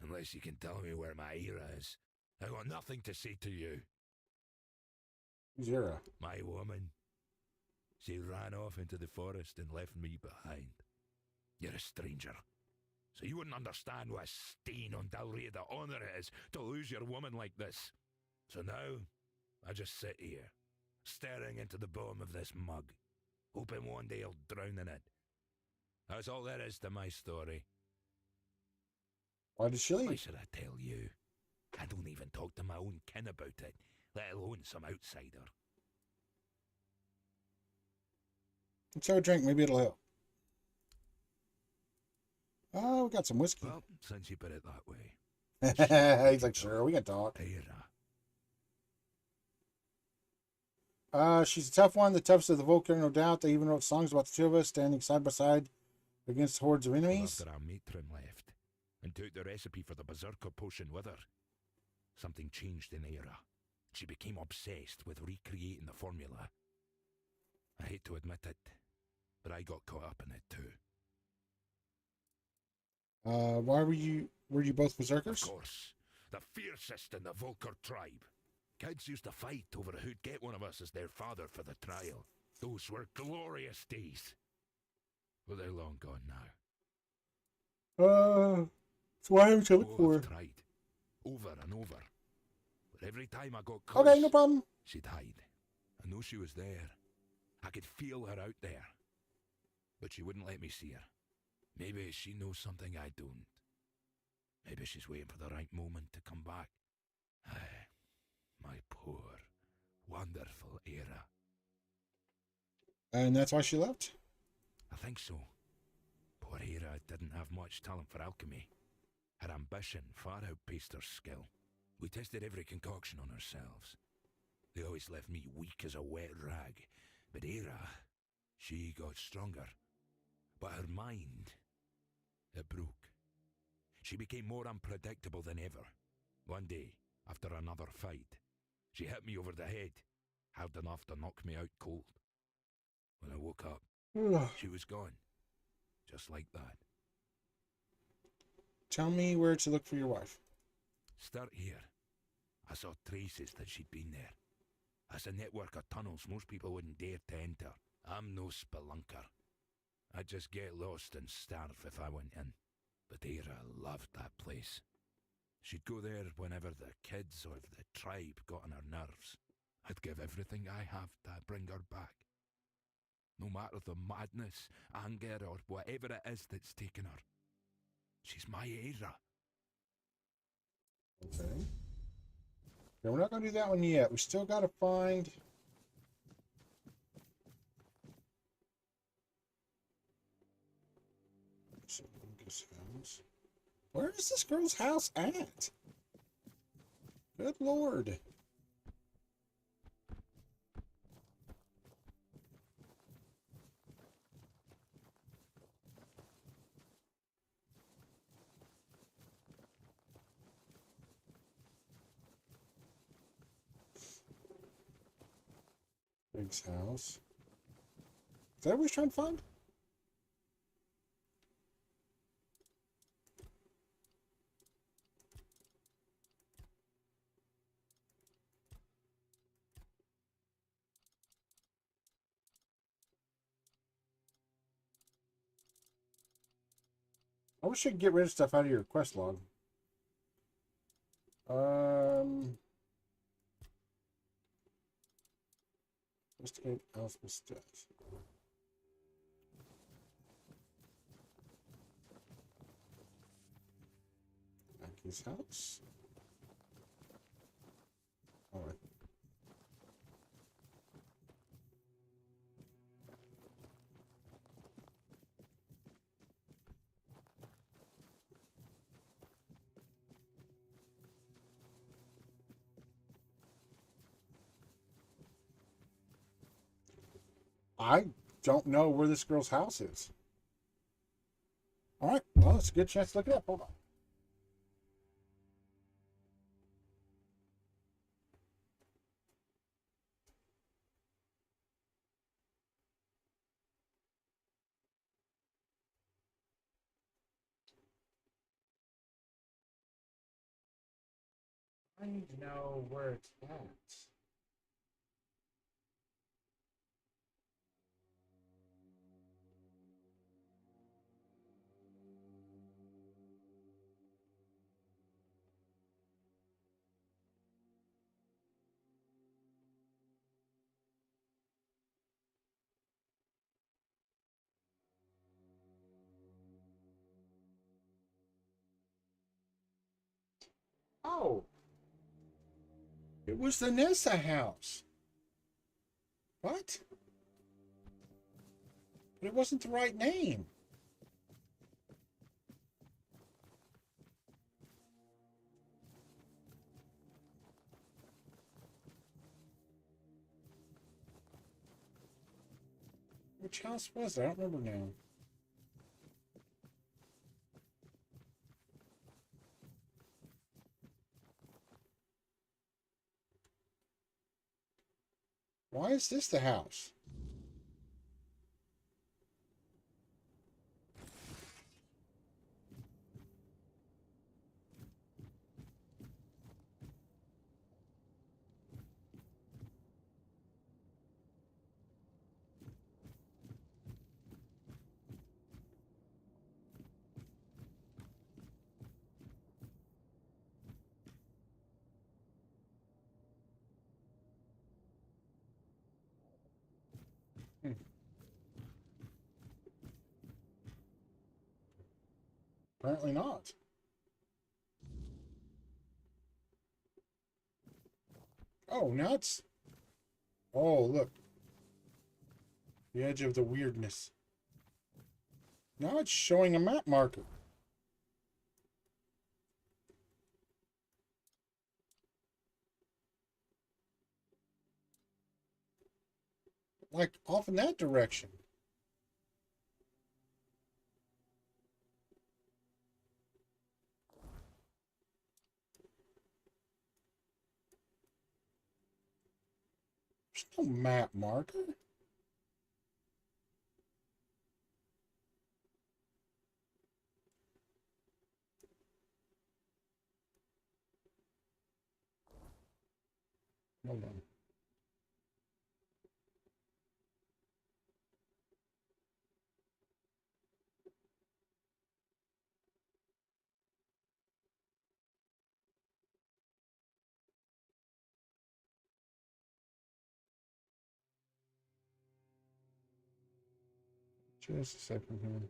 K: Unless you can tell me where my Ira is, I got nothing to say to you.
A: Who's Ira?
K: My woman. She ran off into the forest and left me behind. You're a stranger, so you wouldn't understand what a stain on Dalria the honor it is to lose your woman like this. So now, I just sit here, staring into the bottom of this mug, hoping one day I'll drown in it. That's all there is to my story.
A: Why did she leave?
K: Why should I tell you? I don't even talk to my own kin about it, let alone some outsider.
A: Let's have a drink. Maybe it'll help. Oh, we got some whiskey.
K: Well, since you put it that way.
A: He's like, sure, we can talk. She's a tough one, the toughest of the Volker, no doubt. They even wrote songs about the two of us standing side by side against hordes of enemies.
K: After our matron left and took the recipe for the berserker potion with her, something changed in Era. She became obsessed with recreating the formula. I hate to admit it, but I got caught up in it too.
A: Why were you both berserkers?
K: Of course, the fiercest in the Volker tribe. Kids used to fight over who'd get one of us as their father for the trial. Those were glorious days. But they're long gone now.
A: So why haven't you looked for her?
K: I've tried, over and over. But every time I got close,
A: okay, no problem.
K: She'd hide. I knew she was there. I could feel her out there. But she wouldn't let me see her. Maybe she knows something I don't. Maybe she's waiting for the right moment to come back. Aye, my poor, wonderful Era.
A: And that's why she left?
K: I think so. Poor Era didn't have much talent for alchemy. Her ambition far outpaced her skill. We tested every concoction on ourselves. They always left me weak as a wet rag. But Era, she got stronger. But her mind, it broke. She became more unpredictable than ever. One day, after another fight, she hit me over the head, hard enough to knock me out cold. When I woke up, she was gone. Just like that.
A: Tell me where to look for your wife.
K: Start here. I saw traces that she'd been there. That's a network of tunnels most people wouldn't dare to enter. I'm no spelunker. I'd just get lost and starve if I went in. But Era loved that place. She'd go there whenever the kids or the tribe got on her nerves. I'd give everything I have to bring her back. No matter the madness, anger, or whatever it is that's taken her. She's my Era.
A: Okay. Yeah, we're not going to do that one yet. We still got to find... Where is this girl's house at? Good Lord. Big's house. Is that what we're trying to find? I wish I could get rid of stuff out of your quest log. Investigate Elspeth's death. Mackey's house. Alright. I don't know where this girl's house is. Alright, well, it's a good chance to look it up. Hold on. I need to know where it's at. Oh, it was the Nissa house. What? But it wasn't the right name. Which house was it? I don't remember now. Why is this the house? Apparently not. Oh, now it's... Oh, look. The edge of the weirdness. Now it's showing a map marker. Like, off in that direction. There's no map marker. Hold on. Just a second here.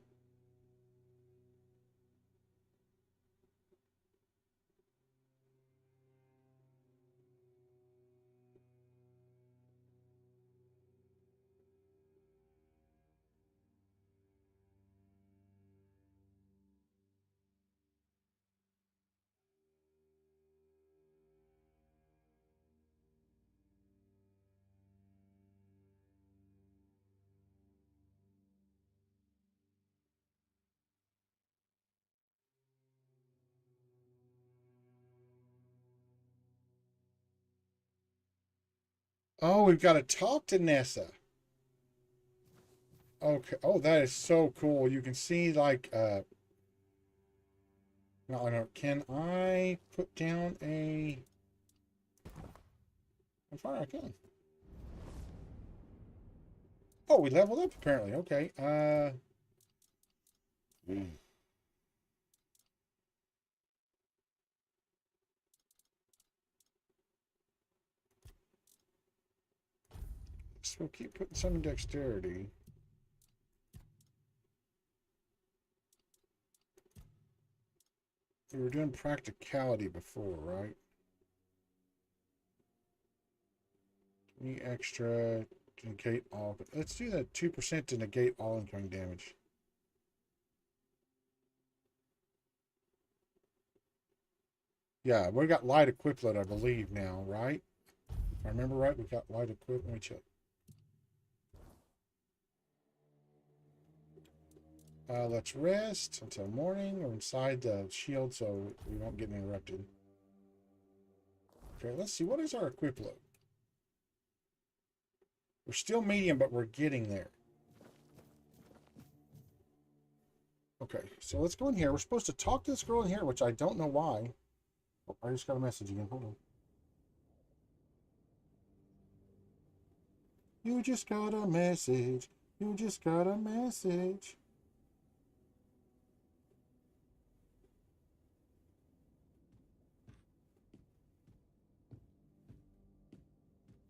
A: Oh, we've got to talk to Nessa. Okay. Oh, that is so cool. You can see like no, can I put down a I'm sorry, I can. Oh, we leveled up apparently. Okay. So we'll keep putting some in dexterity. We were doing practicality before, right? Any extra to negate all. Let's do that 2% to negate all incoming damage. Yeah, we got light equipment, I believe, now, right? If I remember right, we got light equipment. Let me check. Let's rest until morning. We're inside the shield, so we won't get interrupted. Okay, let's see. What is our equip load? We're still medium, but we're getting there. Okay, so let's go in here. We're supposed to talk to this girl in here, which I don't know why. Oh, I just got a message again. Hold on. You just got a message. You just got a message.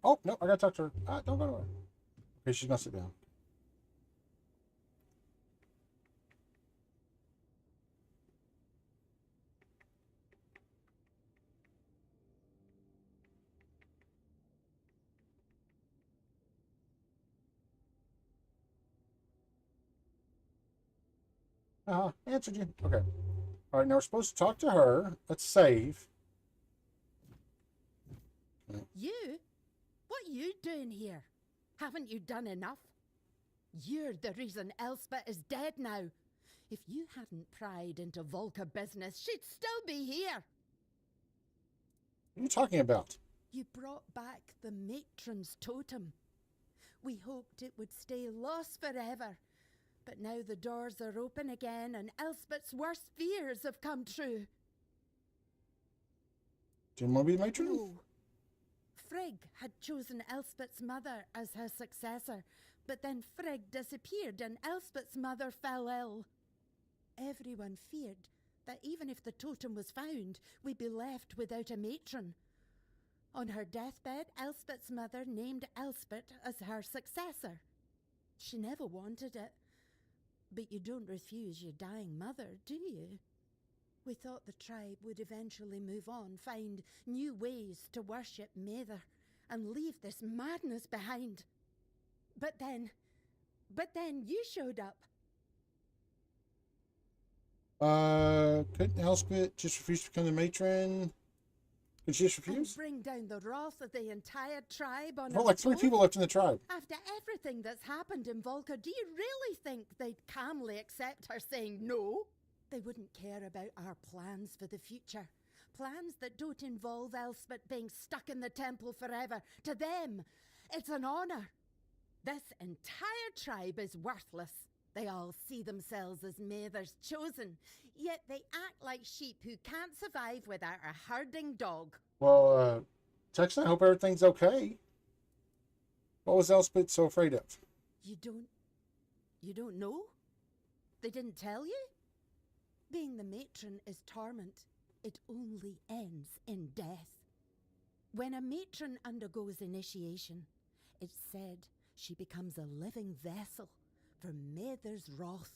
A: Oh, no, I gotta talk to her. Ah, don't go to her. Okay, she's gonna sit down. Answered you. Okay. All right, now we're supposed to talk to her. Let's save.
G: You? What you doing here? Haven't you done enough? You're the reason Elspeth is dead now. If you hadn't pried into Volca business, she'd still be here.
A: What are you talking about?
G: You brought back the matron's totem. We hoped it would stay lost forever. But now the doors are open again and Elspeth's worst fears have come true.
A: Do you want to be the matron?
G: No. Frigg had chosen Elspeth's mother as her successor, but then Frigg disappeared and Elspeth's mother fell ill. Everyone feared that even if the totem was found, we'd be left without a matron. On her deathbed, Elspeth's mother named Elspeth as her successor. She never wanted it. But you don't refuse your dying mother, do you? We thought the tribe would eventually move on, find new ways to worship Mather, and leave this madness behind. But then you showed up.
A: Couldn't Elspeth just refuse to become the matron? Could she just refuse?
G: And bring down the wrath of the entire tribe on
A: Well, like 3 people left in the tribe.
G: After everything that's happened in Volca, do you really think they'd calmly accept her saying no? They wouldn't care about our plans for the future. Plans that don't involve Elspeth being stuck in the temple forever. To them, it's an honor. This entire tribe is worthless. They all see themselves as Mather's chosen, yet they act like sheep who can't survive without a herding dog.
A: Well, Texan, I hope everything's okay. What was Elspeth so afraid of?
G: You don't know? They didn't tell you? Being the matron is torment. It only ends in death. When a matron undergoes initiation, it's said she becomes a living vessel for Mather's wrath.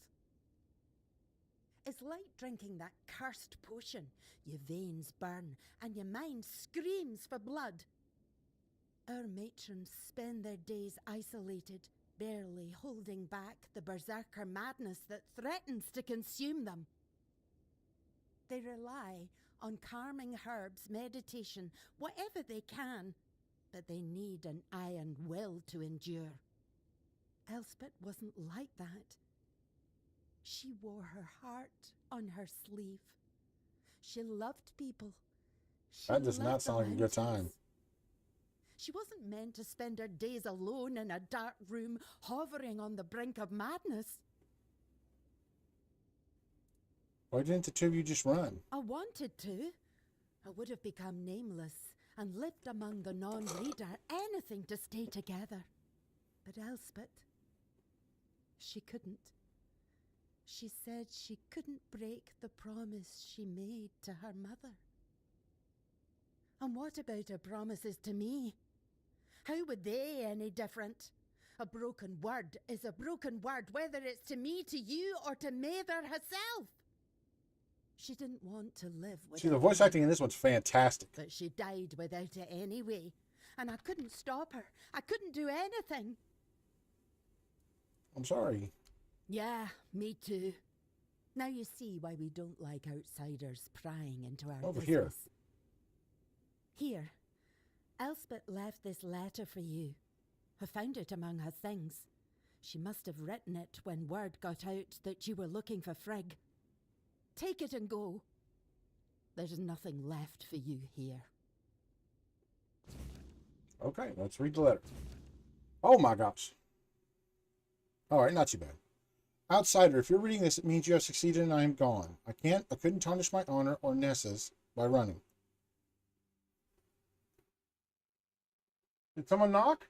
G: It's like drinking that cursed potion. Your veins burn and your mind screams for blood. Our matrons spend their days isolated, barely holding back the berserker madness that threatens to consume them. They rely on calming herbs, meditation, whatever they can, but they need an iron will to endure. Elspeth wasn't like that. She wore her heart on her sleeve. She loved people.
A: That does not sound like a good time.
G: She wasn't meant to spend her days alone in a dark room, hovering on the brink of madness.
A: Why didn't the two of you just run?
G: I wanted to. I would have become nameless and lived among the non-reader, anything to stay together. But Elspeth, she couldn't. She said she couldn't break the promise she made to her mother. And what about her promises to me? How would they any different? A broken word is a broken word, whether it's to me, to you, or to Mather herself. She didn't want to live without
A: See, the voice acting in this one's fantastic.
G: but she died without it anyway. And I couldn't stop her. I couldn't do anything.
A: I'm sorry.
G: Yeah, me too. Now you see why we don't like outsiders prying into our
A: Over
G: business.
A: here.
G: Here. Elspeth left this letter for you. I found it among her things. She must have written it when word got out that you were looking for Frigg. Take it and go. There's nothing left for you here.
A: Okay, let's read the letter. Oh my gosh. Alright, not too bad. Outsider, if you're reading this, it means you have succeeded and I am gone. I couldn't tarnish my honor or Nessa's by running. Did someone knock?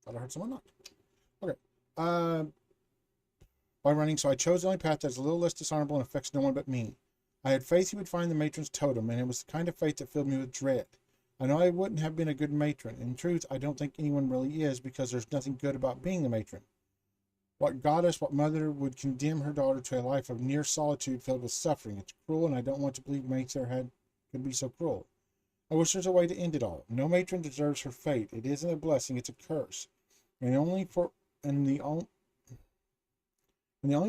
A: Thought I heard someone knock. Okay. By running, so I chose the only path that is a little less dishonorable and affects no one but me. I had faith he would find the matron's totem, and it was the kind of faith that filled me with dread. I know I wouldn't have been a good matron. In truth, I don't think anyone really is, because there's nothing good about being the matron. What goddess, what mother would condemn her daughter to a life of near solitude filled with suffering? It's cruel, and I don't want to believe Mather could be so cruel. I wish there's a way to end it all. No matron deserves her fate. It isn't a blessing, it's a curse. And the only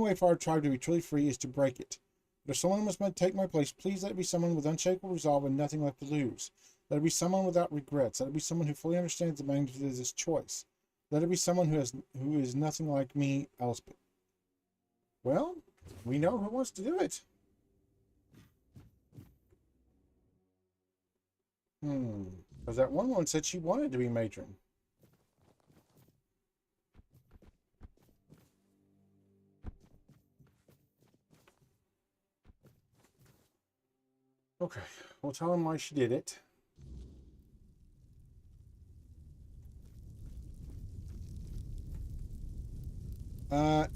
A: way for our tribe to be truly free is to break it. But if someone must take my place, please let it be someone with unshakable resolve and nothing left to lose. Let it be someone without regrets. Let it be someone who fully understands the magnitude of this choice. Let it be someone who is nothing like me, Elspeth. Well, we know who wants to do it. Because that one woman said she wanted to be matron. Okay, we'll tell him why she did it.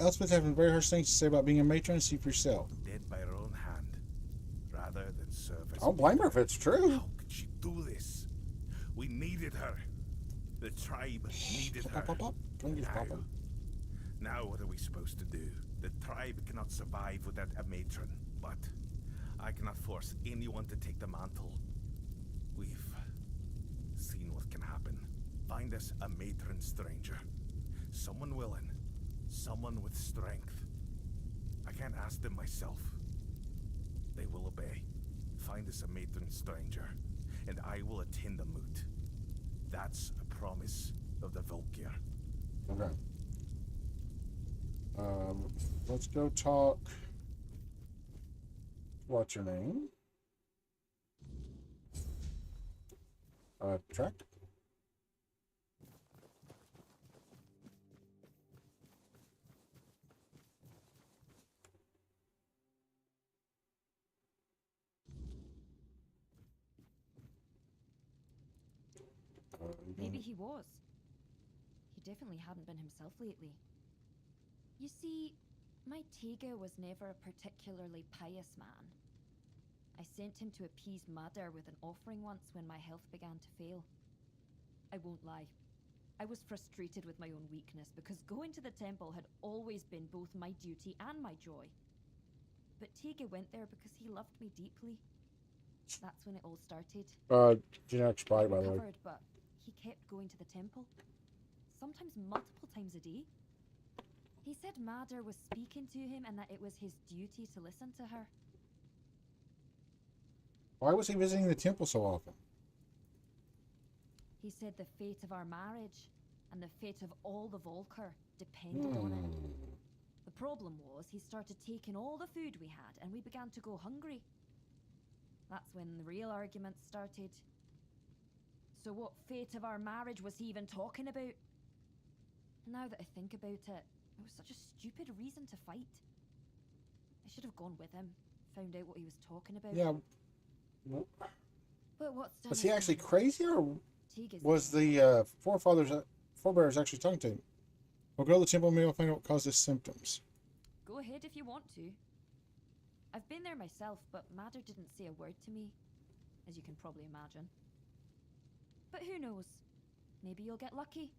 A: Elspeth has very harsh things to say about being a matron. See for yourself.
I: Dead by her own hand, rather than serve as.
A: I don't blame her if it's true.
I: How could she do this? We needed her. The tribe needed her. Now what are we supposed to do? The tribe cannot survive without a matron, but I cannot force anyone to take the mantle. We've seen what can happen. Find us a matron stranger. Someone willing. Someone with strength. I can't ask them myself. They will obey. Find us a matron stranger, and I will attend the moot. That's a promise of the Volkir.
A: Okay. Let's go talk. What's your name? Track.
J: Maybe he was. He definitely hadn't been himself lately. You see, my Tega was never a particularly pious man. I sent him to appease Mather with an offering once when my health began to fail. I won't lie. I was frustrated with my own weakness because going to the temple had always been both my duty and my joy. But Tega went there because he loved me deeply. That's when it all started.
A: Generic spy, by the way.
J: Recovered, but he kept going to the temple. Sometimes multiple times a day. He said Mather was speaking to him and that it was his duty to listen to her.
A: Why was he visiting the temple so often?
J: He said the fate of our marriage and the fate of all the Volker depended on it. The problem was he started taking all the food we had, and we began to go hungry. That's when the real arguments started. So what fate of our marriage was he even talking about? Now that I think about it, it was such a stupid reason to fight. I should have gone with him, found out what he was talking about.
A: Yeah.
J: But what's done
A: Was he
J: is
A: actually
J: done.
A: crazy, or
J: Teague is
A: was
J: dead.
A: the forebears actually talking to him? We'll go to the temple and maybe we'll find out what caused his symptoms.
J: Go ahead if you want to. I've been there myself, but Madder didn't say a word to me, as you can probably imagine. But who knows? Maybe you'll get lucky.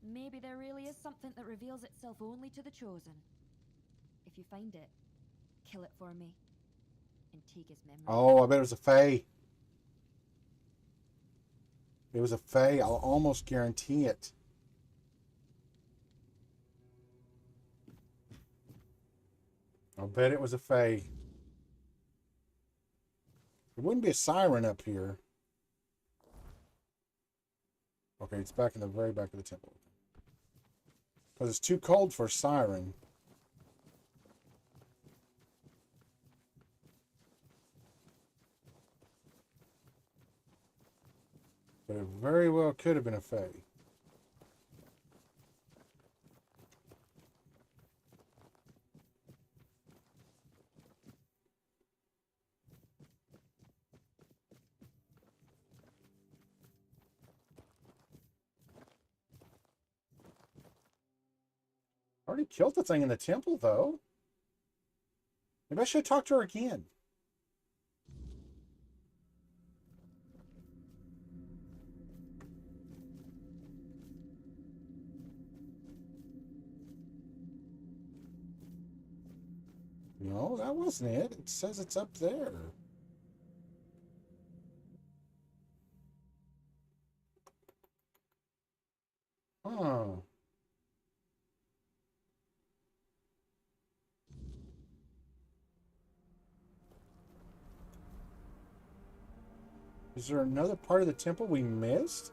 J: Maybe there really is something that reveals itself only to the chosen. If you find it, kill it for me. In Tega's memory.
A: Oh, I bet it was a fae. It was a fae. I'll almost guarantee it. I'll bet it was a fae. It wouldn't be a siren up here. Okay, it's back in the very back of the temple. Because it's too cold for a siren. But it very well could have been a fae. Already killed the thing in the temple, though. Maybe I should talk to her again. No, that wasn't it. It says it's up there. Huh. Is there another part of the temple we missed?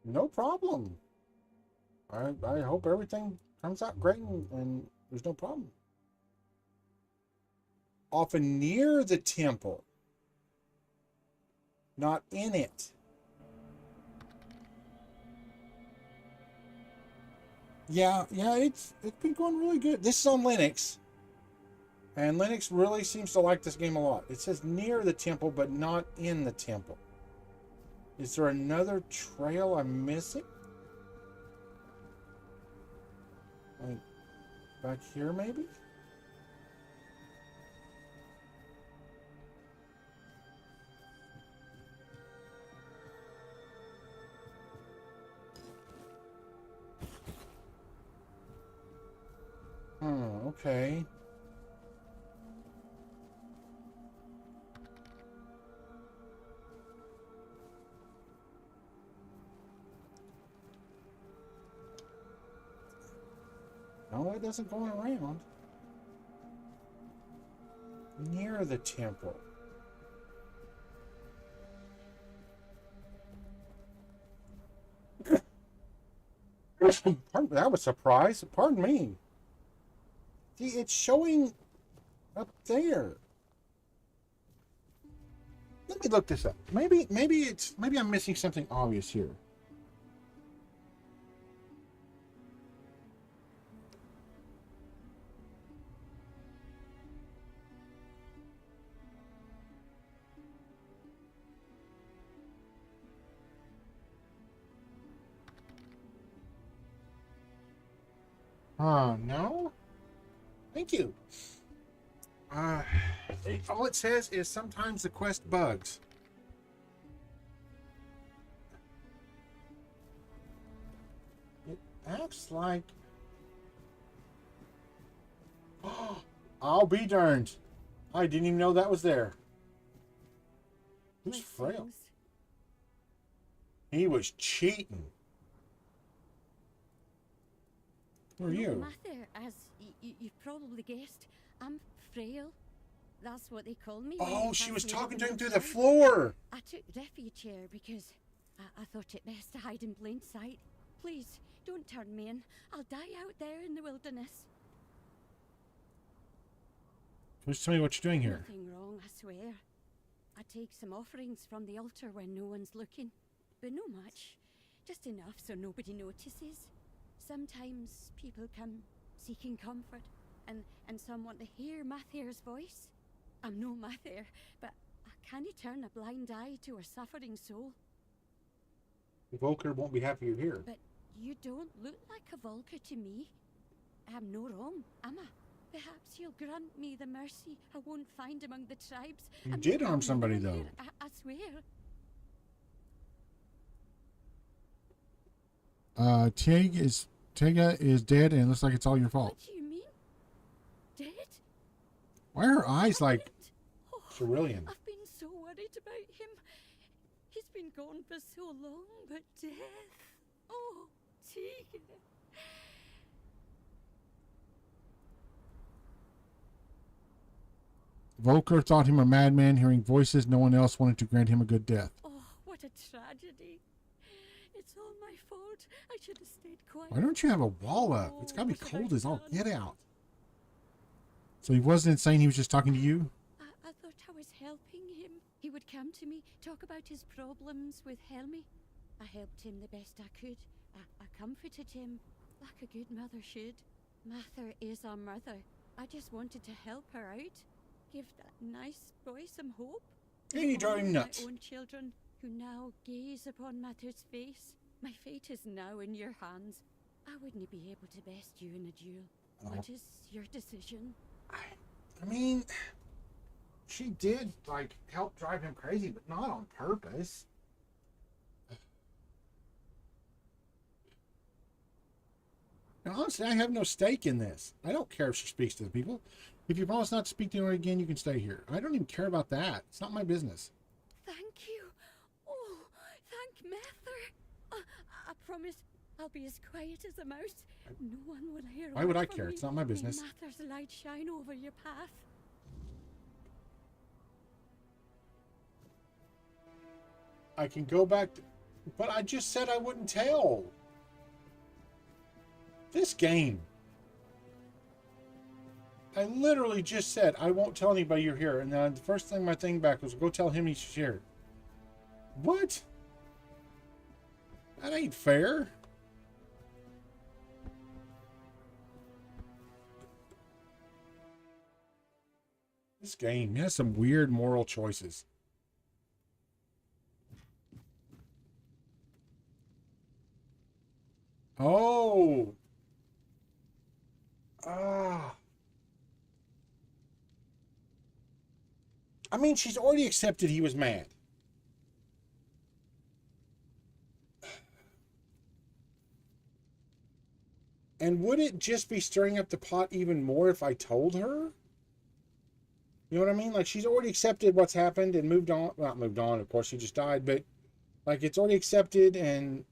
A: No problem. I hope everything comes out great and there's no problem. Often near the temple. Not in it. Yeah, it's been going really good. This is on Linux. And Linux really seems to like this game a lot. It says near the temple, but not in the temple. Is there another trail I'm missing? Like, back here, maybe? Okay. No, it doesn't go around. Near the temple. Pardon, that was a surprise. Pardon me. See, it's showing up there. Let me look this up. Maybe I'm missing something obvious here. No? Thank you. All it says is sometimes the quest bugs. It acts like I'll be darned. I didn't even know that was there. Who's frail?
L: Blessings.
A: He was cheating. Who are
L: No,
A: you?
L: Mather, as you've probably guessed, I'm frail. That's what they call me. when they
A: Oh, she
L: pass
A: was
L: me
A: talking
L: over
A: to him
L: my
A: through the
L: side.
A: floor.
L: I took refuge here because I thought it best to hide in plain sight. Please, don't turn me in. I'll die out there in the wilderness.
A: Just tell me what you're doing here.
L: Nothing wrong, I swear. I take some offerings from the altar when no one's looking. But no much. Just enough so nobody notices. Sometimes people come seeking comfort, and some want to hear Mather's voice. I'm no Mather, but I can't turn a blind eye to a suffering soul.
A: Volker won't be happy you're here.
L: But you don't look like a Volker to me. I'm no wrong, am I? Perhaps you'll grant me the mercy I won't find among the tribes.
A: You
L: I'm
A: did
L: not
A: harm
L: a
A: somebody,
L: warrior,
A: though.
L: I swear.
A: Tega is dead, and it looks like it's all your fault.
L: What do you mean? Dead?
A: Why are her eyes like
L: What? Oh,
A: cerulean?
L: I've been so worried about him. He's been gone for so long, but death. Oh, Tegan.
A: Volker thought him a madman, hearing voices no one else wanted to grant him a good death.
L: Oh, what a tragedy. It's all my fault. I should have stayed quiet.
A: Why don't you have a wall up? It's gotta be
L: what have
A: cold
L: I
A: as all
L: done?
A: get out. So he wasn't saying he was just talking to you?
L: I thought I was helping him. He would come to me, talk about his problems with Helmi. I helped him the best I could. I comforted him like a good mother should. Mather is our mother. I just wanted to help her out. Give that nice boy some hope.
A: And you drive him
L: All
A: nuts.
L: My own children who now gaze upon Mather's face. My fate is now in your hands. I wouldn't be able to best you in a duel. What is your decision?
A: I mean, she did, like, help drive him crazy, but not on purpose. Now, honestly, I have no stake in this. I don't care if she speaks to the people. If you promise not to speak to anyone again, you can stay here. I don't even care about that. It's not my business.
L: Thank you. Oh, thank Mather. I promise I'll be as quiet as a mouse. No one will hear.
A: Why would
L: word
A: I
L: from
A: care?
L: me.
A: It's not my business.
L: May Mather's light shine over your path.
A: I can go back, but I just said I wouldn't tell. This game. I literally just said I won't tell anybody you're here, and then the first thing my thing back was go tell him he's here. What? That ain't fair. This game has some weird moral choices. Oh. Ah. I mean, she's already accepted he was mad. And would it just be stirring up the pot even more if I told her? You know what I mean? Like, she's already accepted what's happened and moved on. Well, not moved on, of course, she just died, but like, it's already accepted, and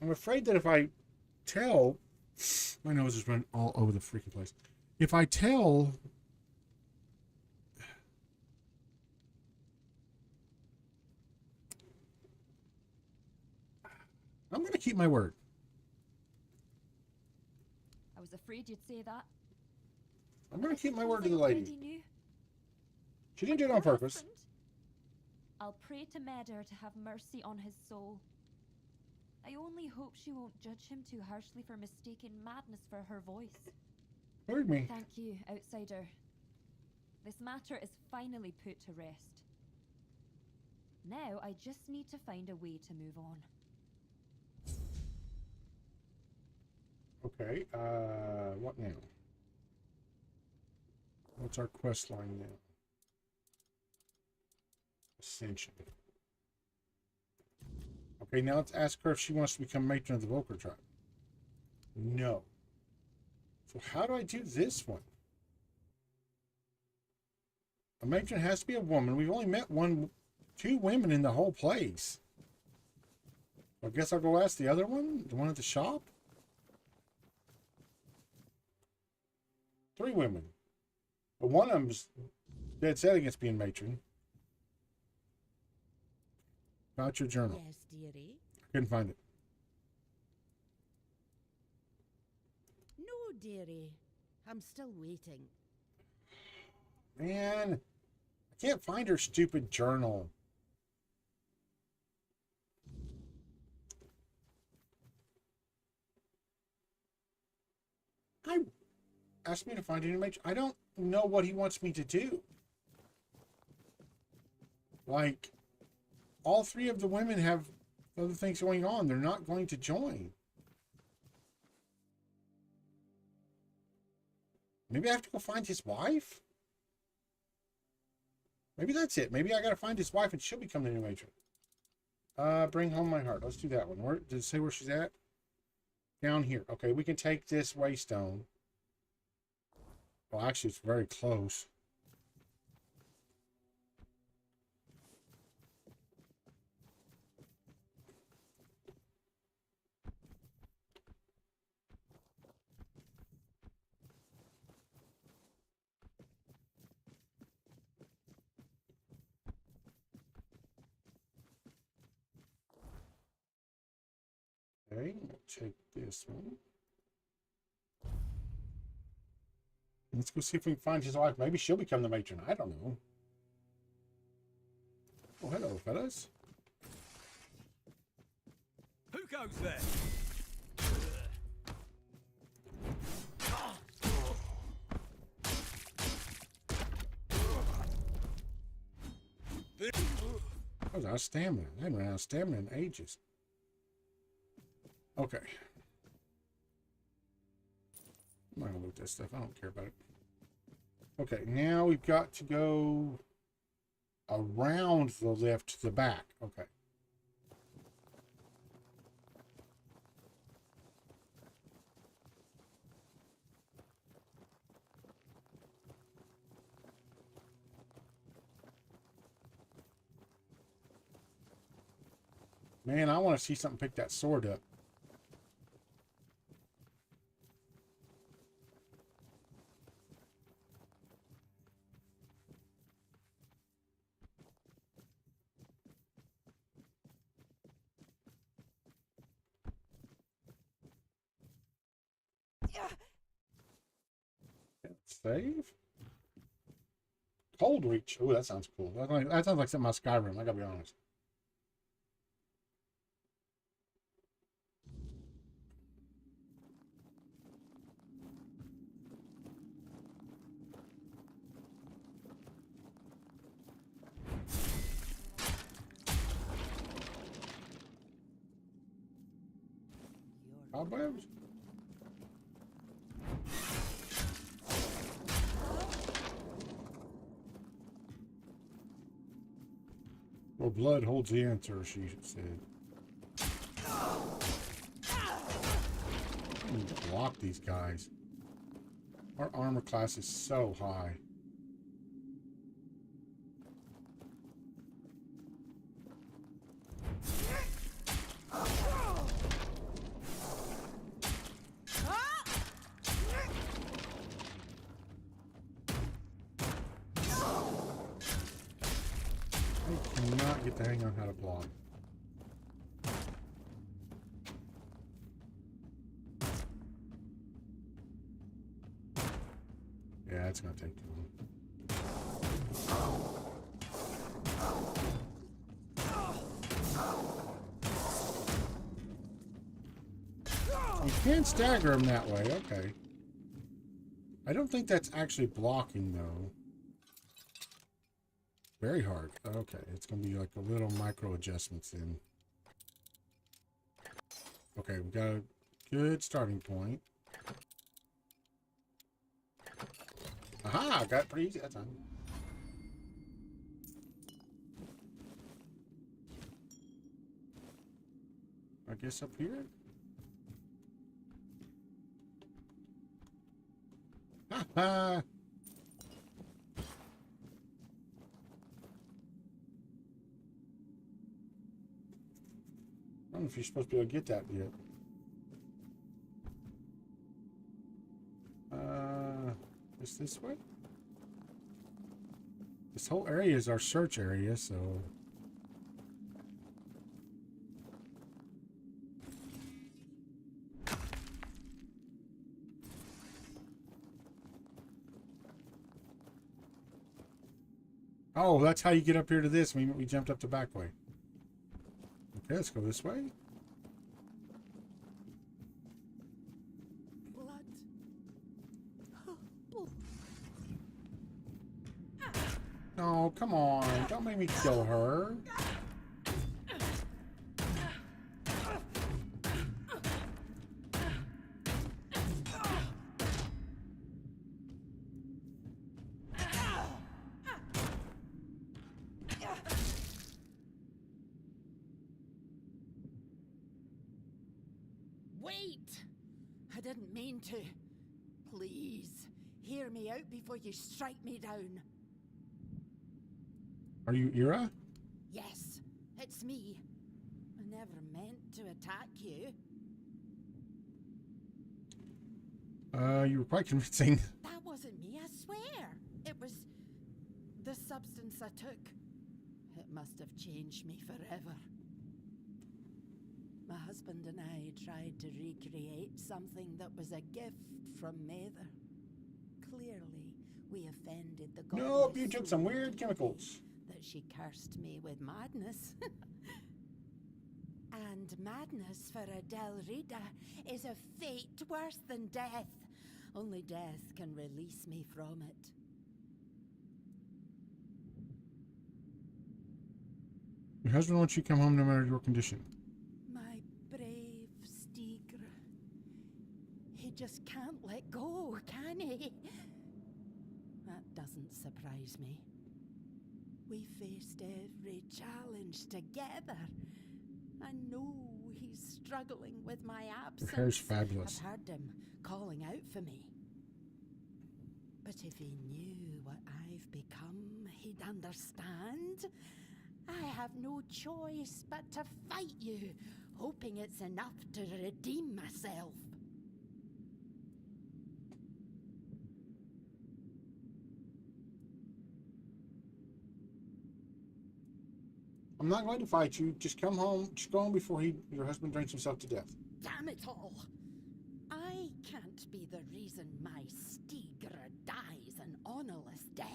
A: I'm afraid that if I tell, my nose is running all over the freaking place. If I tell, I'm going to keep my word.
J: I was afraid you'd say that.
A: I'm going to keep my word to
J: I
A: the
J: already
A: lady.
J: knew.
A: She didn't do it
J: Your
A: on purpose.
J: husband? I'll pray to Medar to have mercy on his soul. I only hope she won't judge him too harshly for mistaking madness for her voice.
A: Heard me.
J: Thank you, outsider. This matter is finally put to rest. Now I just need to find a way to move on.
A: Okay, what now? What's our quest line now? Ascension. Okay, now let's ask her if she wants to become matron of the Volker tribe. No. So how do I do this one? A matron has to be a woman. We've only met two women in the whole place. I guess I'll go ask the other one, the one at the shop. 3 women. But one of them's dead set against being matron. About your journal.
G: Yes, dearie.
A: Couldn't find it.
G: No, dearie. I'm still waiting.
A: Man, I can't find her stupid journal. I asked me to find an image. I don't know what he wants me to do. Like, all 3 of the women have other things going on. They're not going to join. Maybe I have to go find his wife? Maybe that's it. Maybe I gotta find his wife and she'll become the new matron. Bring home my heart. Let's do that one. Where did it say where she's at? Down here. Okay, we can take this waystone. Well, actually, it's very close. Okay, we'll take this one. Let's go see if we can find his wife. Maybe she'll become the matron. I don't know. Oh, hello, fellas.
D: Who goes there?
A: I was out of stamina. I haven't run out of stamina in ages. Okay. I'm not gonna loot this stuff. I don't care about it. Okay, now we've got to go around the lift to the back. Okay. Man, I want to see something pick that sword up. Save. Cold reach. Oh, that sounds cool. That sounds like something out of Skyrim. I gotta be honest. Cobwebs? Well, blood holds the answer, she said. I need to block these guys. Our armor class is so high. Get the hang on how to block. Yeah, it's gonna take too long. You can stagger them that way, okay. I don't think that's actually blocking though. Very hard. Okay, it's gonna be like a little micro adjustments in. Okay, we got a good starting point. Aha! Got it pretty easy that time. I guess up here. Ha ha! know if you're supposed to be able to get that yet. Is this way? This whole area is our search area, so... Oh, that's how you get up here to this. We jumped up the back way. Okay, let's go this way. No, come on. Don't make me kill her.
G: Wait! I didn't mean to. Please, hear me out before you strike me down.
A: Are you Ira?
G: Yes, it's me. I never meant to attack you.
A: You were quite convincing.
G: That wasn't me, I swear. It was the substance I took. It must have changed me forever. My husband and I tried to recreate something that was a gift from Mather. Clearly, we offended the goddess.
A: Nope, you took some weird chemicals.
G: That she cursed me with madness. And madness for a Del Rita is a fate worse than death. Only death can release me from it.
A: Your husband wants you to come home no matter your condition.
G: My brave Stigr. He just can't let go, can he? That doesn't surprise me. We faced every challenge together. I know he's struggling with my absence.
A: Your hair's fabulous.
G: I've heard him calling out for me. But if he knew what I've become, he'd understand. I have no choice but to fight you, hoping it's enough to redeem myself.
A: I'm not going to fight you. Just come home. Just go home before your husband drinks himself to death.
G: Damn it all! I can't be the reason my Stigr dies an honorless death.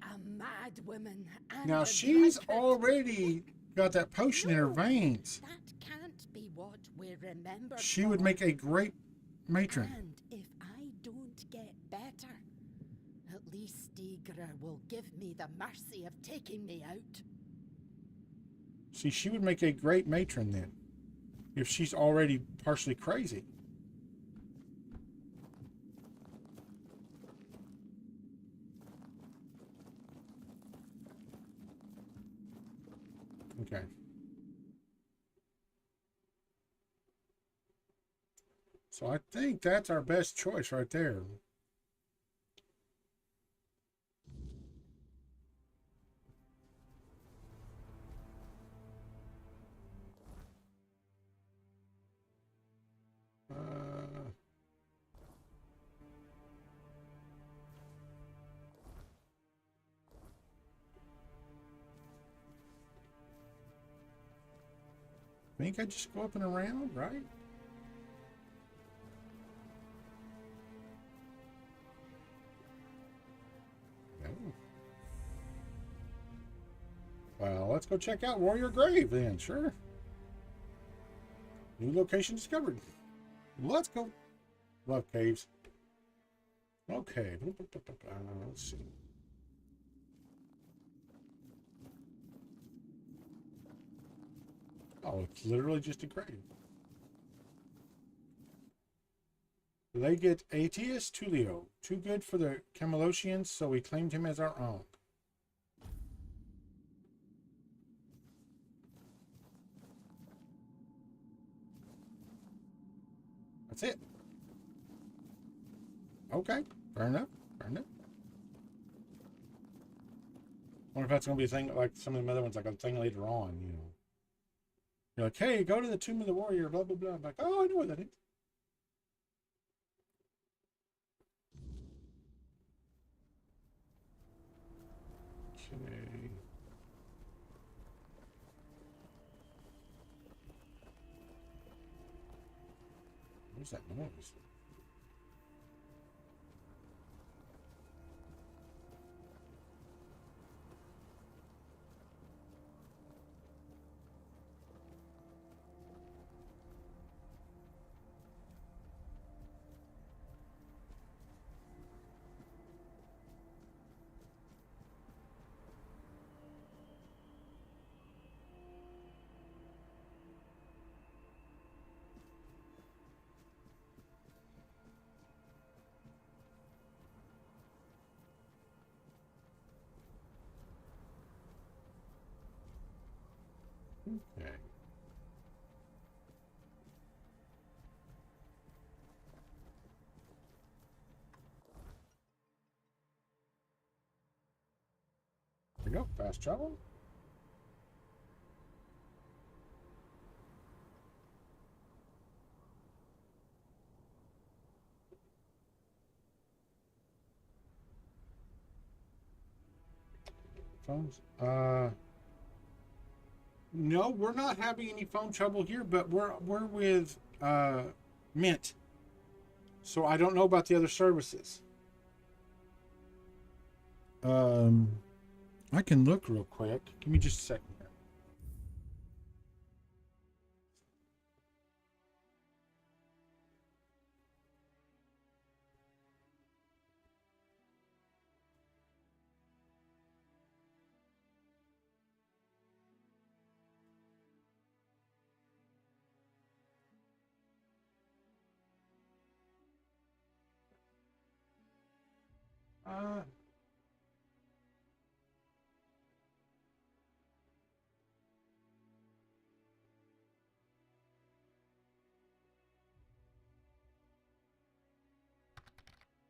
G: A mad woman and
A: Now
G: a
A: she's
G: drunkard.
A: already got that potion in her veins.
G: That can't be what we're remembered
A: She
G: for.
A: would make a great matron.
G: And if I don't get better, at least Stigr will give me the mercy of taking me out.
A: See, she would make a great matron then, if she's already partially crazy. Okay. So I think that's our best choice right there. I think I just go up and around, right? No. Well, let's go check out Warrior Grave then, sure. New location discovered. Let's go. Love caves. Okay. Let's see. Oh, it's literally just a grave. Legate Aetius Tullio. Too good for the Camelosians, so we claimed him as our own. That's it. Okay. Fair enough. Fair enough. I wonder if that's going to be a thing like some of the other ones, like a thing later on, you know. You're like, hey, go to the Tomb of the Warrior, blah, blah, blah. I'm like, oh, I know where that is. Okay. What's that noise? Okay. There we go. Fast travel. Phones. No, we're not having any phone trouble here, but we're with Mint. So I don't know about the other services. I can look real quick. Give me just a second here.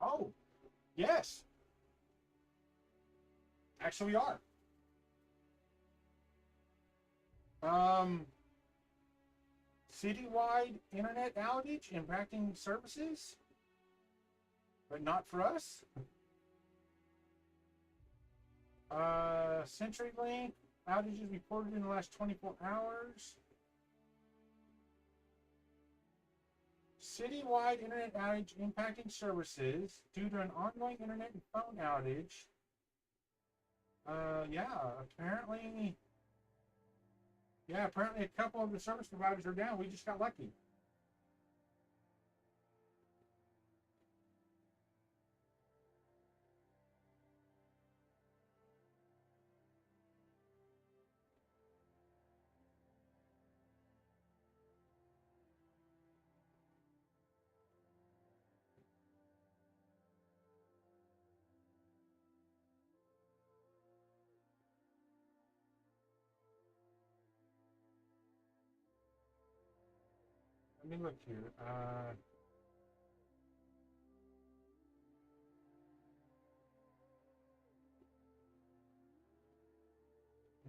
A: Oh, yes. Actually, we are. Citywide internet outage impacting services, but not for us. CenturyLink outages reported in the last 24 hours. Citywide internet outage impacting services due to an ongoing internet and phone outage. Apparently a couple of the service providers are down. We just got lucky. Let me look here.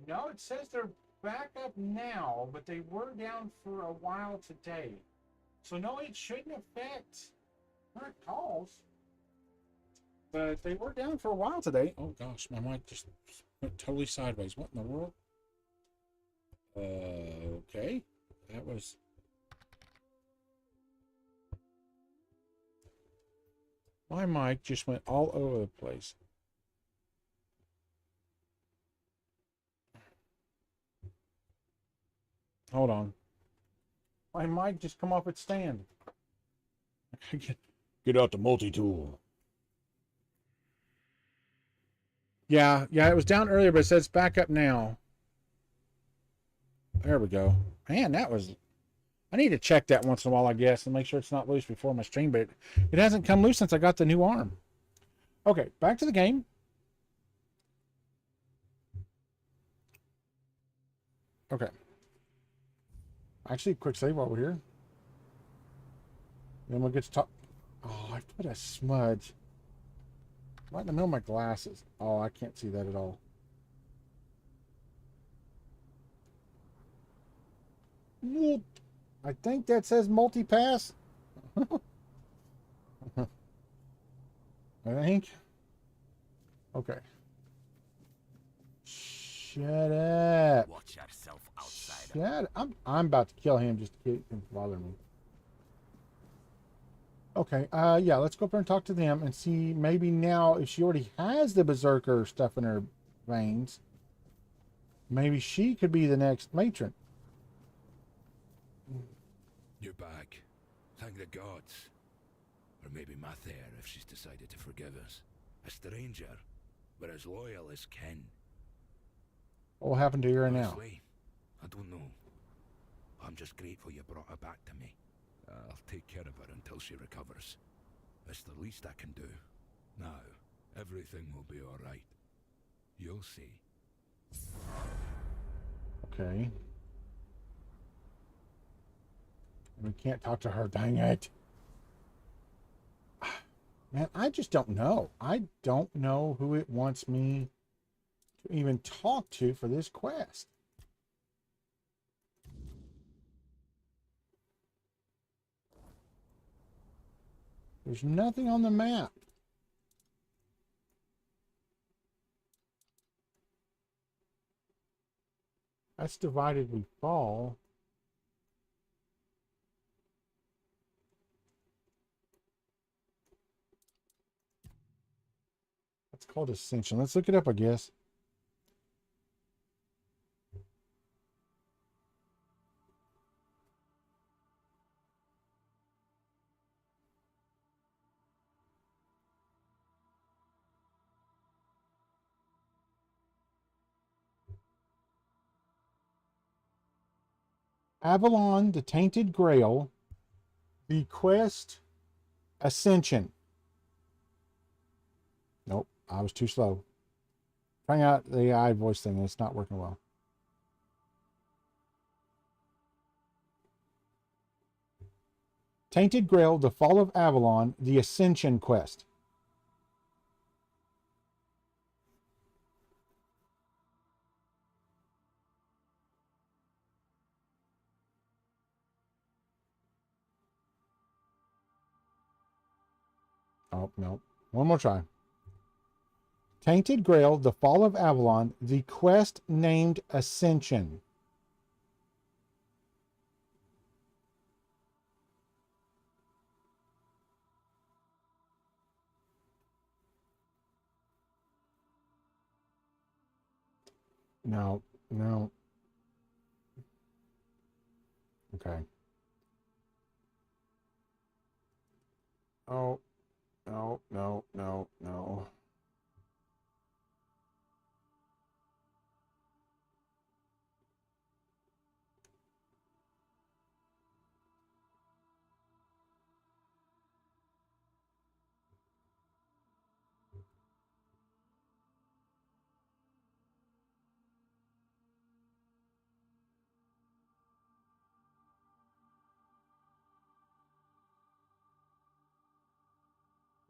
A: No, it says they're back up now, but they were down for a while today. So no, it shouldn't affect current calls. But they were down for a while today. Oh gosh, my mic just went totally sideways. What in the world? Okay. That was... My mic just went all over the place. Hold on. My mic just come off its stand. Get out the multi-tool. Yeah, it was down earlier, but it says back up now. There we go. Man, that was... I need to check that once in a while, I guess, and make sure it's not loose before my stream, but it hasn't come loose since I got the new arm. Okay, back to the game. Okay. Actually, quick save while we're here. Then we'll get to talk. Oh, I put a smudge right in the middle of my glasses. Oh, I can't see that at all. Whoop. I think that says multi-pass. I think. Okay. Shut up.
D: Watch yourself outside.
A: Shut up. I'm about to kill him just to keep him from bothering me. Okay, yeah, let's go up there and talk to them and see maybe now if she already has the berserker stuff in her veins, maybe she could be the next matron.
K: You're back. Thank the gods. Or maybe Mather if she's decided to forgive us. A stranger, but as loyal as kin.
A: What will happen to her now?
K: Honestly, I don't know. I'm just grateful you brought her back to me. I'll take care of her until she recovers. It's the least I can do. Now, everything will be alright. You'll see.
A: Okay. We can't talk to her, dang it. Man, I just don't know. I don't know who it wants me to even talk to for this quest. There's nothing on the map. That's divided we fall. That's called Ascension. Let's look it up, I guess. Avolon, the Tainted Grail, the quest, Ascension. Nope, I was too slow. Trying out the AI voice thing, it's not working well. Tainted Grail, the Fall of Avolon, the Ascension quest. Oh, no. One more try. Tainted Grail, the Fall of Avolon, the quest named Ascension. No, no. Okay. Oh, no, no, no, no.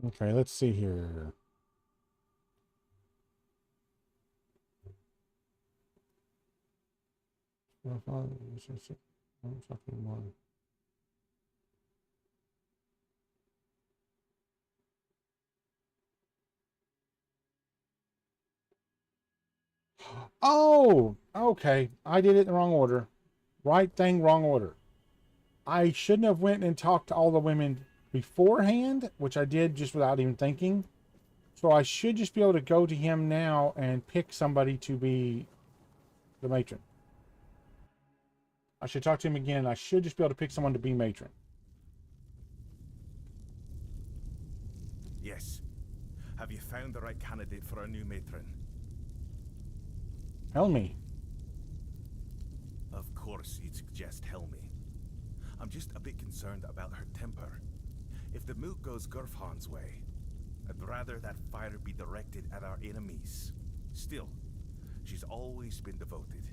A: Okay, let's see here. Oh, okay. I did it in the wrong order. Right thing, wrong order. I shouldn't have went and talked to all the women beforehand, which I did just without even thinking. So I should just be able to go to him now and pick somebody to be the matron. I should talk to him again. I should just be able to pick someone to be matron.
I: Yes. Have you found the right candidate for our new matron?
A: Helmy.
I: Of course you'd suggest Helmy. I'm just a bit concerned about her temper. If the moot goes Gurfhan's way, I'd rather that fire be directed at our enemies. Still, she's always been devoted.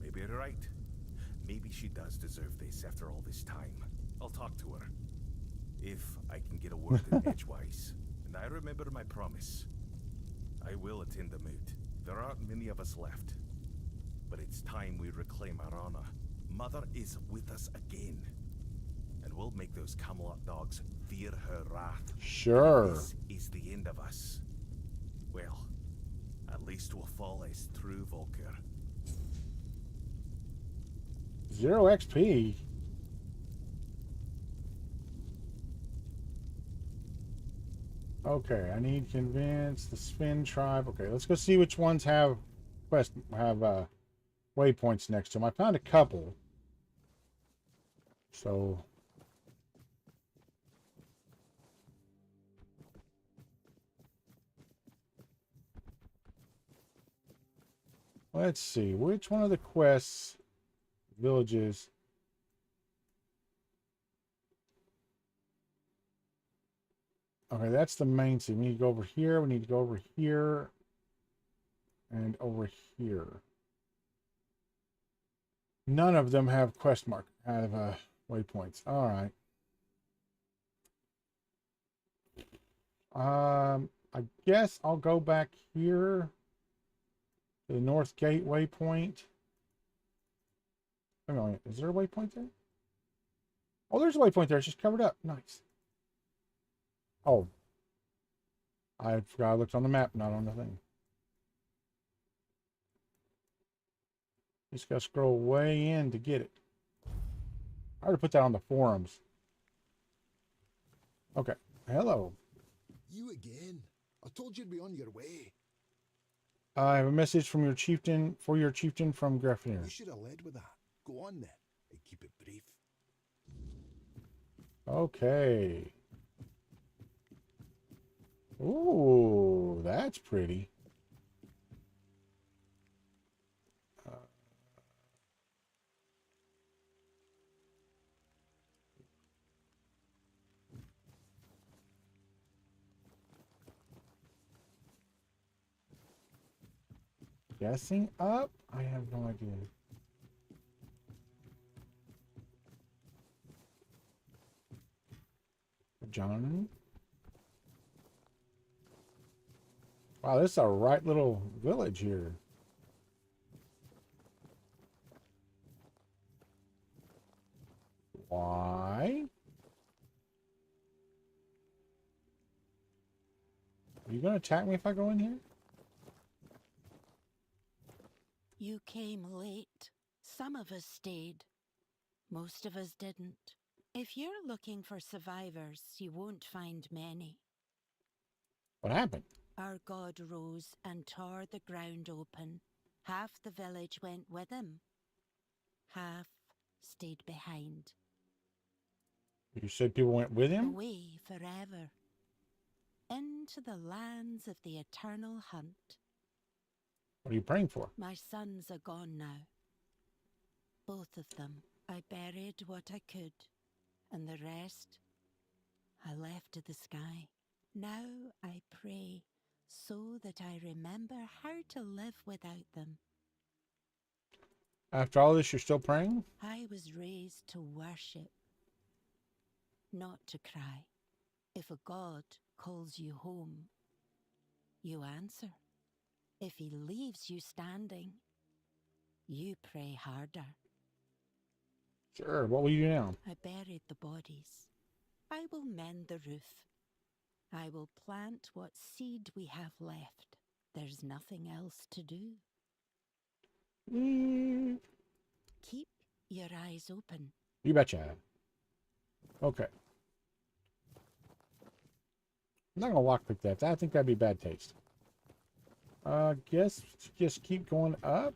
I: Maybe you're right. Maybe she does deserve this after all this time. I'll talk to her. If I can get a word in edgewise. And I remember my promise. I will attend the moot. There aren't many of us left. But it's time we reclaim our honor. Mother is with us again. And we'll make those Camelot dogs fear her wrath.
A: Sure.
I: And if this is the end of us, well, at least we'll fall as true Volker.
A: 0 XP. Okay, I need to convince the Spin tribe. Okay, let's go see which ones have waypoints next to them. I found a couple. So let's see which one of the quests villages. Okay, that's the main thing. We need to go over here. We need to go over here. And over here. None of them have quest mark. Have waypoints. All right. I guess I'll go back here to the North Gate waypoint. Hang on, is there a waypoint there? Oh, there's a waypoint there. It's just covered up. Nice. Oh. I forgot I looked on the map, not on the thing. Just gotta scroll way in to get it. I already put that on the forums. Okay. Hello.
M: You again? I told you to be on your way.
A: I have a message from your chieftain, from Grafnir.
M: You should have led with that. Go on then, and keep it brief.
A: Okay. Ooh, that's pretty. Guessing up? I have no idea. John? Wow, this is a right little village here. Why? Are you going to attack me if I go in here?
L: You came late. Some of us stayed. Most of us didn't. If you're looking for survivors, you won't find many.
A: What happened?
L: Our god rose and tore the ground open. Half the village went with him. Half stayed behind.
A: You said people went with him?
L: Away forever. Into the lands of the eternal hunt.
A: What are you praying for?
L: My sons are gone now. Both of them. I buried what I could, and the rest I left to the sky. Now I pray so that I remember how to live without them.
A: After all this, you're still praying?
L: I was raised to worship, not to cry. If a god calls you home, you answer. If he leaves you standing, you pray harder.
A: Sure, what will you do now?
L: I buried the bodies. I will mend the roof. I will plant what seed we have left. There's nothing else to do. Keep your eyes open.
A: You betcha. Okay. I'm not gonna lockpick that. I think that'd be bad taste. Guess just keep going up.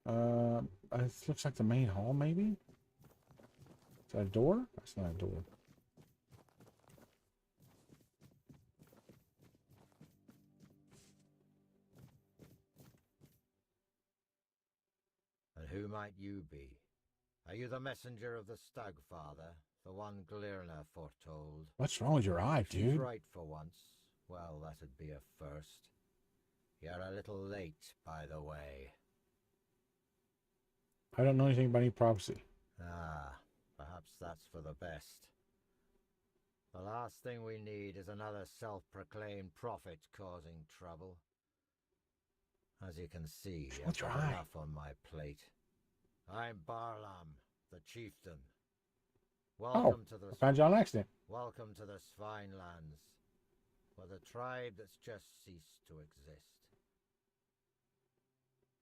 A: It looks like the main hall, maybe? Is that a door? That's not a door.
N: And who might you be? Are you the messenger of the Stag Father, the one Glirna foretold?
A: What's wrong with your eye,
N: She's
A: dude?
N: right for once. Well, that'd be a first. You're a little late, by the way.
A: I don't know anything about any prophecy.
N: Ah, perhaps that's for the best. The last thing we need is another self-proclaimed prophet causing trouble. As you can see,
A: What's
N: I've
A: your
N: got
A: eye?
N: enough on my plate. I'm Barlam, the chieftain. Welcome to the
A: I found you on accident.
N: Welcome to the Svine lands, for the tribe that's just ceased to exist.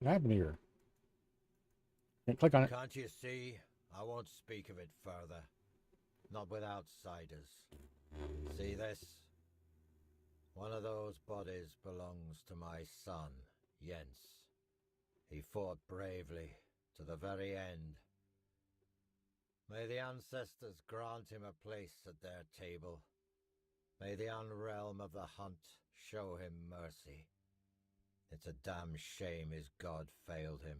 A: What happened here? Can't click on it.
N: Can't you see? I won't speak of it further. Not with outsiders. See this? One of those bodies belongs to my son, Jens. He fought bravely to the very end. May the ancestors grant him a place at their table. May the unrealm of the hunt show him mercy. It's a damn shame his god failed him.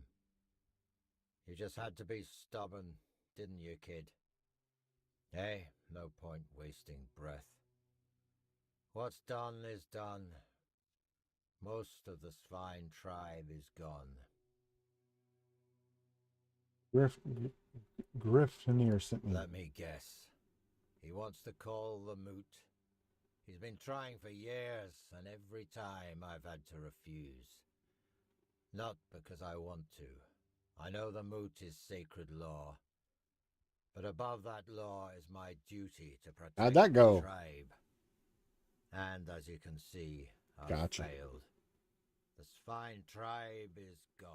N: You just had to be stubborn, didn't you, kid? Hey, no point wasting breath. What's done is done. Most of the Svine tribe is gone.
A: Griffinier sent me.
N: Let me guess. He wants to call the moot. He's been trying for years, and every time I've had to refuse. Not because I want to. I know the moot is sacred law. But above that law is my duty to protect
A: How'd that go?
N: the tribe. And as you can see, I've
A: Gotcha.
N: failed. The Svine tribe is gone.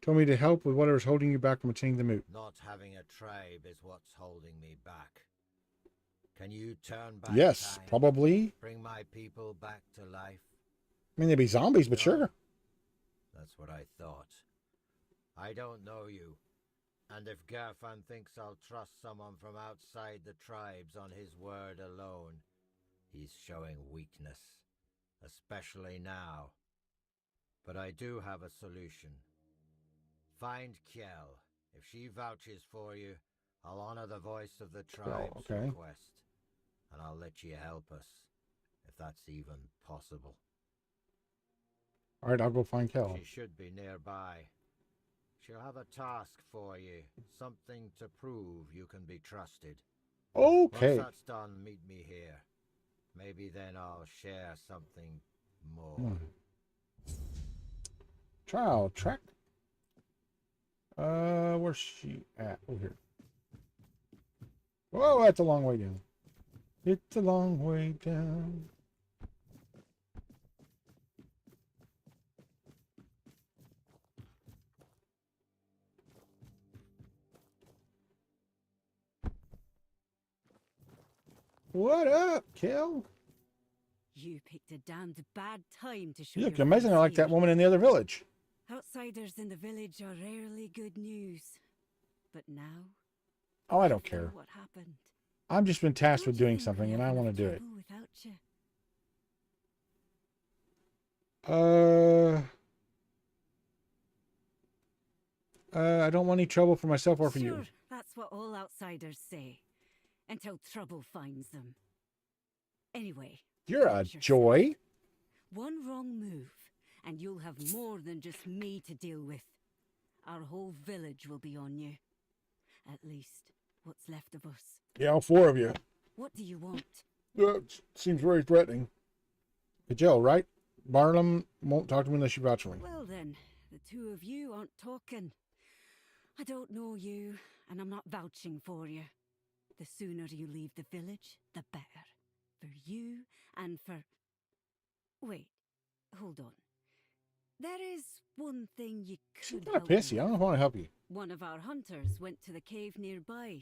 A: Told me to help with whatever's holding you back from attaining the moot.
N: Not having a tribe is what's holding me back. Can you turn back
A: Yes,
N: time?
A: probably.
N: Bring my people back to life?
A: I mean, they'd be zombies, but
N: No.
A: sure.
N: That's what I thought. I don't know you. And if Gerfan thinks I'll trust someone from outside the tribes on his word alone, he's showing weakness. Especially now. But I do have a solution. Find Kjell. If she vouches for you, I'll honor the voice of the tribe's
A: okay.
N: request. And I'll let you help us, if that's even possible.
A: All right, I'll go find Kel.
N: She should be nearby. She'll have a task for you. Something to prove you can be trusted.
A: Okay.
N: Once that's done, meet me here. Maybe then I'll share something more.
A: Trial track. Where's she at? Over here. Whoa, that's a long way down. It's a long way down. What up, Kel?
L: You picked a damned bad time to show
A: You look
L: your
A: amazing. I
L: face
A: like that
L: here.
A: woman in the other village.
L: Outsiders in the village are rarely good news. But now,
A: Oh, I don't
L: you
A: care.
L: know what happened.
A: I've just been tasked with
L: Don't you
A: doing
L: think
A: something,
L: we'd
A: and I
L: have
A: want to
L: enough
A: do it.
L: trouble without you?
A: I don't want any trouble for myself or for
L: Sure,
A: you.
L: that's what all outsiders say. Until trouble finds them. Anyway.
A: You're a
L: watch yourself.
A: joy.
L: One wrong move, and you'll have more than just me to deal with. Our whole village will be on you. At least, what's left of us.
A: Yeah, all four of you.
L: What do you want?
A: Seems very threatening. The Joe, right? Barlam won't talk to me unless you vouch for me.
L: Well then, the two of you aren't talking. I don't know you, and I'm not vouching for you. The sooner you leave the village, the better. For you and for... Wait, hold on. There is one thing you
A: She's
L: could
A: kind of
L: help me
A: pissy. I don't know if I want to help you.
L: One of our hunters went to the cave nearby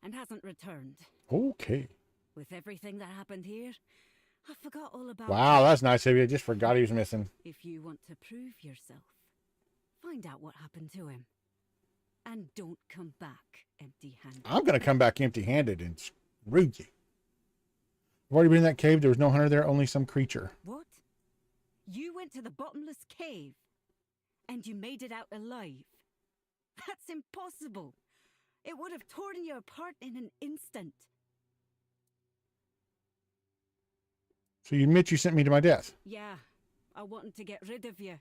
L: and hasn't returned.
A: Okay.
L: With everything that happened here, I forgot all about
A: Wow,
L: him.
A: that's nice of you. I just forgot he was missing.
L: If you want to prove yourself, find out what happened to him. And don't come back empty-handed.
A: I'm going to come back empty-handed and screw you. I've already been in that cave. There was no hunter there, only some creature.
L: What? You went to the bottomless cave and you made it out alive? That's impossible. It would have torn you apart in an instant.
A: So you admit you sent me to my death?
L: Yeah, I wanted to get rid of you.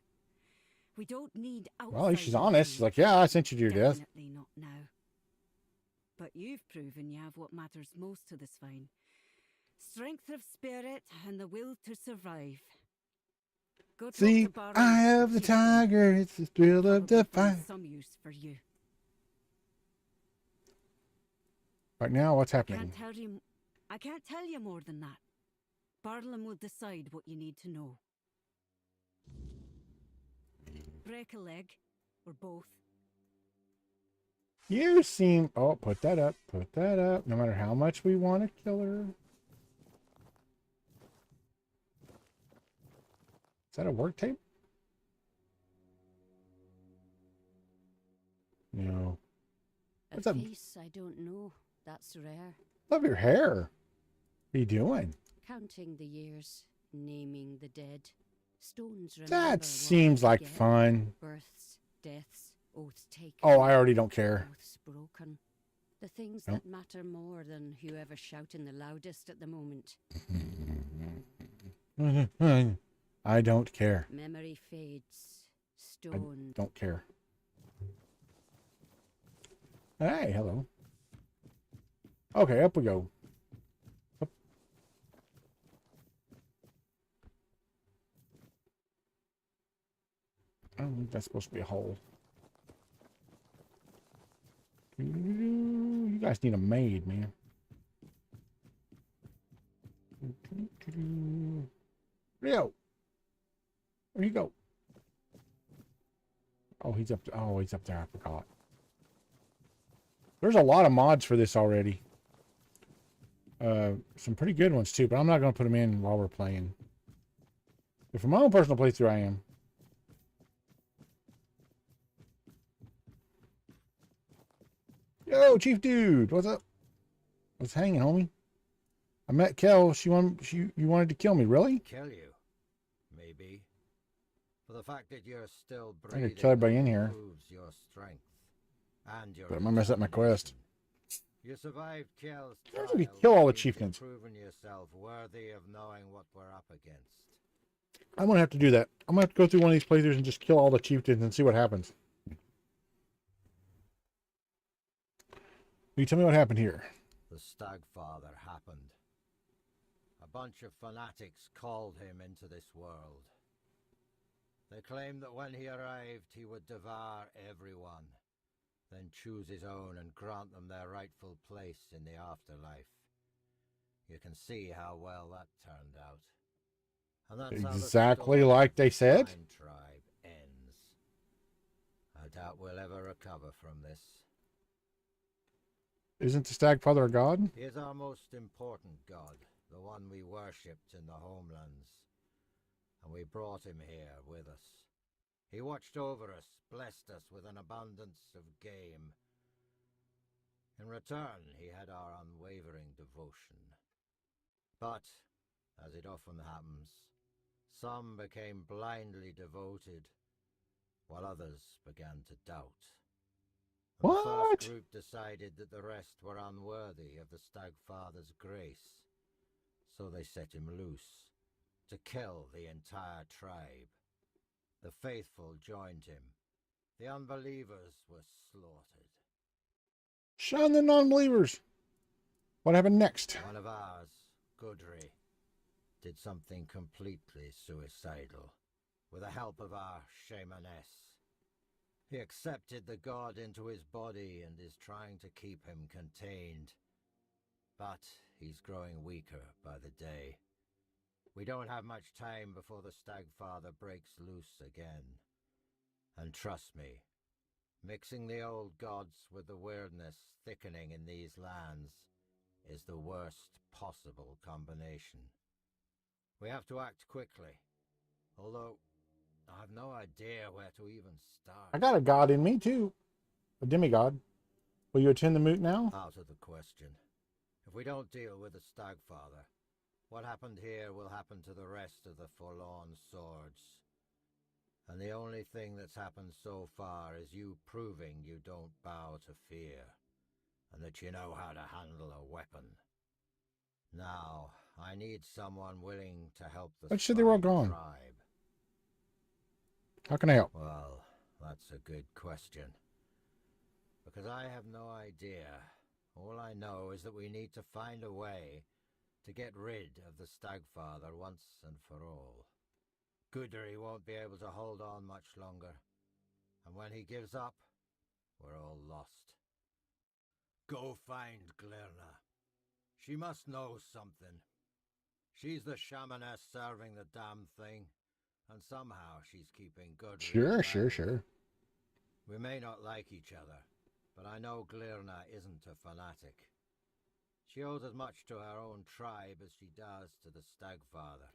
L: We don't need outsiders.
A: Well, at least she's honest. She's like, yeah, I sent you to your death.
L: Definitely not now. But you've proven you have what matters most to the Svine. Strength of spirit and the will to survive. Go talk
A: See,
L: to Barlow,
A: I have the
L: chieftain.
A: tiger. It's the thrill of the
L: Probably
A: fight.
L: find some use for you.
A: Right now, what's
L: I
A: happening?
L: can't tell you more than that. Barlam will decide what you need to know. Break a leg, or both.
A: You seem... Oh, put that up. Put that up. No matter how much we want to kill her. Is that a work tape? No. What's
L: A
A: up?
L: face I don't know. That's rare.
A: Love your hair. What are you doing?
L: Counting the years, naming the dead. Stones remember
A: That
L: what
A: seems
L: we
A: like
L: forget.
A: fun.
L: Births, deaths, oaths taken.
A: Oh, I already don't care.
L: Oaths broken. The things
A: Nope.
L: that matter more than whoever's shouting the loudest at the moment.
A: I don't care.
L: Memory fades.
A: I
L: Stone.
A: don't care. Hey, hello. Okay, up we go. Up. I don't think that's supposed to be a hole. You guys need a maid, man. Rio, where'd he go? Oh, he's up. Oh, he's up there. I forgot. There's a lot of mods for this already. Some pretty good ones too, but I'm not going to put them in while we're playing. But for my own personal playthrough, I am. Yo, Chief Dude, what's up? What's hanging, homie? I met Kel. You wanted to kill me, really?
N: Kill you? Maybe. For the fact that you're still
A: I
N: breathing
A: could kill everybody in here.
N: proves your strength and your
A: But I'm gonna mess up my quest.
N: You survived Kel's
A: How
N: trial.
A: do we kill all the
N: You've
A: chieftains?
N: proven yourself worthy of knowing what we're up against.
A: I'm going to have to do that. I'm going to have to go through one of these playthroughs and just kill all the chieftains and see what happens. Will you tell me what happened here?
N: The Stagfather happened. A bunch of fanatics called him into this world. They claimed that when he arrived, he would devour everyone, then choose his own and grant them their rightful place in the afterlife. You can see how well that turned out. And that's how the
A: Exactly
N: story
A: like
N: of the
A: they said?
N: Swine Tribe ends. I doubt we'll ever recover from this.
A: Isn't the Stagfather a god?
N: He is our most important god, the one we worshipped in the homelands. And we brought him here with us. He watched over us, blessed us with an abundance of game. In return, he had our unwavering devotion. But, as it often happens, some became blindly devoted, while others began to doubt. And the
A: What?
N: first group decided that the rest were unworthy of the Stagfather's grace. So they set him loose, to kill the entire tribe. The faithful joined him. The unbelievers were slaughtered.
A: Shun the non-believers. What happened next?
N: One of ours, Gudry, did something completely suicidal, with the help of our shamaness. He accepted the god into his body and is trying to keep him contained. But he's growing weaker by the day. We don't have much time before the Stagfather breaks loose again. And trust me, mixing the old gods with the weirdness thickening in these lands is the worst possible combination. We have to act quickly, although I have no idea where to even start.
A: I got a god in me too. A demigod. Will you attend the moot now?
N: Out of the question. If we don't deal with the Stagfather, what happened here will happen to the rest of the Forlorn Swords. And the only thing that's happened so far is you proving you don't bow to fear, and that you know how to handle a weapon. Now, I need someone willing to help the
A: But said they were all
N: Swine
A: gone.
N: Tribe.
A: How can I help?
N: Well, that's a good question. Because I have no idea. All I know is that we need to find a way to get rid of the Stagfather once and for all. Gudry won't be able to hold on much longer. And when he gives up, we're all lost. Go find Glirna. She must know something. She's the shamaness serving the damn thing, and somehow she's keeping Gudry.
A: Sure.
N: We may not like each other, but I know Glirna isn't a fanatic. She owes as much to her own tribe as she does to the Stagfather.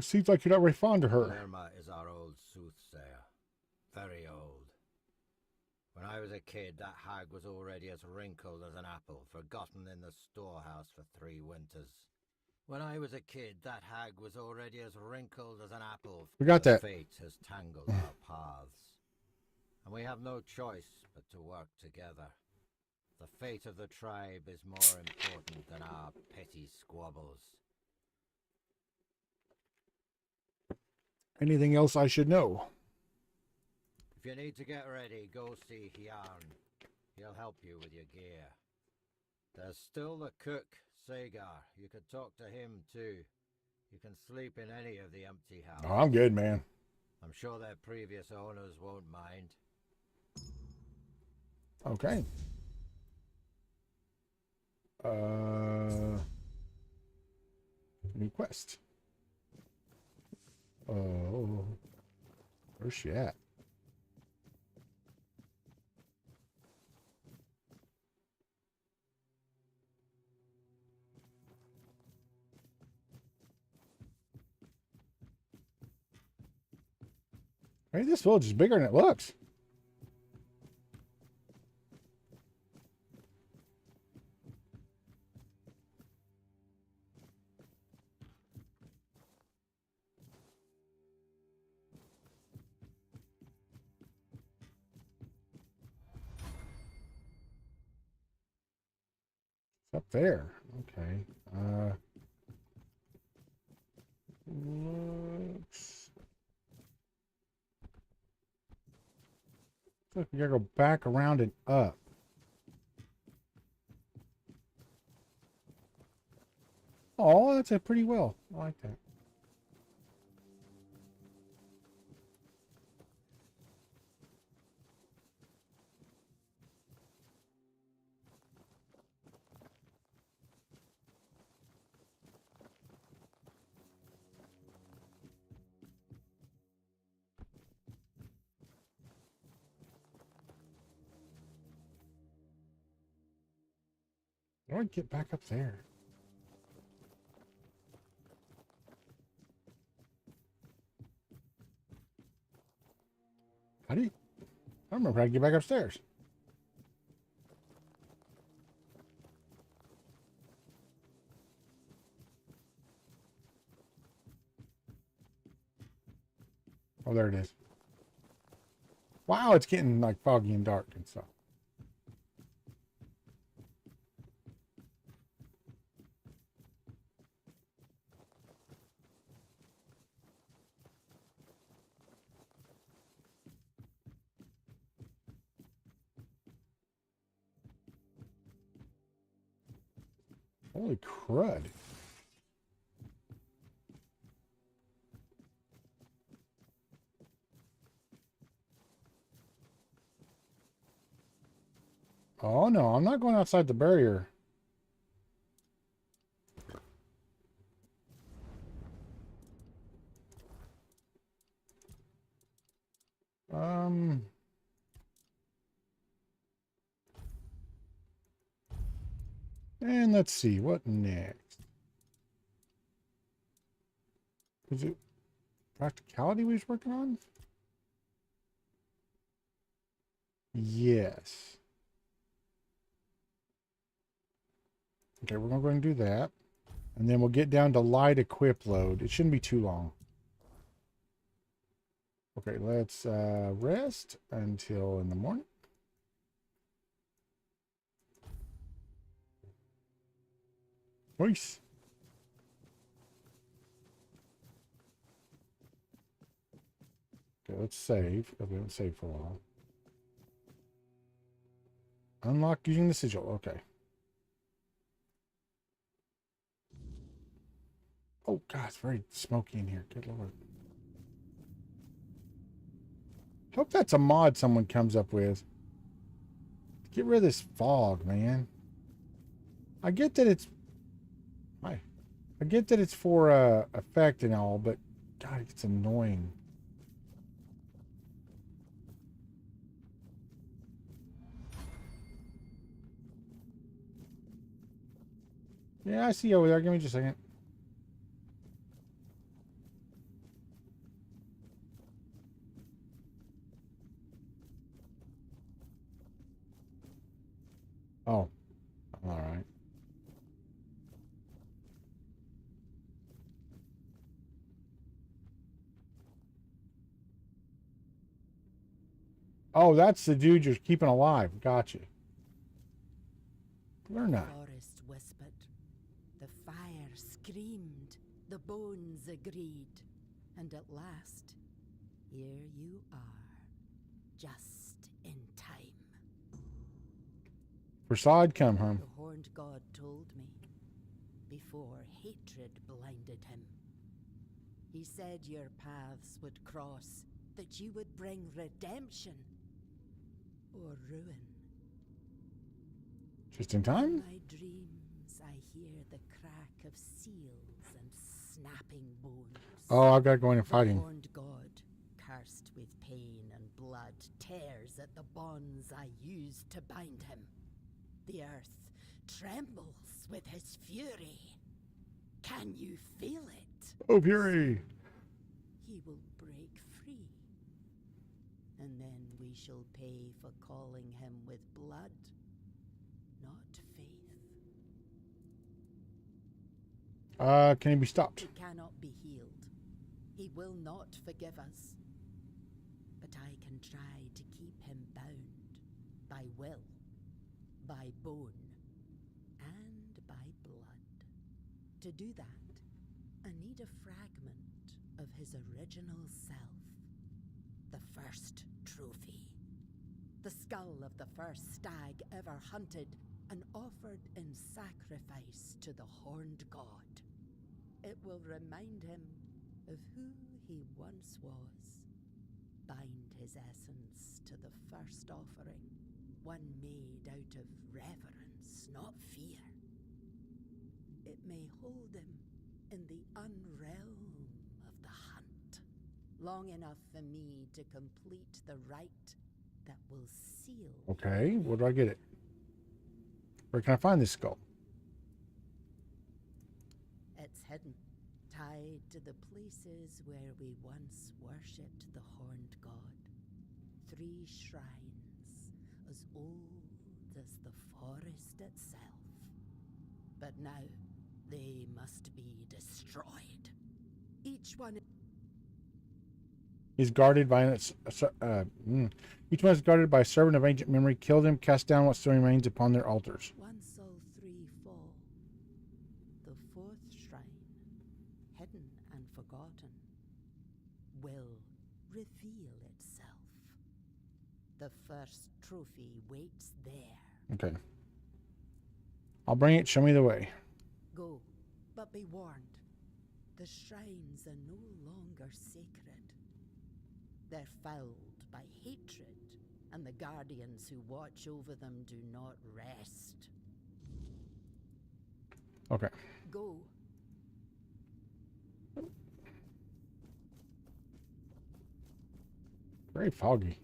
A: Seems like you're not very fond of her.
N: Glirna is our old soothsayer. Very old. When I was a kid, that hag was already as wrinkled as an apple, forgotten in the storehouse for 3 winters. When I was a kid, that hag was already as wrinkled as an apple.
A: We got that.
N: Fate has tangled our paths, and we have no choice but to work together. The fate of the tribe is more important than our petty squabbles.
A: Anything else I should know?
N: If you need to get ready, go see Hjarn. He'll help you with your gear. There's still the cook, Sagar. You could talk to him too. You can sleep in any of the empty houses.
A: Oh, I'm good, man.
N: I'm sure their previous owners won't mind.
A: Okay. New quest. Oh, where's she at? Hey, this village is bigger than it looks. It's up there. Okay. Looks like we gotta go back around and up. Oh, that's it pretty well. I like that. How do I get back up there? How do you? I don't remember how to get back upstairs. Oh, there it is. Wow, it's getting like foggy and dark and stuff. Holy crud. Oh no, I'm not going outside the barrier. And let's see, what next? Was it practicality we was working on? Yes. Okay, we're gonna go and do that. And then we'll get down to light equip load. It shouldn't be too long. Okay, let's rest until in the morning. Nice. Okay, let's save, because we haven't saved for a while. Unlock using the sigil. Okay. Oh, God, it's very smoky in here. Good Lord. Hope that's a mod someone comes up with. Get rid of this fog, man. I get that it's... I get that it's for effect and all, but God, it's annoying. Yeah, I see you over there. Give me just a second. Oh, all right. Oh, that's the dude you're keeping alive. Gotcha. Learn that.
G: The forest whispered, the fire screamed, the bones agreed, and at last, here you are, just in time.
A: Prasad, come home.
G: The horned god told me, before hatred blinded him. He said your paths would cross, that you would bring redemption or ruin.
A: Just in time?
G: In my dreams, I hear the crack of seals and snapping bones.
A: Oh, I've got to go in and fight
G: The
A: him.
G: horned god, cursed with pain and blood, tears at the bonds I used to bind him. The earth trembles with his fury. Can you feel it?
A: Oh, fury!
G: He will break free. And then we shall pay for calling him with blood, not faith.
A: Can he be stopped?
G: He cannot be healed. He will not forgive us. But I can try to keep him bound by will, by bone, and by blood. To do that, I need a fragment of his original self. The first trophy. The skull of the first stag ever hunted and offered in sacrifice to the horned god. It will remind him of who he once was. Bind his essence to the first offering, one made out of reverence, not fear. It may hold him in the unrealm of the hunt, long enough for me to complete the rite that will seal.
A: Okay, where do I get it? Where can I find this skull?
G: It's hidden, tied to the places where we once worshipped the horned god. 3 shrines, as old as the forest itself. But now, they must be destroyed. Each one
A: He's guarded by each one is guarded by a servant of ancient memory. Kill them, cast down what still remains upon their altars.
G: Once all 3 fall, the 4th shrine, hidden and forgotten, will reveal itself. The first trophy waits there.
A: Okay. I'll bring it. Show me the way.
G: Go, but be warned. The shrines are no longer sacred. They're fouled by hatred, and the guardians who watch over them do not rest.
A: Okay.
G: Go.
A: Very foggy.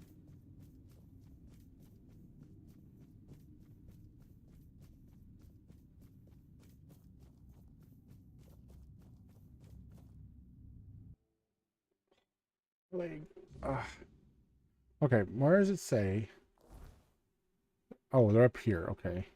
A: Okay, where does it say? Oh, they're up here. Okay.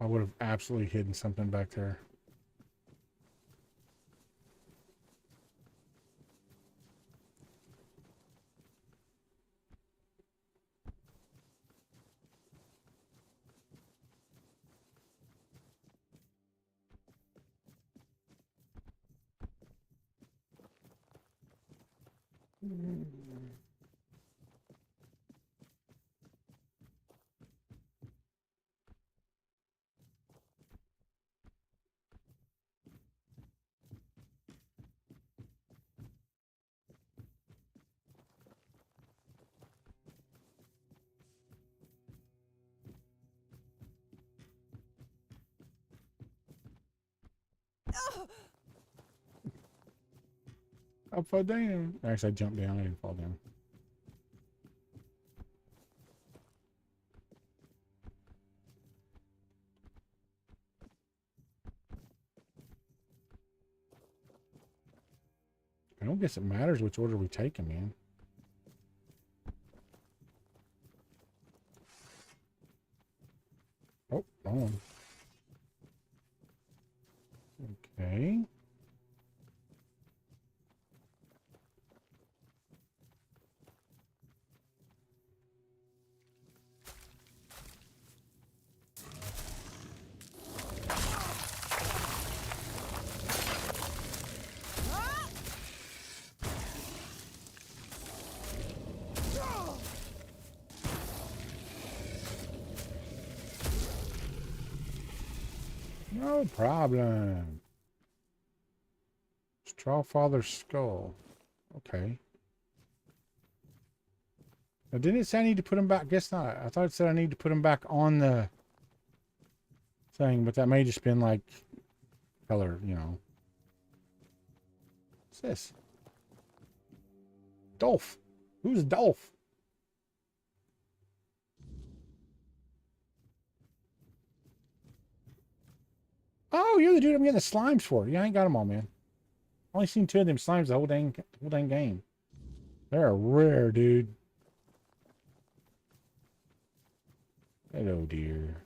A: I would have absolutely hidden something back there. Upside down. Actually, I jumped down. I didn't fall down. I don't guess it matters which order we take them in. Oh, wrong one. Okay. No problem. Strawfather's skull. Okay. Now, didn't it say I need to put him back? Guess not. I thought it said I need to put him back on the thing, but that may just been like color, you know. What's this? Dolph. Who's Dolph? Oh, you're the dude I'm getting the slimes for. Yeah, I ain't got them all, man. Only seen 2 of them slimes the whole dang game. They're rare, dude. Hello, dear.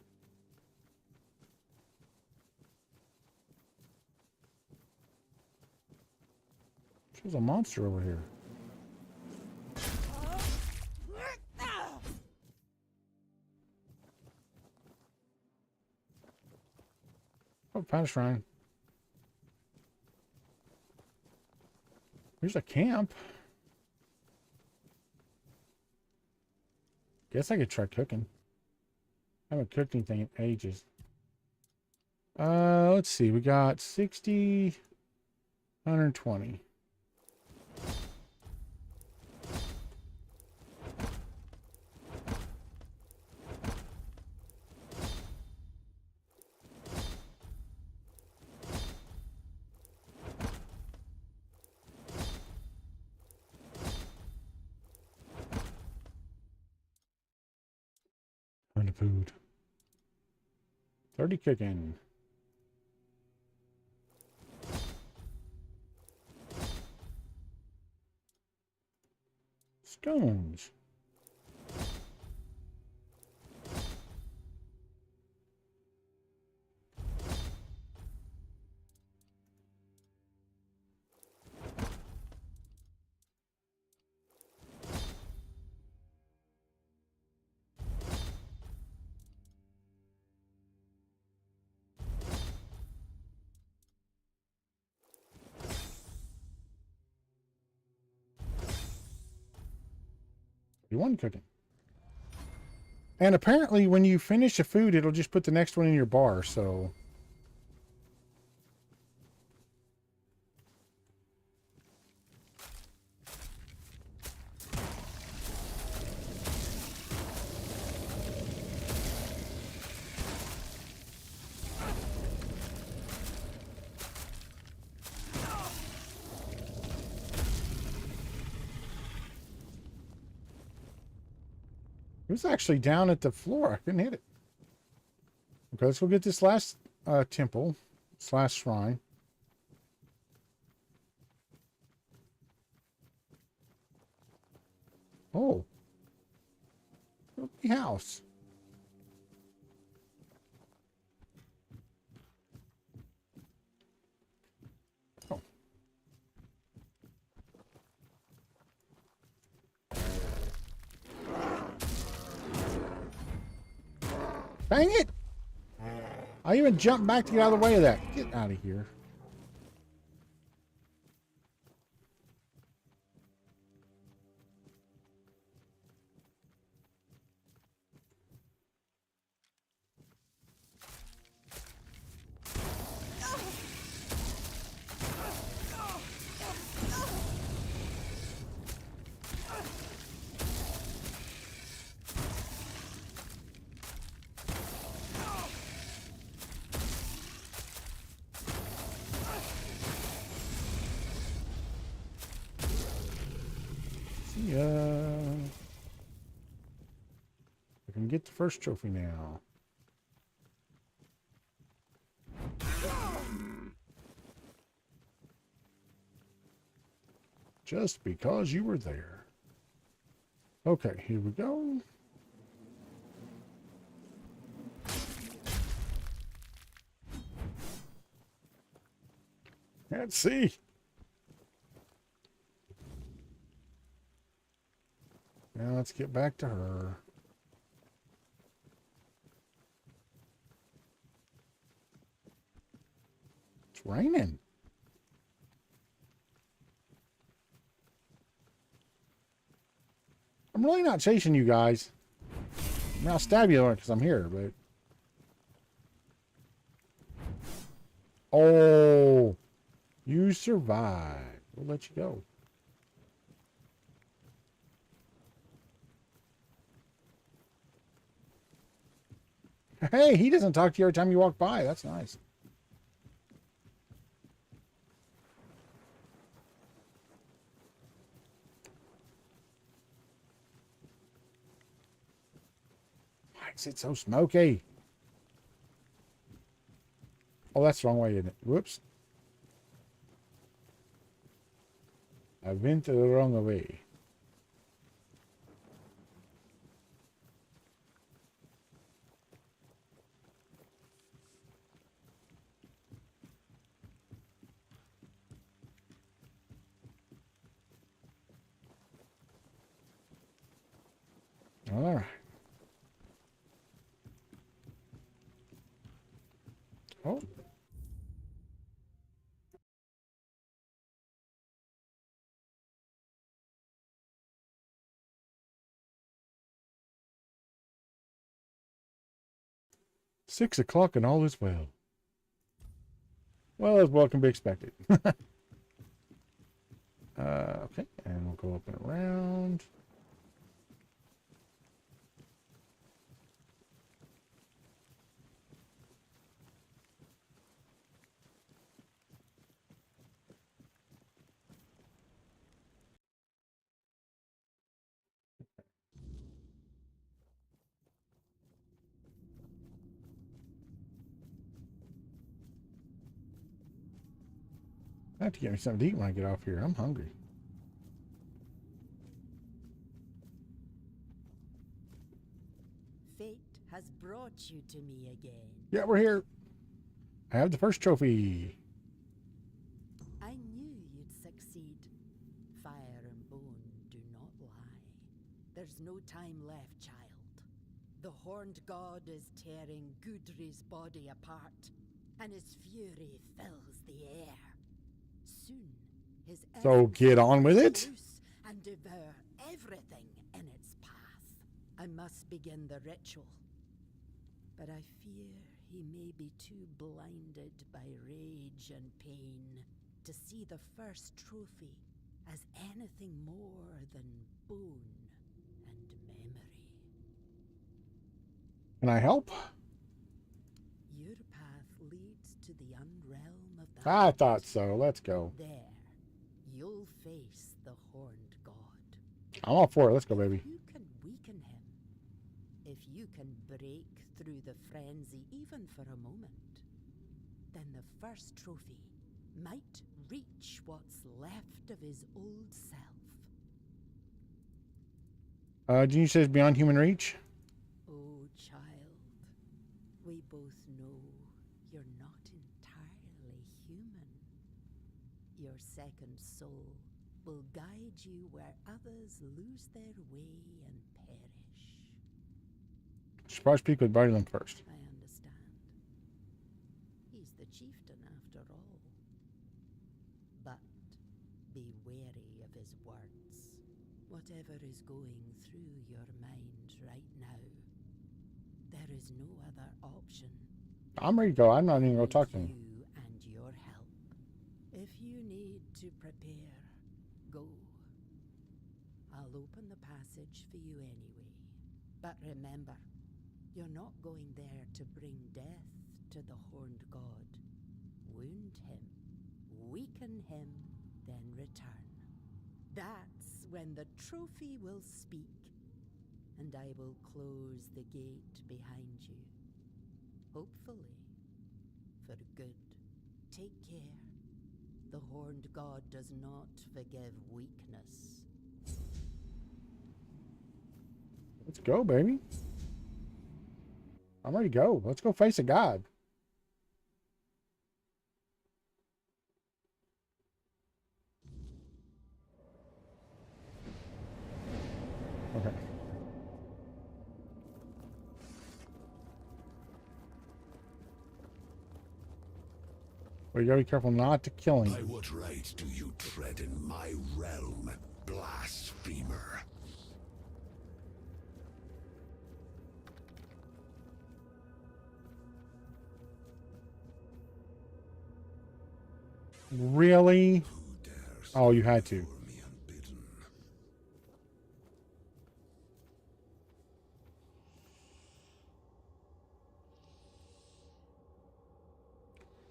A: There's a monster over here. Oh, found a shrine. Here's a camp. Guess I could try cooking. I haven't cooked anything in ages. Let's see. We got 60, 120. Kind of food. 30 cooking. Stones. You want cooking. And apparently when you finish a food, it'll just put the next one in your bar, so. It was actually down at the floor. I couldn't hit it. Okay, let's go get this last temple, this last shrine. Oh. Lovely house. Oh. Dang it! I even jumped back to get out of the way of that. Get out of here. I can get the first trophy now. Just because you were there. Okay, here we go. Let's see. Now let's get back to her. It's raining. I'm really not chasing you guys. I mean, I'll stab you because I'm here, but... Oh, you survived. We'll let you go. Hey, he doesn't talk to you every time you walk by. That's nice. Why is it so smoky? Oh, that's the wrong way, isn't it? Whoops. I went the wrong way. All right. Oh. Six o'clock and all is well. Well, as well can be expected. Okay, and we'll go up and around. I have to get me something to eat when I get off here. I'm hungry.
G: Fate has brought you to me again.
A: Yeah, we're here. I have the first trophy.
G: I knew you'd succeed. Fire and bone do not lie. There's no time left, child. The horned god is tearing Gudri's body apart, and his fury fills the air. Soon, his
A: So get on with it.
G: loose and devour everything in its path. I must begin the ritual, but I fear he may be too blinded by rage and pain to see the first trophy as anything more than bone and memory.
A: Can I help?
G: Your path leads to the unrealm of the
A: I thought so. Let's go.
G: There, you'll face the horned god.
A: I'm all for it. Let's go, baby.
G: You can weaken him. If you can break through the frenzy even for a moment, then the first trophy might reach what's left of his old self.
A: Did you say it's beyond human reach?
G: Oh, child, we both know you're not entirely human. Your second soul will guide you where others lose their way and perish.
A: Should probably speak with Barleyland first.
G: I understand. He's the chieftain after all. But be wary of his words. Whatever is going through your mind right now, there is no other option.
A: I'm ready to go. I'm not even going to talk to him.
G: You and your help. If you need to prepare, go. I'll open the passage for you anyway. But remember, you're not going there to bring death to the horned god. Wound him, weaken him, then return. That's when the trophy will speak, and I will close the gate behind you. Hopefully, for good. Take care. The Horned God does not forgive weakness.
A: Let's go, baby. I'm ready to go. Let's go face a god. Okay. Well, you gotta be careful not to kill him.
K: By what right do you tread in my realm, blasphemer?
A: Really? Oh, you had to.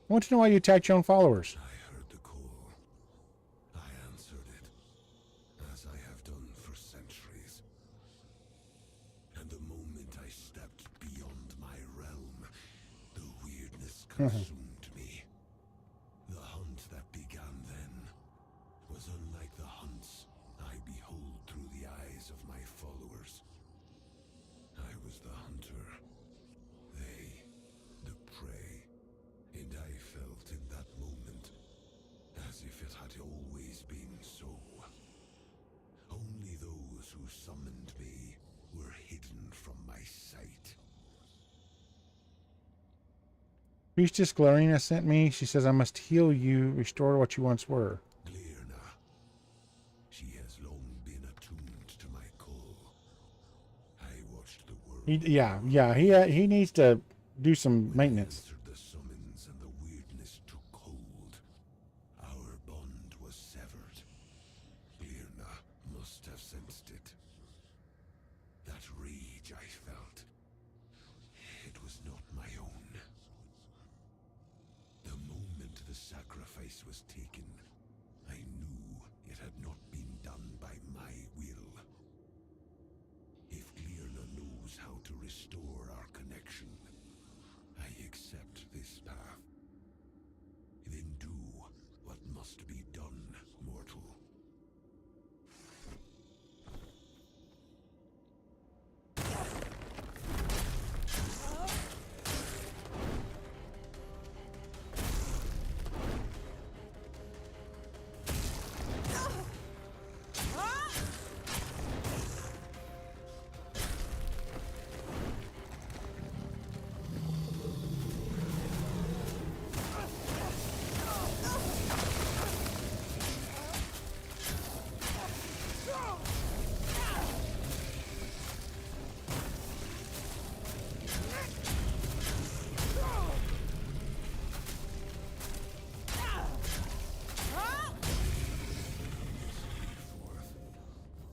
A: I want to know why you attacked your own followers.
K: I heard the call. I answered it, as I have done for centuries. And the moment I stepped beyond my realm, the weirdness consumed me. The hunt that began then was unlike the hunts I behold through the eyes of my followers. I was the hunter, they the prey, and I felt in that moment as if it had always been so. Only those who summoned me were hidden from my sight.
A: Priestess Glorina sent me. She says I must heal you, restore what you once were.
K: Glirna. She has long been attuned to my call. I watched the world.
A: He needs to do some maintenance.
K: Answered the summons and the weirdness took hold. Our bond was severed. Glirna must have sensed it. That rage I felt, it was not my own. The moment the sacrifice was taken, I knew it had not been done by my will. If Glirna knows how to restore our connection, I accept this path. Then do what must be done, mortal.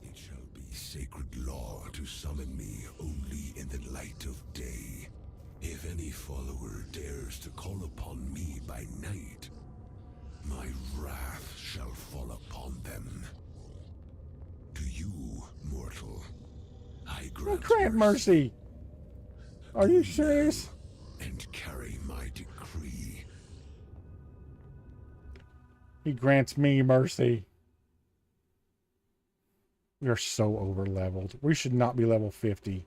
K: It shall be sacred law to summon me only in the light of day. If any follower dares to call upon me by night, my wrath shall fall upon them. To you, mortal, I grant
A: mercy. Are you serious?
K: And carry my decree.
A: He grants me mercy. We are so over leveled. We should not be level 50.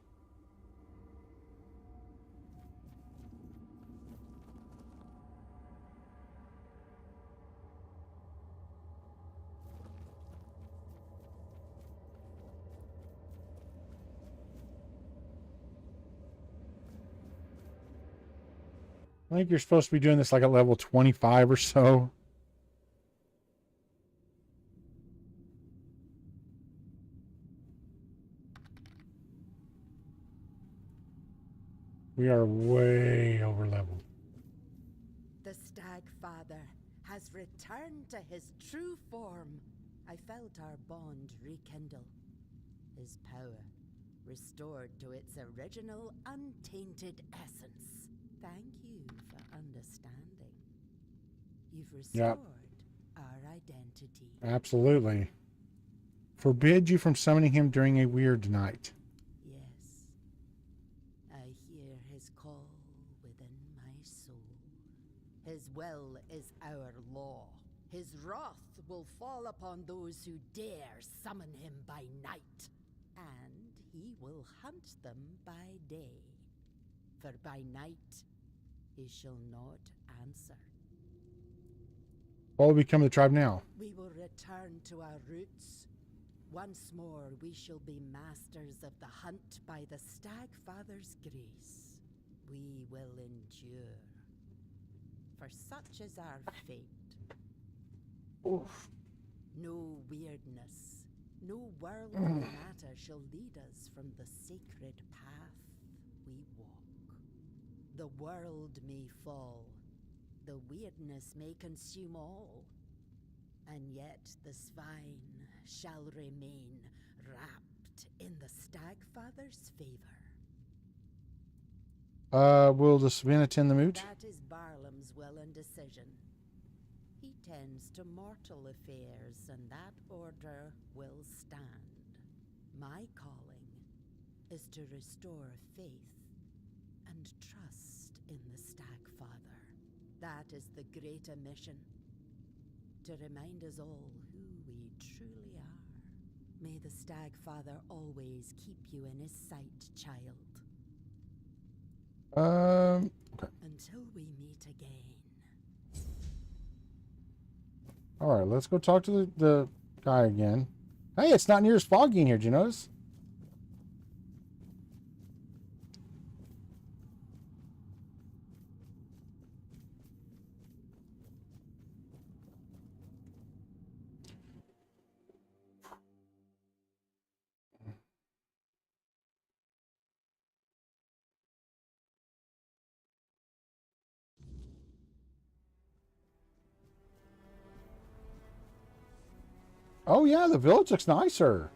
A: I think you're supposed to be doing this like at level 25 or so. We are way over leveled.
G: The Stag Father has returned to his true form. I felt our bond rekindle. His power restored to its original untainted essence. Thank you for understanding. You've restored our identity.
A: Absolutely. Forbid you from summoning him during a weird night.
G: Yes, I hear his call within my soul. His will is our law. His wrath will fall upon those who dare summon him by night. And he will hunt them by day. For by night he shall not answer.
A: What will become of the tribe now?
G: We will return to our roots. Once more we shall be masters of the hunt by the Stagfather's grace. We will endure. For such is our fate.
A: Oof.
G: No weirdness, no worldly matter shall lead us from the sacred path we walk. The world may fall, the weirdness may consume all, and yet the swine shall remain wrapped in the Stagfather's favor.
A: Will the Savannah attend the moot?
G: That is Barlam's will and decision. He tends to mortal affairs, and that order will stand. My calling is to restore faith and trust in the Stagfather. That is the greater mission. To remind us all who we truly are. May the Stagfather always keep you in his sight, child.
A: Okay.
G: Until we meet again.
A: All right, let's go talk to the guy again. Hey, it's not near as foggy in here. Did you notice? Oh yeah, the village looks nicer.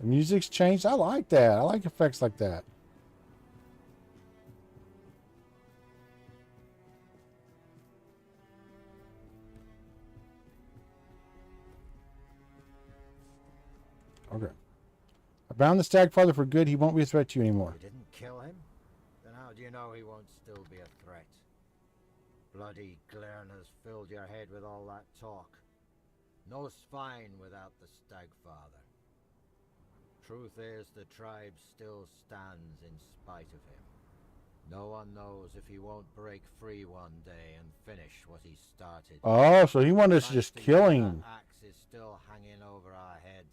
A: The music's changed. I like that. I like effects like that. Okay. I bound the Stagfather for good. He won't be a threat to you anymore.
N: You didn't kill him? Then how do you know he won't still be a threat? Bloody Glerners filled your head with all that talk. No swine without the Stagfather. Truth is, the tribe still stands in spite of him. No one knows if he won't break free one day and finish what he started.
A: Oh, so he wanted us to just kill him.
N: That axe is still hanging over our heads.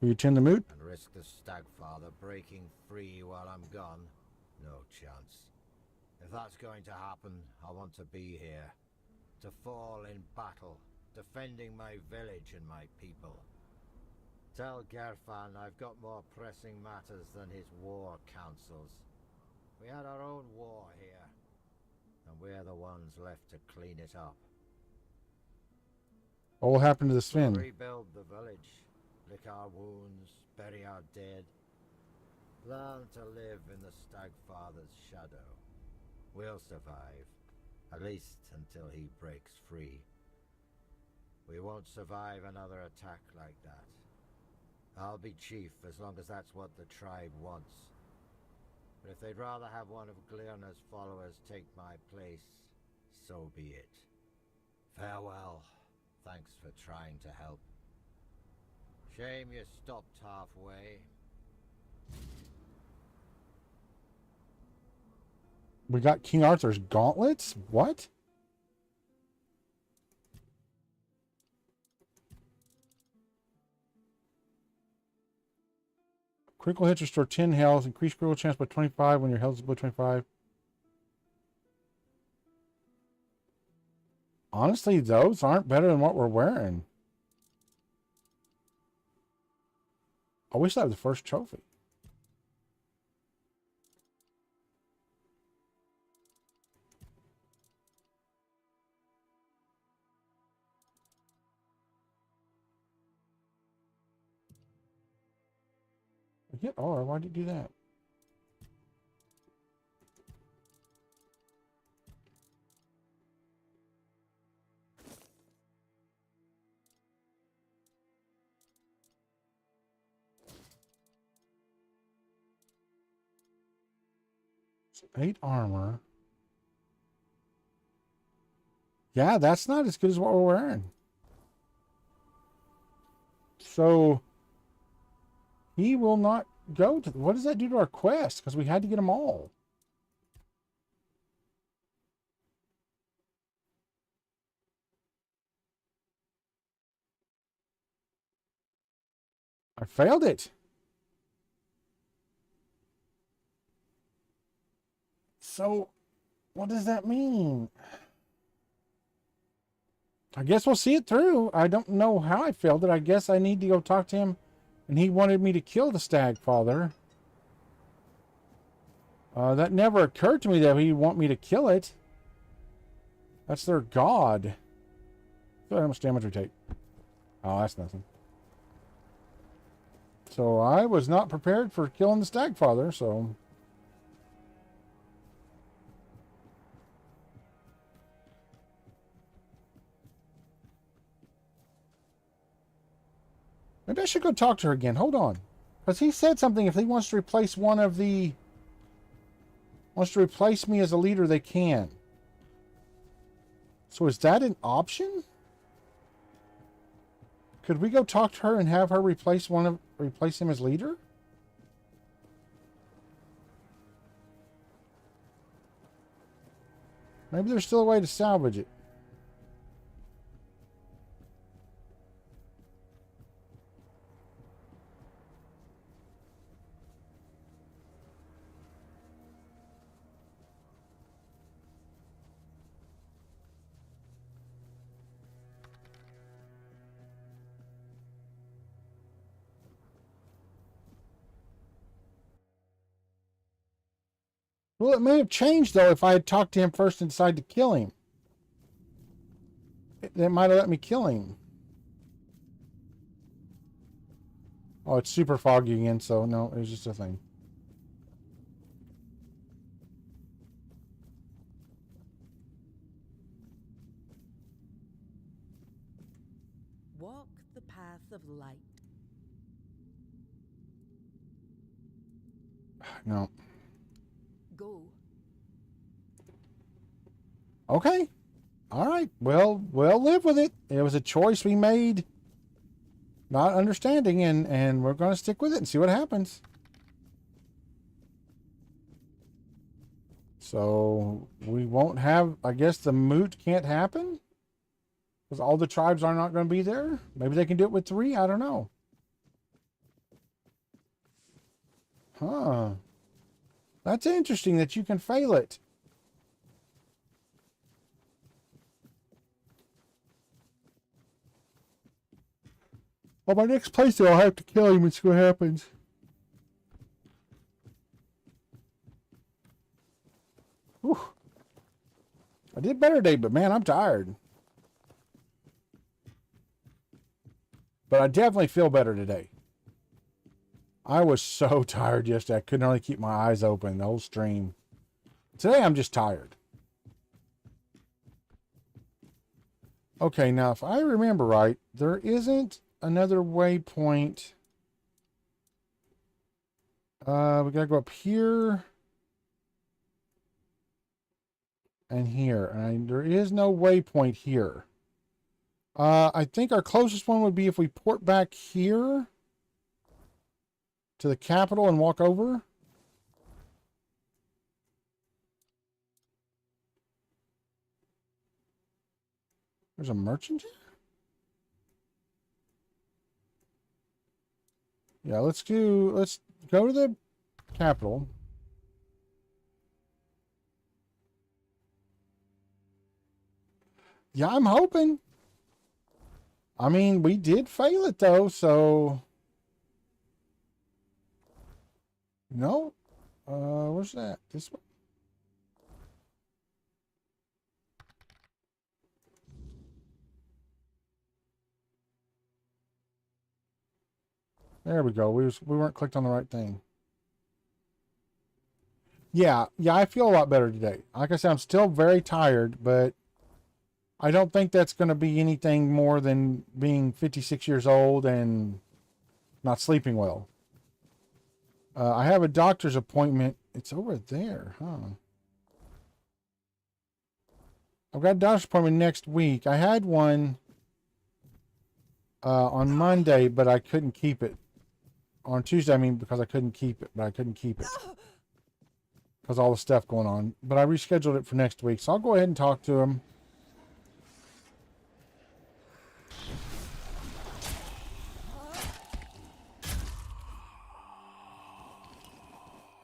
A: Will you attend the moot?
N: And risk the Stagfather breaking free while I'm gone? No chance. If that's going to happen, I want to be here. To fall in battle, defending my village and my people. Tell Gerfan I've got more pressing matters than his war councils. We had our own war here, and we're the ones left to clean it up.
A: What will happen to the Sven?
N: We'll rebuild the village, lick our wounds, bury our dead. Learn to live in the Stagfather's shadow. We'll survive, at least until he breaks free. We won't survive another attack like that. I'll be chief as long as that's what the tribe wants. But if they'd rather have one of Glirna's followers take my place, so be it. Farewell. Thanks for trying to help. Shame you stopped halfway.
A: We got King Arthur's gauntlets? What? Critical hits restore 10 health. Increase critical chance by 25 when your health is below 25. Honestly, those aren't better than what we're wearing. I wish that was the first trophy. Hit R. Why did you do that? 8 armor. Yeah, that's not as good as what we're wearing. So he will not go to... What does that do to our quest? Because we had to get them all. I failed it. So, what does that mean? I guess we'll see it through. I don't know how I failed it. I guess I need to go talk to him. And he wanted me to kill the stag father. That never occurred to me that he'd want me to kill it. That's their god. So how much damage we take? Oh, that's nothing. So I was not prepared for killing the stag father, so... Maybe I should go talk to her again. Hold on. Because he said something. If he wants to replace one of the... Wants to replace me as a leader, they can. So is that an option? Could we go talk to her and have her replace him as leader? Maybe there's still a way to salvage it. Well, it may have changed, though, if I had talked to him first and decided to kill him. It might have let me kill him. Oh, it's super foggy again, so no, it was just a thing.
G: Walk the path of light.
A: No.
G: Go.
A: Okay. All right. Well, we'll live with it. It was a choice we made, not understanding, and we're going to stick with it and see what happens. So we won't have, I guess the moot can't happen because all the tribes are not going to be there. Maybe they can do it with 3. I don't know. Huh. That's interesting that you can fail it. Well, my next playthrough, I'll have to kill him and see what happens. Whew. I did better today, but man, I'm tired. But I definitely feel better today. I was so tired yesterday. I couldn't hardly keep my eyes open the whole stream. Today, I'm just tired. Okay, now, if I remember right, there isn't another waypoint. We gotta go up here. And here. And there is no waypoint here. I think our closest one would be if we port back here to the capital and walk over. There's a merchant here? Yeah, let's go to the capital. Yeah, I'm hoping. I mean, we did fail it though, so no. Where's that? This one? There we go. We weren't clicked on the right thing. Yeah, I feel a lot better today. Like I said, I'm still very tired, but I don't think that's going to be anything more than being 56 years old and not sleeping well. I have a doctor's appointment It's over there, huh? I've got a doctor's appointment next week. I had one on Monday, but I couldn't keep it. On Tuesday, I mean, because I couldn't keep it, but I couldn't keep it. Because all the stuff going on. But I rescheduled it for next week, so I'll go ahead and talk to him.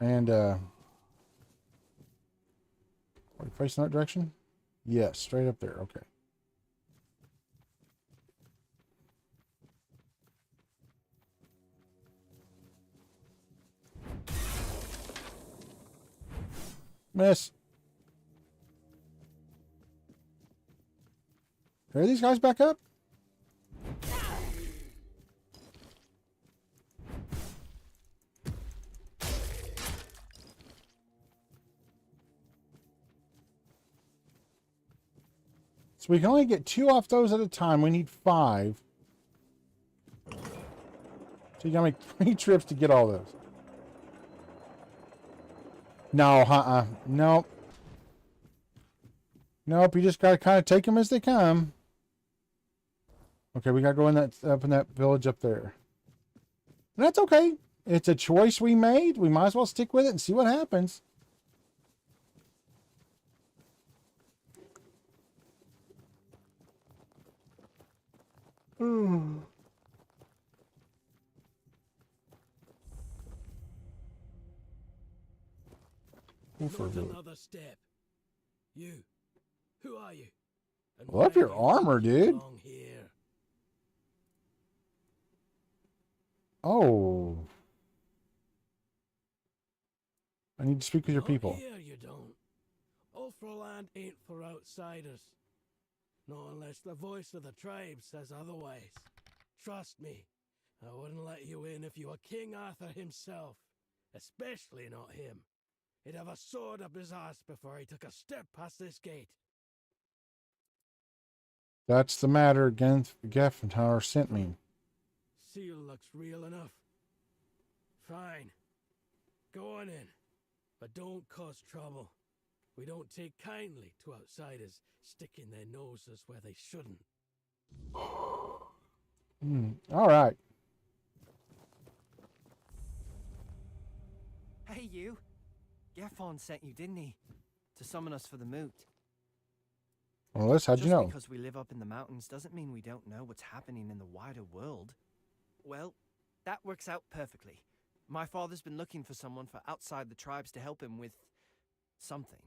A: And, are you facing that direction? Yes, straight up there. Okay. Miss. Are these guys back up? So we can only get 2 off those at a time. We need 5. So you gotta make 3 trips to get all those. No, nope. Nope, you just gotta kind of take them as they come. Okay, we gotta go in that up in that village up there. And that's okay. It's a choice we made. We might as well stick with it and see what happens.
E: Not another step. You. Who are you? And
A: Love your armor, dude.
E: Here?
A: Oh. I need to speak with your people.
E: Here you don't. Ulfraland ain't for outsiders. Not unless the voice of the tribe says otherwise. Trust me, I wouldn't let you in if you were King Arthur himself. Especially not him. He'd have a sword up his ass before he took a step past this gate.
A: That's the matter. Geffenhauer sent me.
E: Seal looks real enough. Fine. Go on in. But don't cause trouble. We don't take kindly to outsiders sticking their noses where they shouldn't.
A: All right.
O: Hey, you. Geffon sent you, didn't he? To summon us for the moot.
A: Well, Liz, how'd you know?
O: Just because we live up in the mountains doesn't mean we don't know what's happening in the wider world. Well, that works out perfectly. My father's been looking for someone for outside the tribes to help him with something.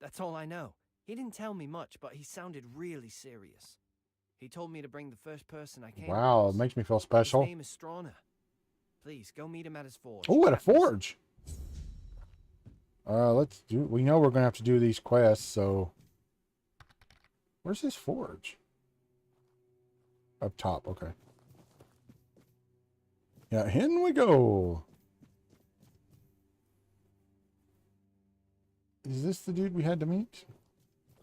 O: That's all I know. He didn't tell me much, but he sounded really serious. He told me to bring the first person I came
A: Wow,
O: across.
A: it makes me feel special.
O: His name is Strana. Please, go meet him at his forge.
A: Oh, at a forge. Let's do. We know we're gonna have to do these quests, so where's his forge? Up top, okay. Yeah, in we go. Is this the dude we had to meet?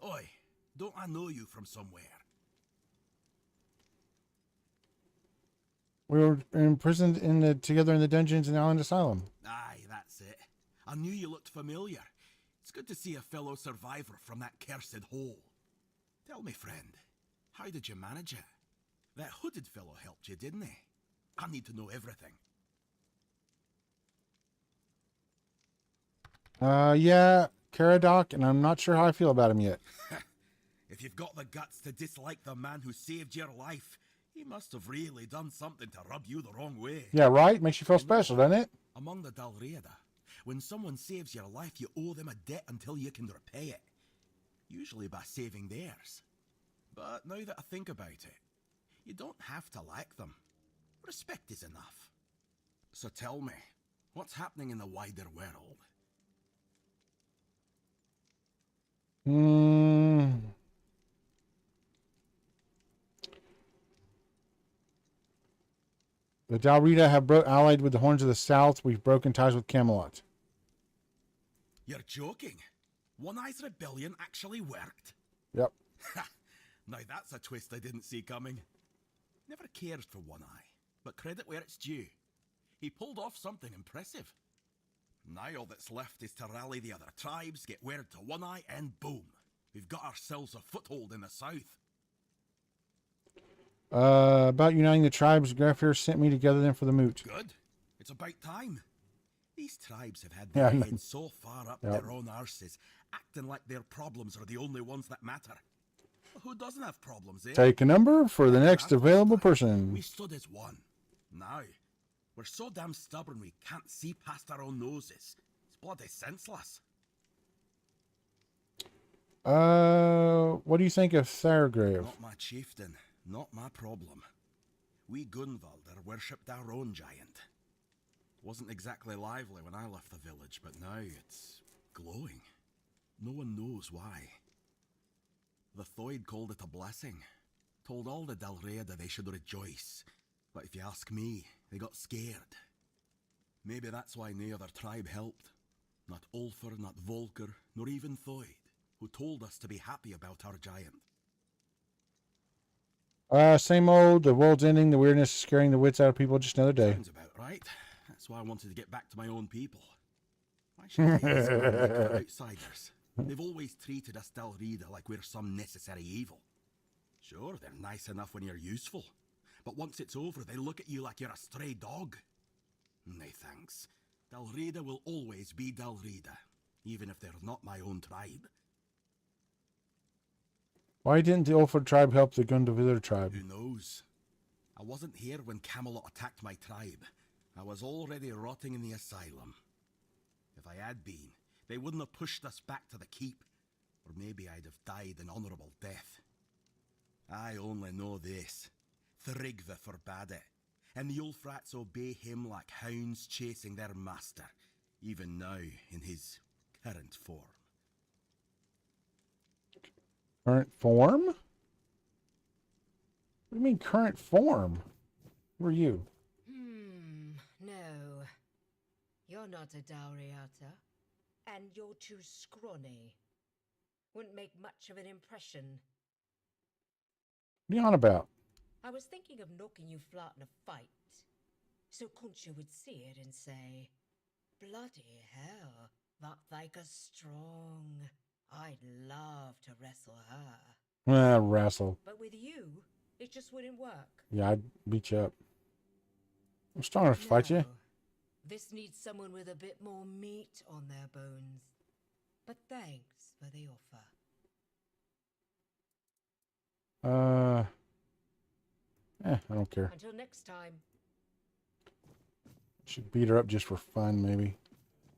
D: Oi, don't I know you from somewhere?
A: We were imprisoned together in the dungeons in Island Asylum.
D: Aye, that's it. I knew you looked familiar. It's good to see a fellow survivor from that cursed hole. Tell me, friend, how did you manage it? That hooded fellow helped you, didn't he? I need to know everything.
A: Yeah, Caradoc, and I'm not sure how I feel about him yet.
D: If you've got the guts to dislike the man who saved your life, he must have really done something to rub you the wrong way.
A: Yeah, right? Makes you feel special, doesn't it?
D: Among the Dalriada, when someone saves your life, you owe them a debt until you can repay it. Usually by saving theirs. But now that I think about it, you don't have to like them. Respect is enough. So tell me, what's happening in the wider world?
A: The Dalrida have allied with the Horns of the South. We've broken ties with Camelot.
D: You're joking? One Eye's rebellion actually worked?
A: Yep.
D: Now that's a twist I didn't see coming. Never cared for One Eye, but credit where it's due. He pulled off something impressive. Now all that's left is to rally the other tribes, get word to One Eye, and boom. We've got ourselves a foothold in the south.
A: About uniting the tribes, Grafir sent me together then for the moot.
D: Good. It's about time. These tribes have had
A: Yeah,
D: their
A: I know.
D: heads so far up
A: Yep.
D: their own arses, acting like their problems are the only ones that matter. Who doesn't have problems, eh?
A: Take a number for the next
D: That
A: available
D: last time,
A: person.
D: We stood as one. Now, we're so damn stubborn we can't see past our own noses. It's bloody senseless.
A: What do you think of Thargrave?
D: Not my chieftain, not my problem. We Gunvalder worshipped our own giant. Wasn't exactly lively when I left the village, but now it's glowing. No one knows why. The Thoid called it a blessing. Told all the Dalriada they should rejoice. But if you ask me, they got scared. Maybe that's why no other tribe helped. Not Ulfr, not Volker, nor even Thoid, who told us to be happy about our giant.
A: Same old. The world's ending. The weirdness is scaring the wits out of people. Just another day.
D: Sounds about right. That's why I wanted to get back to my own people. Why should they ask around like we're outsiders? They've always treated us Dalriada like we're some necessary evil. Sure, they're nice enough when you're useful. But once it's over, they look at you like you're a stray dog. Nay, thanks. Dalriada will always be Dalriada, even if they're not my own tribe.
A: Why didn't the Ulford tribe help the Gundavilar tribe?
D: Who knows? I wasn't here when Camelot attacked my tribe. I was already rotting in the asylum. If I had been, they wouldn't have pushed us back to the keep. Or maybe I'd have died an honourable death. I only know this. Thrigve forbade it, and the Ulfrats obey him like hounds chasing their master, even now in his current form.
A: Current form? What do you mean current form? Who are you?
P: No. You're not a Dalriata, and you're too scrawny. Wouldn't make much of an impression.
A: What are you on about?
P: I was thinking of knocking you flat in a fight, so Concha would see it and say, "Bloody hell, that Vika's strong. I'd love to wrestle her."
A: Wrestle.
P: But with you, it just wouldn't work.
A: Yeah, I'd beat you up. I'm strong enough to fight you.
P: This needs someone with a bit more meat on their bones. But thanks for the offer.
A: I don't care.
P: Until next time.
A: Should beat her up just for fun, maybe.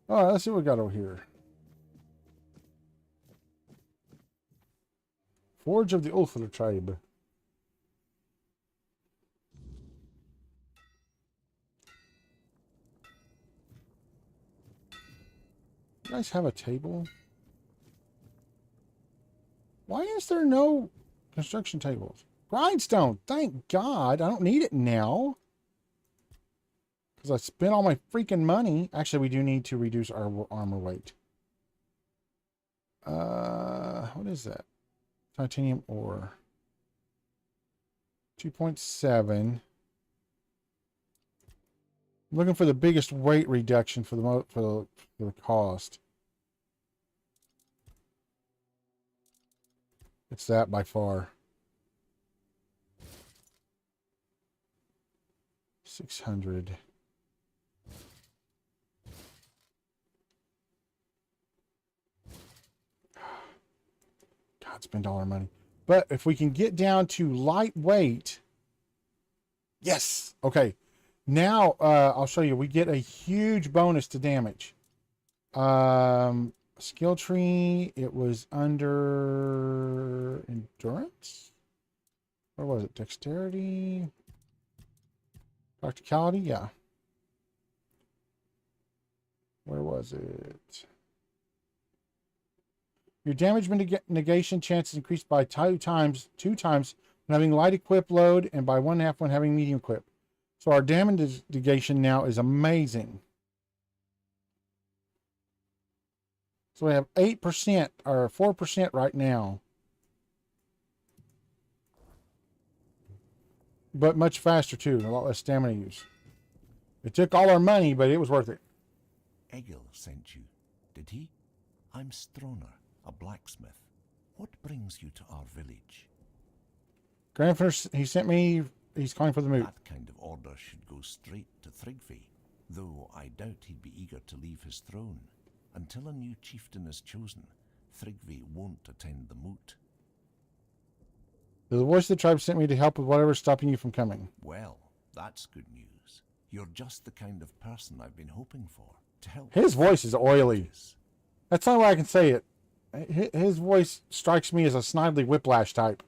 A: All right, let's see what we got over here. Forge of the Ulfler tribe. You guys have a table? Why is there no construction tables? Grindstone! Thank God! I don't need it now. Because I spent all my freaking money. Actually, we do need to reduce our armor weight. What is that? Titanium ore. 2.7. I'm looking for the biggest weight reduction for the cost. It's that by far. 600. God, spend all our money. But if we can get down to lightweight. Yes. Okay. Now, I'll show you. We get a huge bonus to damage. Skill tree. It was under endurance. Where was it? Dexterity. Practicality. Yeah. Where was it? Your damage negation chance is increased by two times when having light equip load and by 1/2 when having medium equip. So our damage negation now is amazing. So we have 8% or 4% right now. But much faster too, a lot less stamina use. It took all our money, but it was worth it.
Q: Egil sent you, did he? I'm Stroner, a blacksmith. What brings you to our village?
A: Grandfather, he sent me. He's calling for the moot.
Q: That kind of order should go straight to Thrigvi, though I doubt he'd be eager to leave his throne. Until a new chieftain is chosen, Thrigvi won't attend the moot.
A: The voice of the tribe sent me to help with whatever's stopping you from coming.
Q: Well, that's good news. You're just the kind of person I've been hoping for, to help.
A: His voice is oily. That's the only way I can say it. His voice strikes me as a snidely whiplash type.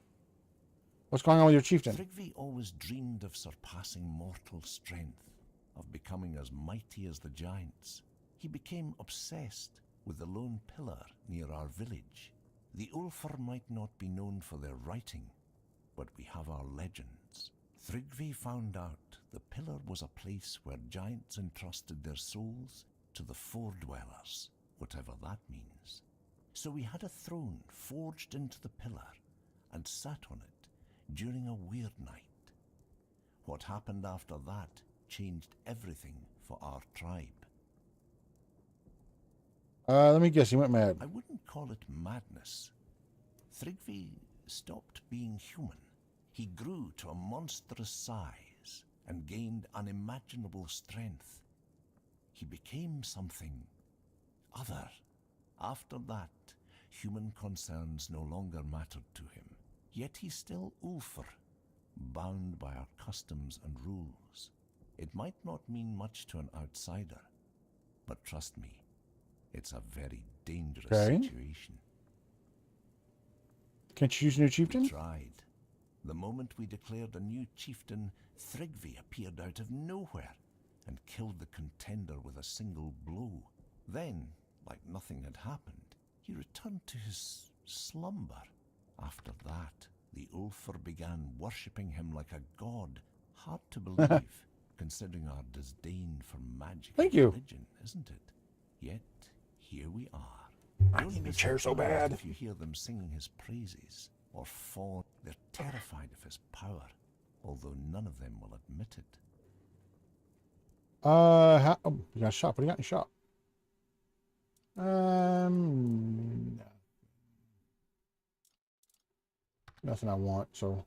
A: What's going on with your chieftain?
Q: Thrigvi always dreamed of surpassing mortal strength, of becoming as mighty as the giants. He became obsessed with the lone pillar near our village. The Ulfar might not be known for their writing, but we have our legends. Thrigvi found out the pillar was a place where giants entrusted their souls to the Fordwellers, whatever that means. So we had a throne forged into the pillar and sat on it during a weird night. What happened after that changed everything for our tribe.
A: Let me guess, he went mad.
Q: I wouldn't call it madness. Thrigvi stopped being human. He grew to a monstrous size and gained unimaginable strength. He became something other. After that, human concerns no longer mattered to him. Yet he's still Ulfr, bound by our customs and rules. It might not mean much to an outsider, but trust me, it's a very dangerous situation.
A: Can't you choose a new chieftain?
Q: We tried. The moment we declared a new chieftain, Thrigvi appeared out of nowhere and killed the contender with a single blow. Then, like nothing had happened, he returned to his slumber. After that, the Ulfar began worshipping him like a god. Hard to believe, considering our disdain for magic and religion, isn't it? Yet, here we are.
A: I need a chair so bad.
Q: If you hear them singing his praises or fawn, they're terrified of his power, although none of them will admit it.
A: You got a shop. What do you got in your shop? No. Nothing I want, so.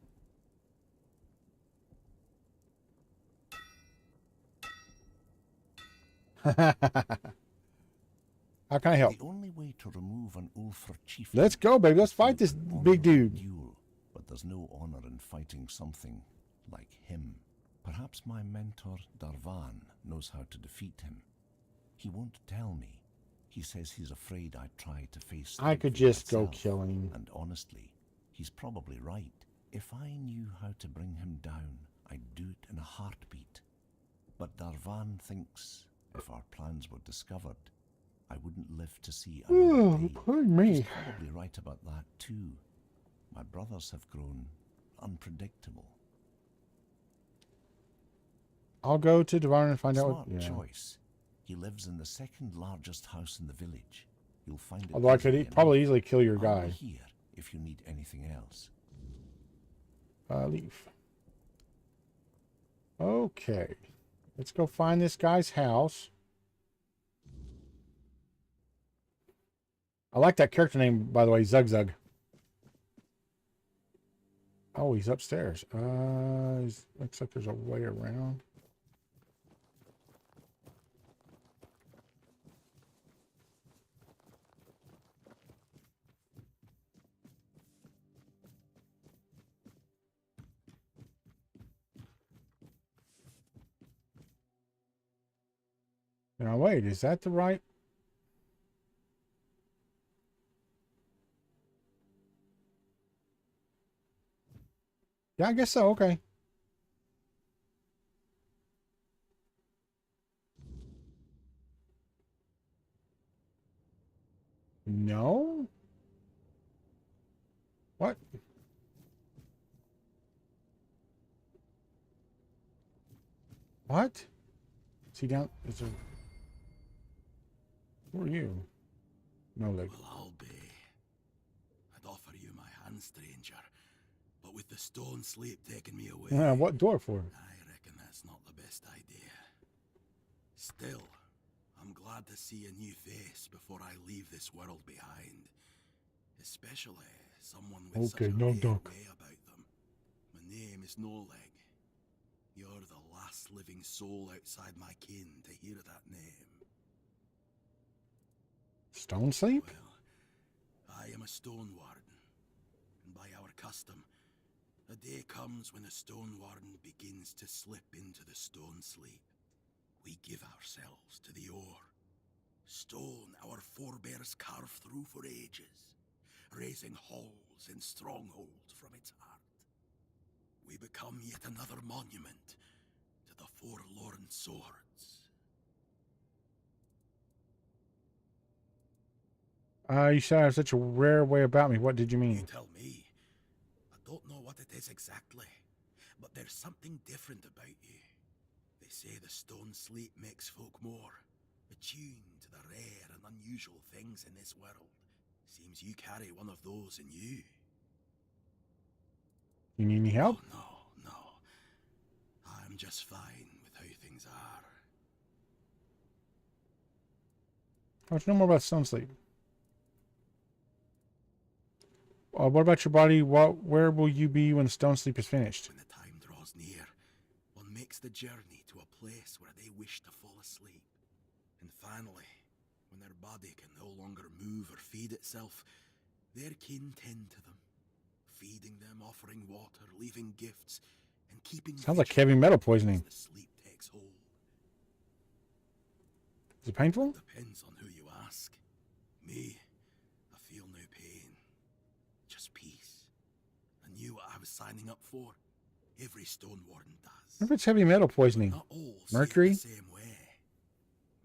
A: How can I help?
Q: The only way to remove an Ulfar chieftain.
A: Let's go, baby. Let's fight this big dude.
Q: Duel, but there's no honor in fighting something like him. Perhaps my mentor Darvan knows how to defeat him. He won't tell me. He says he's afraid I'd try to face.
A: I could just go kill him.
Q: And honestly, he's probably right. If I knew how to bring him down, I'd do it in a heartbeat. But Darvan thinks if our plans were discovered, I wouldn't live to see another day.
A: Pardon me.
Q: He's probably right about that too. My brothers have grown unpredictable.
A: I'll go to Darvan and find out.
Q: Smart choice. He lives in the second largest house in the village. You'll find it.
A: Although I could probably easily kill your
Q: I'll
A: guy.
Q: be here if you need anything else.
A: Leave. Okay. Let's go find this guy's house. I like that character name, by the way, Zug Zug. Oh, he's upstairs. Looks like there's a way around. Now wait, is that the right? Yeah, I guess so. Okay. No? What? What? Is he down? Is there... Who are you? No leg.
R: Well, I'll be. I'd offer you my hand, stranger. But with the stone sleep taking me away...
A: Yeah, what door for?
R: I reckon that's not the best idea. Still, I'm glad to see a new face before I leave this world behind. Especially someone with such a
A: no
R: rare
A: doc.
R: way about them. My name is No Leg. You're the last living soul outside my kin to hear that name.
A: Stone Sleep?
R: Well, I am a Stone Warden, and by our custom, a day comes when the Stone Warden begins to slip into the Stone Sleep. We give ourselves to the ore. Stone our forebears carved through for ages, raising halls and strongholds from its heart. We become yet another monument to the forlorn swords.
A: You said I have such a rare way about me. What did you mean?
R: You tell me. I don't know what it is exactly, but there's something different about you. They say the Stone Sleep makes folk more attuned to the rare and unusual things in this world. Seems you carry one of those in you.
A: You need any help?
R: Oh, no. I'm just fine with how things are.
A: I want to know more about Stone Sleep. What about your body? Where will you be when Stone Sleep is finished?
R: When the time draws near, one makes the journey to a place where they wish to fall asleep. And finally, when their body can no longer move or feed itself, their kin tend to them, feeding them, offering water, leaving gifts, and keeping
A: Sounds like heavy metal poisoning.
R: as the sleep takes hold.
A: Is it painful?
R: Depends on who you ask. Me, I feel no pain, just peace. I knew what I was signing up for. Every Stone Warden does.
A: What if it's heavy metal poisoning?
R: Not all see it
A: Mercury?
R: the same way.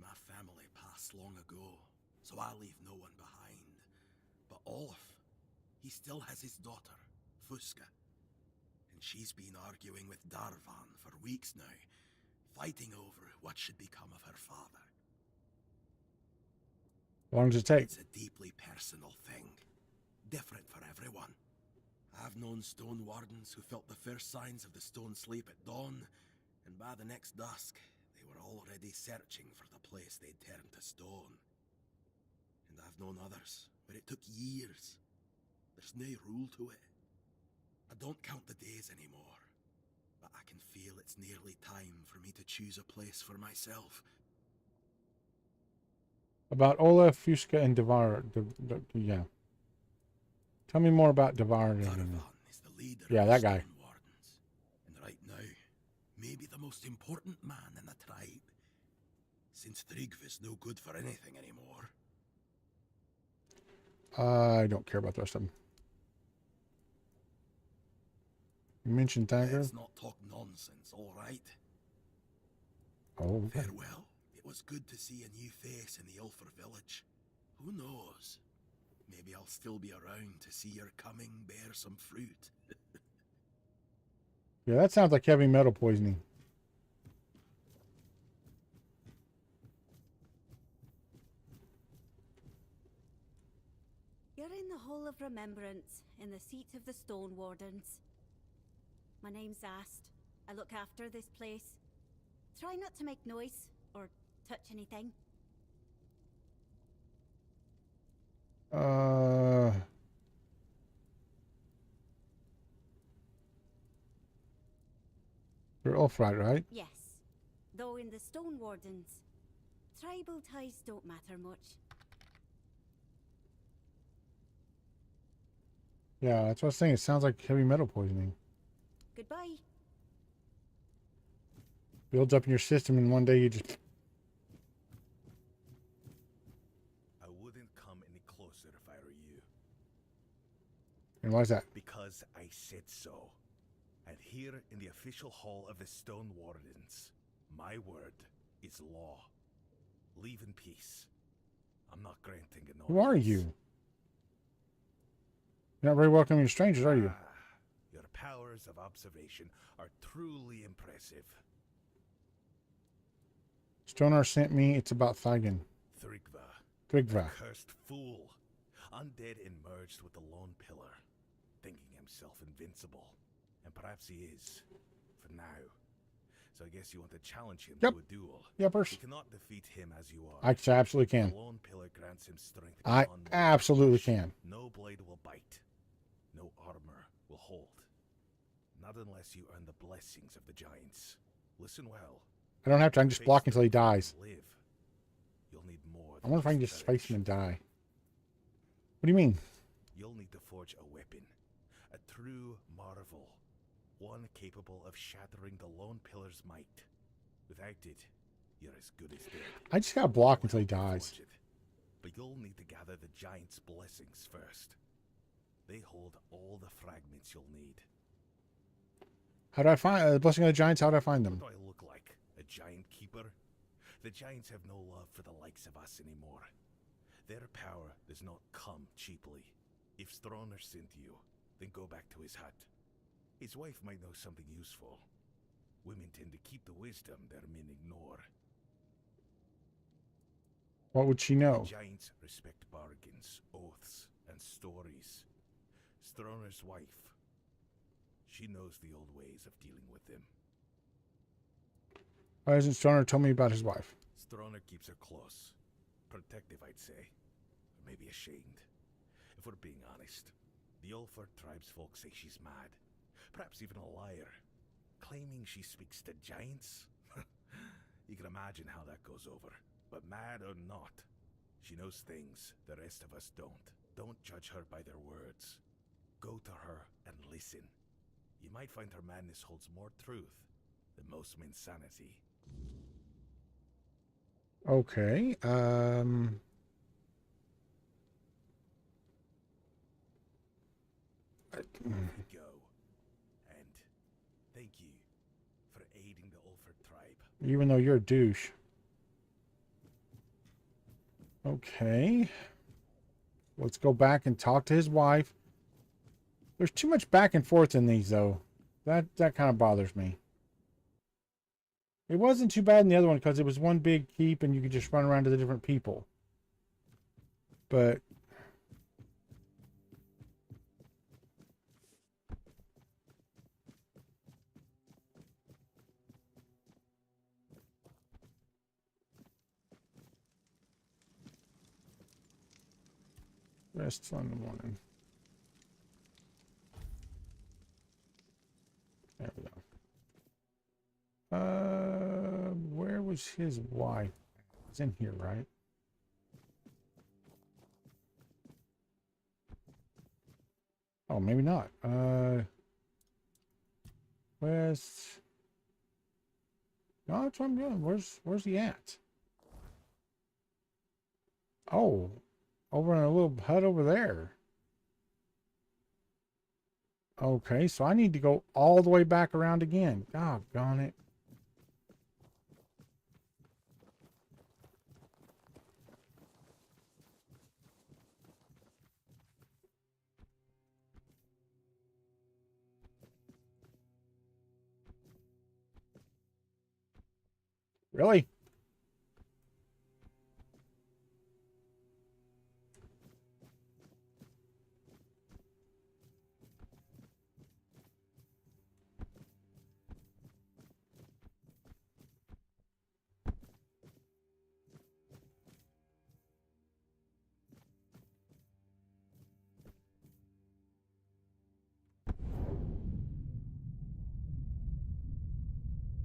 R: My family passed long ago, so I leave no one behind. But Olaf, he still has his daughter, Fuska. And she's been arguing with Darvan for weeks now, fighting over what should become of her father.
A: How long does it take?
R: It's a deeply personal thing, different for everyone. I've known Stone Wardens who felt the first signs of the Stone Sleep at dawn, and by the next dusk, they were already searching for the place they'd turned to stone. And I've known others where it took years. There's no rule to it. I don't count the days anymore, but I can feel it's nearly time for me to choose a place for myself.
A: About Olaf, Fuska, and Devar. Yeah. Tell me more about Devar. Yeah, that guy.
R: And right now, maybe the most important man in the tribe. Since Tryggva's no good for anything anymore.
A: I don't care about the rest of them. You mentioned Tiger.
R: Let's not talk nonsense, all right?
A: Oh, okay.
R: Farewell. It was good to see a new face in the Ulfer village. Who knows? Maybe I'll still be around to see your coming bear some fruit.
A: Yeah, that sounds like heavy metal poisoning.
L: You're in the Hall of Remembrance, in the seat of the Stone Wardens. My name's Ast. I look after this place. Try not to make noise, or touch anything.
A: You're off right?
L: Yes. Though in the Stone Wardens, tribal ties don't matter much.
A: Yeah, that's what I was saying. It sounds like heavy metal poisoning.
L: Goodbye.
A: Builds up in your system, and one day you just...
I: I wouldn't come any closer if I were you.
A: And why is that?
I: Because I said so. And here in the official hall of the Stone Wardens, my word is law. Leave in peace. I'm not granting an
A: Who are you? You're not very welcoming to strangers, are you?
I: Your powers of observation are truly impressive.
A: Stonar sent me. It's about Thygen. Tryggva.
I: Cursed fool. Undead and merged with the Lone Pillar, thinking himself invincible. And perhaps he is, for now. So I guess you want to challenge him
A: Yep.
I: to a duel.
A: Yepers.
I: You cannot defeat him as you are.
A: I absolutely can.
I: The lone pillar grants him strength
A: I
I: beyond mortal
A: absolutely
I: flesh.
A: can.
I: No blade will bite. No armor will hold. Not unless you earn the blessings of the giants. Listen well.
A: I don't have to. I can just
I: Face
A: block until he
I: them and
A: dies.
I: Live. You'll need more
A: I
I: than
A: wonder if I can
I: just
A: just
I: courage.
A: face him and die. What do you mean?
I: You'll need to forge a weapon. A true marvel. One capable of shattering the lone pillar's might. Without it, you're as good as dead.
A: I just gotta block until he dies.
I: Forge it. But you'll need to gather the giants' blessings first. They hold all the fragments you'll need.
A: How do I find the blessing of the giants? How do I find them?
I: What do I look like? A giant keeper? The giants have no love for the likes of us anymore. Their power does not come cheaply. If Stroner sent you, then go back to his hut. His wife might know something useful. Women tend to keep the wisdom their men ignore.
A: What would she know?
I: The giants respect bargains, oaths, and stories. Stroner's wife, she knows the old ways of dealing with them.
A: Why hasn't Stoner told me about his wife?
I: Stroner keeps her close. Protective, I'd say. Or maybe ashamed. If we're being honest, the Ulford tribesfolk say she's mad. Perhaps even a liar. Claiming she speaks to giants? You can imagine how that goes over. But mad or not, she knows things the rest of us don't. Don't judge her by their words. Go to her and listen. You might find her madness holds more truth than most men's sanity.
A: Okay.
I: Here we go. And thank you for aiding the Ulford tribe.
A: Even though you're a douche. Okay. Let's go back and talk to his wife. There's too much back and forth in these, though. That kind of bothers me. It wasn't too bad in the other one because it was one big keep and you could just run around to the different people. But rest on the morning. There we go. Where was his wife? It's in here, right? Oh, maybe not. West. No, that's where I'm going. Where's he at? Oh, over in a little hut over there. Okay, so I need to go all the way back around again. Doggone it. Really?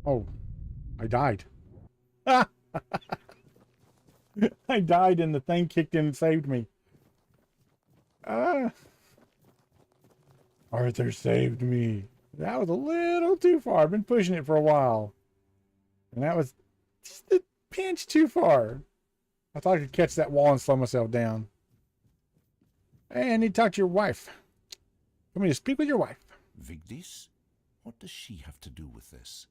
A: Oh, I died. I died and the thing kicked in and saved me. Arthur saved me. That was a little too far. I've been pushing it for a while. And that was just a pinch too far. I thought I could catch that wall and slow myself down. Hey, I need to talk to your wife. Want me to speak with your wife?
Q: Vigdis? What does she have to do with this?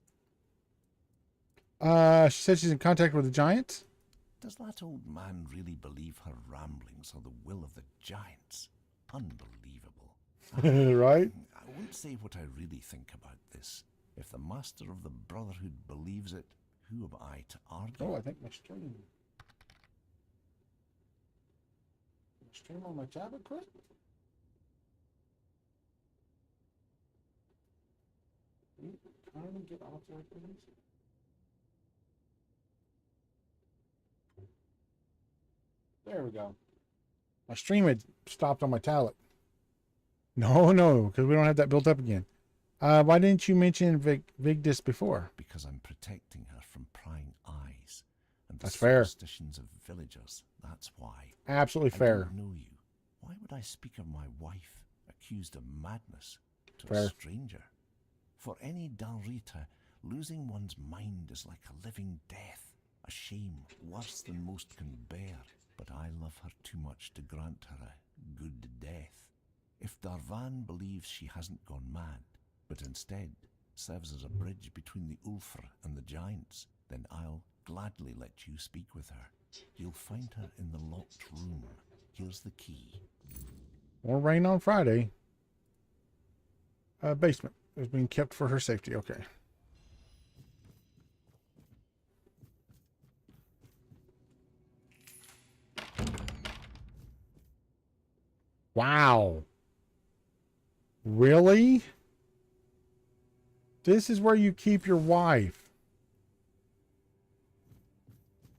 A: She said she's in contact with the giants.
Q: Does that old man really believe her ramblings are the will of the giants? Unbelievable.
A: Right?
Q: I won't say what I really think about this. If the master of the Brotherhood believes it, who am I to argue?
A: Oh, I think my stream. Stream on my tablet quick? How do we get off there, please? There we go. My stream had stopped on my tablet. No, because we don't have that built up again. Why didn't you mention Vigdis before?
Q: Because I'm protecting her from prying eyes and the
A: That's fair.
Q: superstitions of villagers. That's why.
A: Absolutely
Q: I
A: fair.
Q: don't know you. Why would I speak of my wife, accused of madness, to
A: Fair.
Q: a stranger? For any Dalrita, losing one's mind is like a living death, a shame worse than most can bear. But I love her too much to grant her a good death. If Darvan believes she hasn't gone mad, but instead serves as a bridge between the Ulfr and the giants, then I'll gladly let you speak with her. You'll find her in the locked room. Here's the key.
A: More rain on Friday. Basement is being kept for her safety. Okay. Wow. Really? This is where you keep your wife.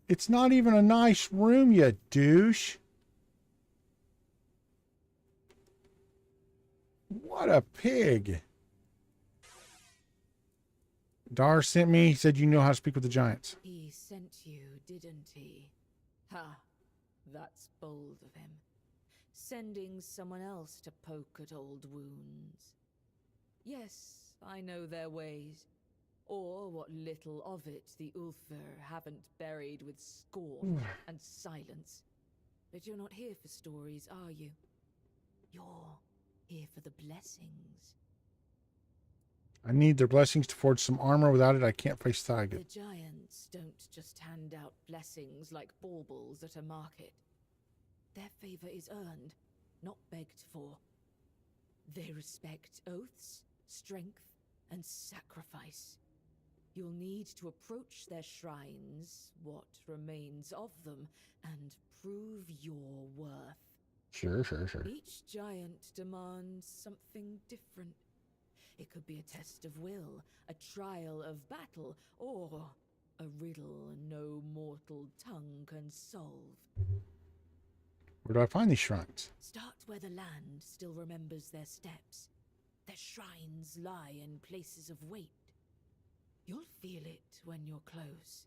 A: It's not even a nice room, you douche. What a pig. Dar sent me. He said you know how to speak with the giants.
B: He sent you, didn't he? Ha! That's bold of him. Sending someone else to poke at old wounds. Yes, I know their ways. Or what little of it the Ulfr haven't buried with scorn and silence. But you're not here for stories, are you? You're here for the blessings.
A: I need their blessings to forge some armor. Without it, I can't face Thaig.
B: The giants don't just hand out blessings like baubles at a market. Their favor is earned, not begged for. They respect oaths, strength, and sacrifice. You'll need to approach their shrines, what remains of them, and prove your worth.
A: Sure.
B: Each giant demands something different. It could be a test of will, a trial of battle, or a riddle no mortal tongue can solve.
A: Where do I find these shrines?
B: Start where the land still remembers their steps. Their shrines lie in places of weight. You'll feel it when you're close.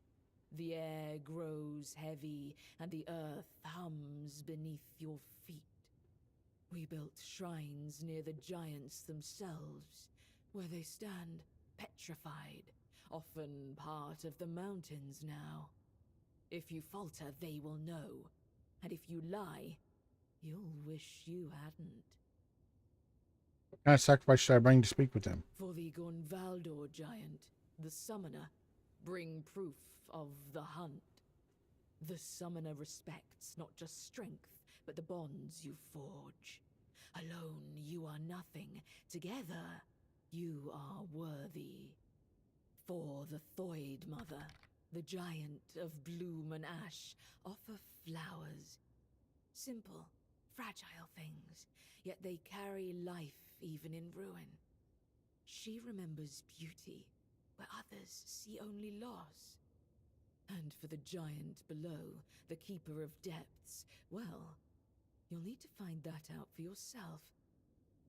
B: The air grows heavy and the earth hums beneath your feet. We built shrines near the giants themselves, where they stand petrified, often part of the mountains now. If you falter, they will know. And if you lie, you'll wish you hadn't.
A: What kind of sacrifice should I bring to speak with them?
B: For the Gonvaldor giant, the summoner, bring proof of the hunt. The summoner respects not just strength, but the bonds you forge. Alone, you are nothing. Together, you are worthy. For the Thoid Mother, the giant of bloom and ash, offer flowers. Simple, fragile things, yet they carry life even in ruin. She remembers beauty, where others see only loss. And for the giant below, the keeper of depths, well, you'll need to find that out for yourself.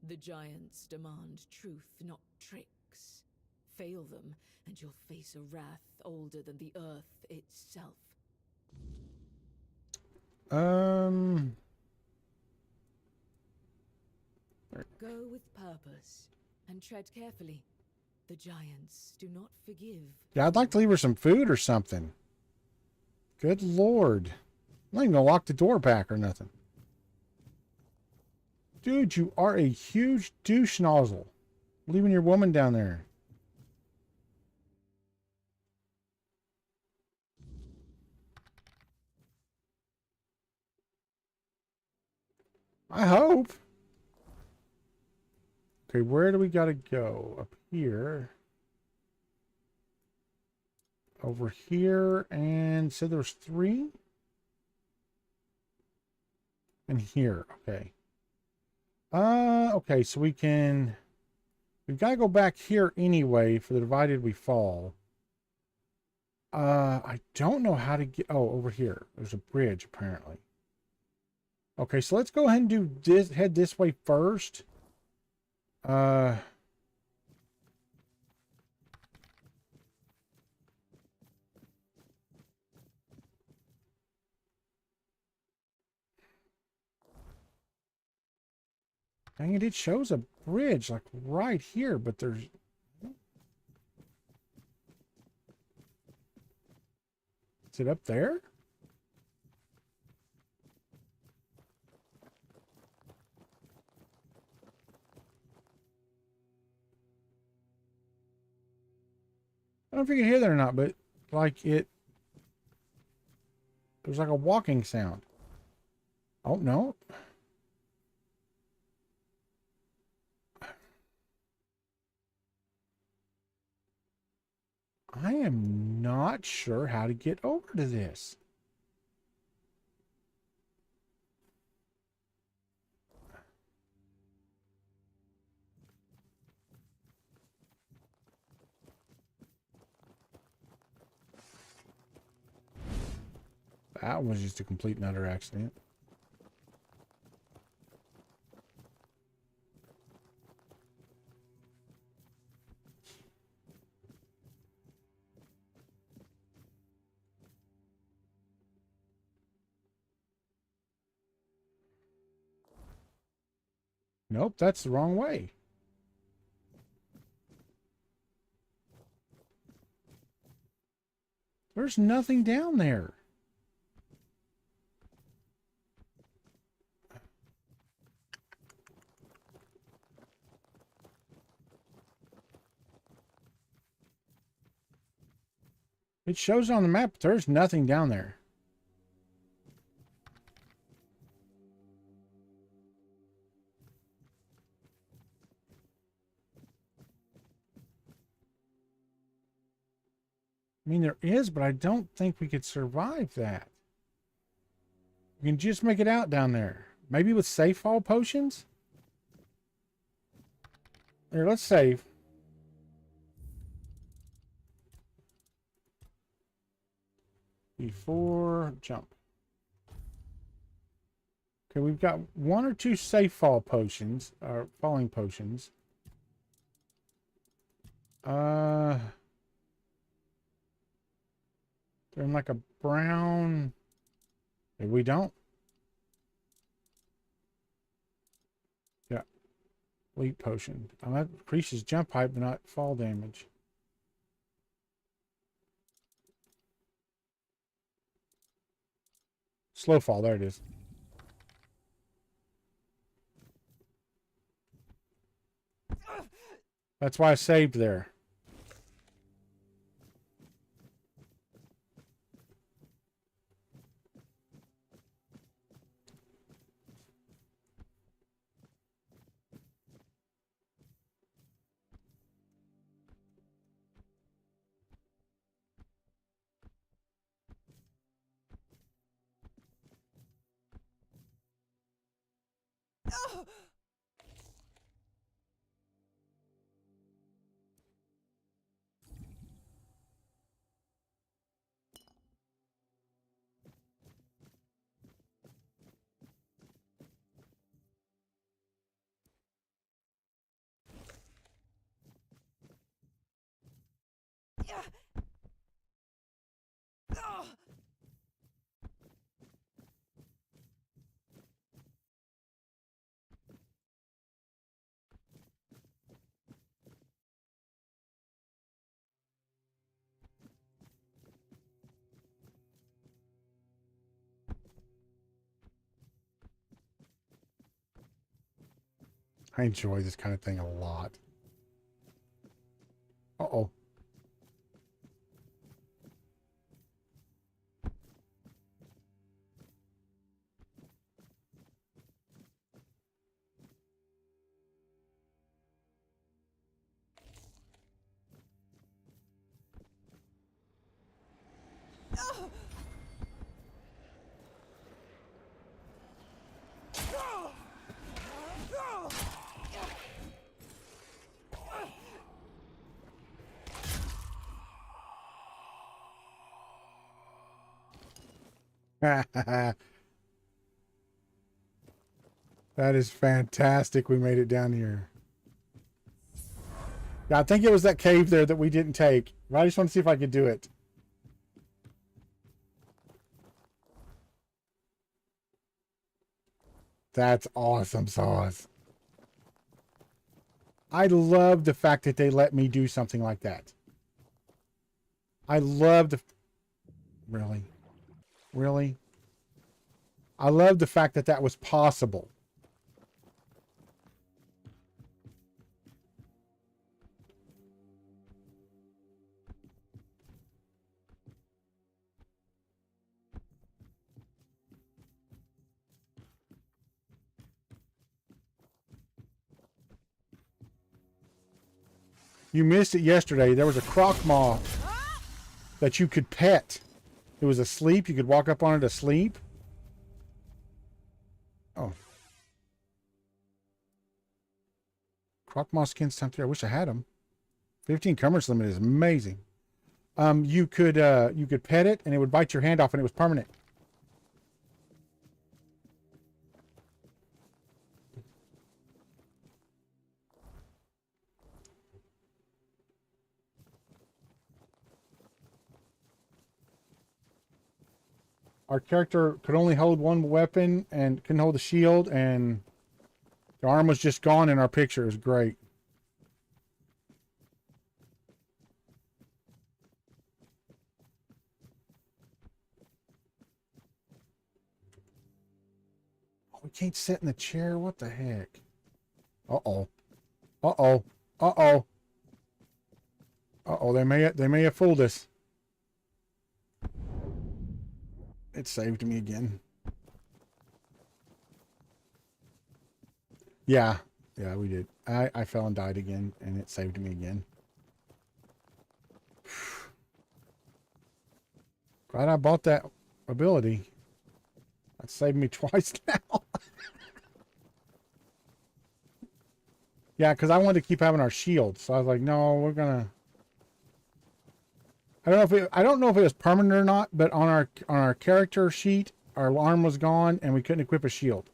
B: The giants demand truth, not tricks. Fail them, and you'll face a wrath older than the earth itself. Go with purpose, and tread carefully. The giants do not forgive.
A: Yeah, I'd like to leave her some food or something. Good Lord. I'm not even gonna lock the door back or nothing. Dude, you are a huge douche nozzle. Leaving your woman down there. I hope. Okay, where do we gotta go? Up here. Over here, and so there's 3. And here, okay. Okay, so we can We've got to go back here anyway for the divided we fall. I don't know how to get... Oh, over here. There's a bridge, apparently. Okay, so let's go ahead and do this. Head this way first. I Dang it, it shows a bridge, like, right here, but there's... Is it up there? I don't know if you can hear that or not, but, like, it... There's like a walking sound. Oh, no. I am not sure how to get over to this. That was just a complete and utter accident. Nope, that's the wrong way. There's nothing down there. It shows on the map, but there's nothing down there. I mean, there is, but I don't think we could survive that. We can just make it out down there. Maybe with safe fall potions? Here, let's save. Before jump. Okay, we've got 1 or 2 safe fall potions, or falling potions. They're in like a brown... Maybe we don't. Yeah. Leap potion. That increases jump height, but not fall damage. Slow fall, there it is. That's why I saved there. I enjoy this kind of thing a lot. Uh-oh. That is fantastic. We made it down here. Yeah, I think it was that cave there that we didn't take. I just want to see if I could do it. That's awesome sauce. I love the fact that they let me do something like that. I love the... Really? Really? I love the fact that that was possible. You missed it yesterday. There was a croc maw that you could pet. It was asleep. You could walk up on it asleep. Oh. Croc maw skins time 3. I wish I had them. 15 commerce limit is amazing. You could pet it and it would bite your hand off and it was permanent. Our character could only hold one weapon and couldn't hold the shield, and the arm was just gone in our picture. It was great. Oh, we can't sit in the chair. What the heck? Uh-oh. Uh-oh. Uh-oh. Uh-oh, they may have fooled us. It saved me again. Yeah. Yeah, we did. I fell and died again, and it saved me again. Glad I bought that ability. That saved me twice now. Yeah, because I wanted to keep having our shield. So I was like, no, we're gonna... I don't know if it was permanent or not, but on our character sheet, our arm was gone and we couldn't equip a shield.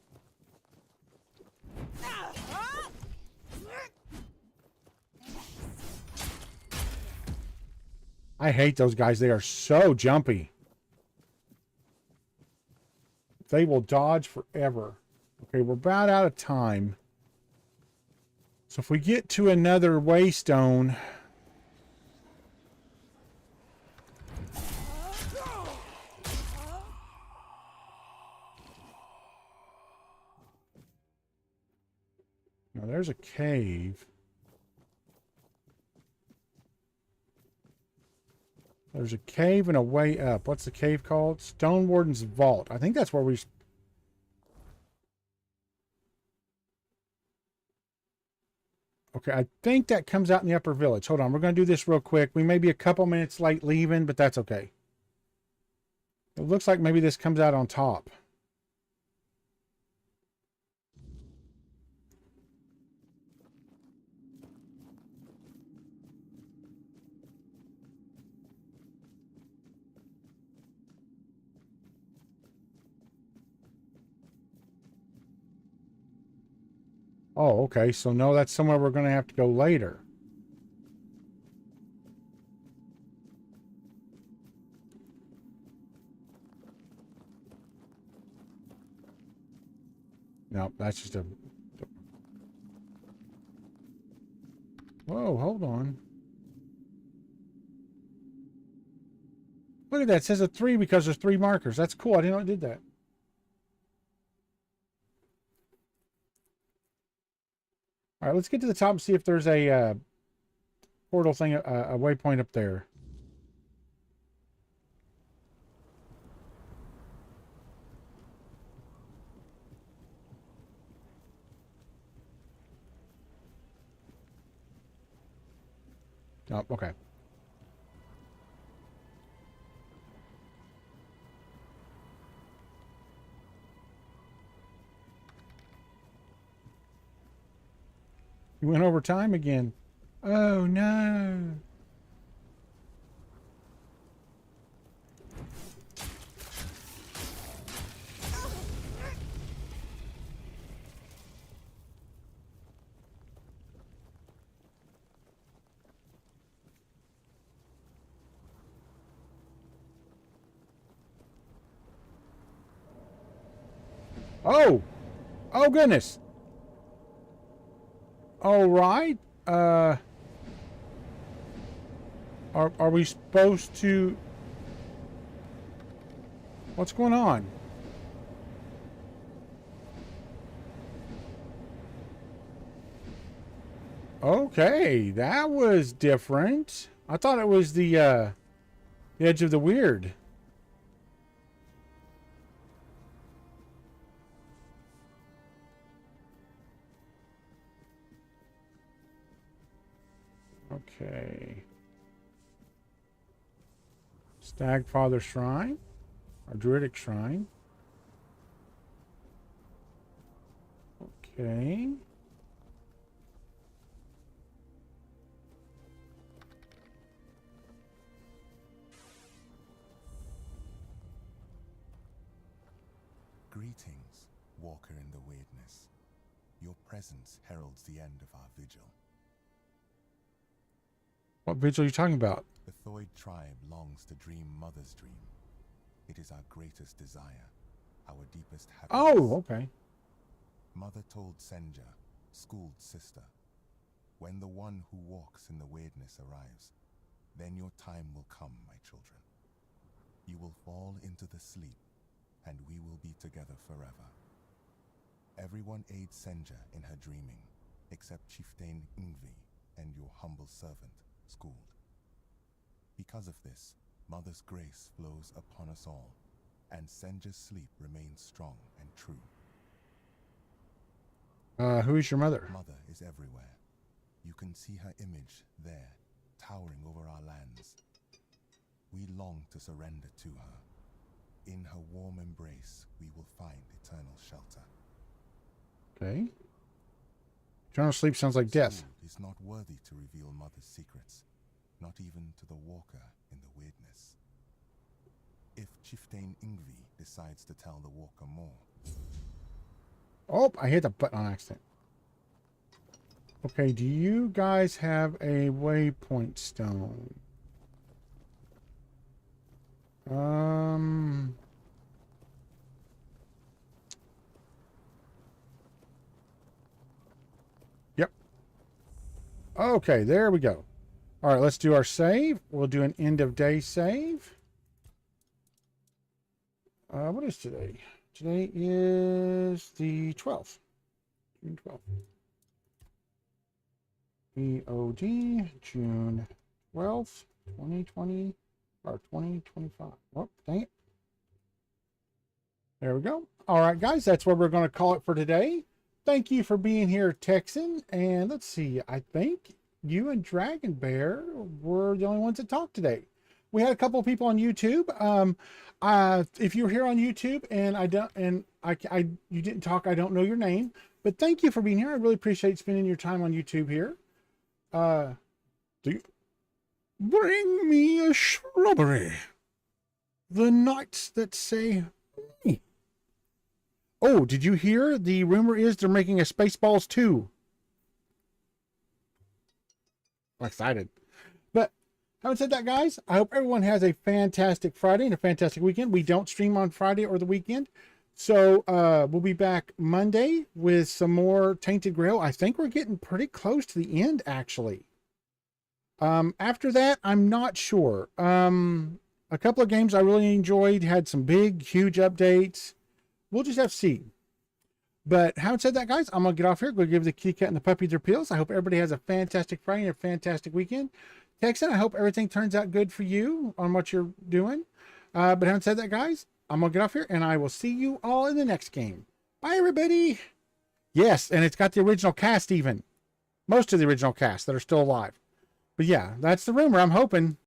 A: I hate those guys. They are so jumpy. They will dodge forever. Okay, we're about out of time. So if we get to another waystone... Now there's a cave. There's a cave and a way up. What's the cave called? Stone Warden's Vault. I think that's where we... Okay, I think that comes out in the upper village. Hold on, we're going to do this real quick. We may be a couple minutes late leaving, but that's okay. It looks like maybe this comes out on top. Oh, okay. So no, that's somewhere we're going to have to go later. No, that's just a... Whoa, hold on. Look at that. It says a 3 because there's 3 markers. That's cool. I didn't know it did that. All right, let's get to the top and see if there's a portal thing, a waypoint up there. Oh, okay. You went over time again. Oh, no. Oh! Oh, goodness! All right. Are we supposed to... What's going on? Okay, that was different. I thought it was the Edge of the Weird. Okay. Stagfather Shrine. Or Druidic Shrine. Okay.
S: Greetings, Walker in the Weirdness. Your presence heralds the end of our vigil.
A: What vigil are you talking about?
S: The Thoid tribe longs to dream Mother's dream. It is our greatest desire, our deepest happiness.
A: Oh, okay.
S: Mother told Senja, schooled sister, when the one who walks in the weirdness arrives, then your time will come, my children. You will fall into the sleep, and we will be together forever. Everyone aids Senja in her dreaming, except Chieftain Ingvi and your humble servant, Schooled. Because of this, Mother's grace flows upon us all, and Senja's sleep remains strong and true.
A: Who is your mother?
S: Mother is everywhere. You can see her image there, towering over our lands. We long to surrender to her. In her warm embrace, we will find eternal shelter.
A: Okay. Eternal sleep sounds like death.
S: Schooled is not worthy to reveal Mother's secrets, not even to the walker in the weirdness. If Chieftain Ingvi decides to tell the walker more...
A: Oh, I hit the button on accident. Okay, do you guys have a waypoint stone? Yep. Okay, there we go. All right, let's do our save. We'll do an end of day save. What is today? Today is the 12th. June 12th. BOD, June 12th, 2020, or 2025. Oh, dang it. There we go. All right, guys, that's what we're going to call it for today. Thank you for being here, Texan. And let's see, I think you and Dragon Bear were the only ones that talked today. We had a couple of people on YouTube. If you're here on YouTube and you didn't talk, I don't know your name, but thank you for being here. I really appreciate spending your time on YouTube here. Do you bring me a shrubbery? The nights that say me. Oh, did you hear? The rumor is they're making a Spaceballs 2. I'm excited. But having said that, guys, I hope everyone has a fantastic Friday and a fantastic weekend. We don't stream on Friday or the weekend. So we'll be back Monday with some more Tainted Grail. I think we're getting pretty close to the end, actually. After that, I'm not sure. A couple of games I really enjoyed, had some big, huge updates. We'll just have to see. But having said that, guys, I'm going to get off here. Go give the kitty cat and the puppy their pills. I hope everybody has a fantastic Friday and a fantastic weekend. Texan, I hope everything turns out good for you on what you're doing. But having said that, guys, I'm going to get off here, and I will see you all in the next game. Bye, everybody. Yes, and it's got the original cast even. Most of the original cast that are still alive. But yeah, that's the rumor. I'm hoping.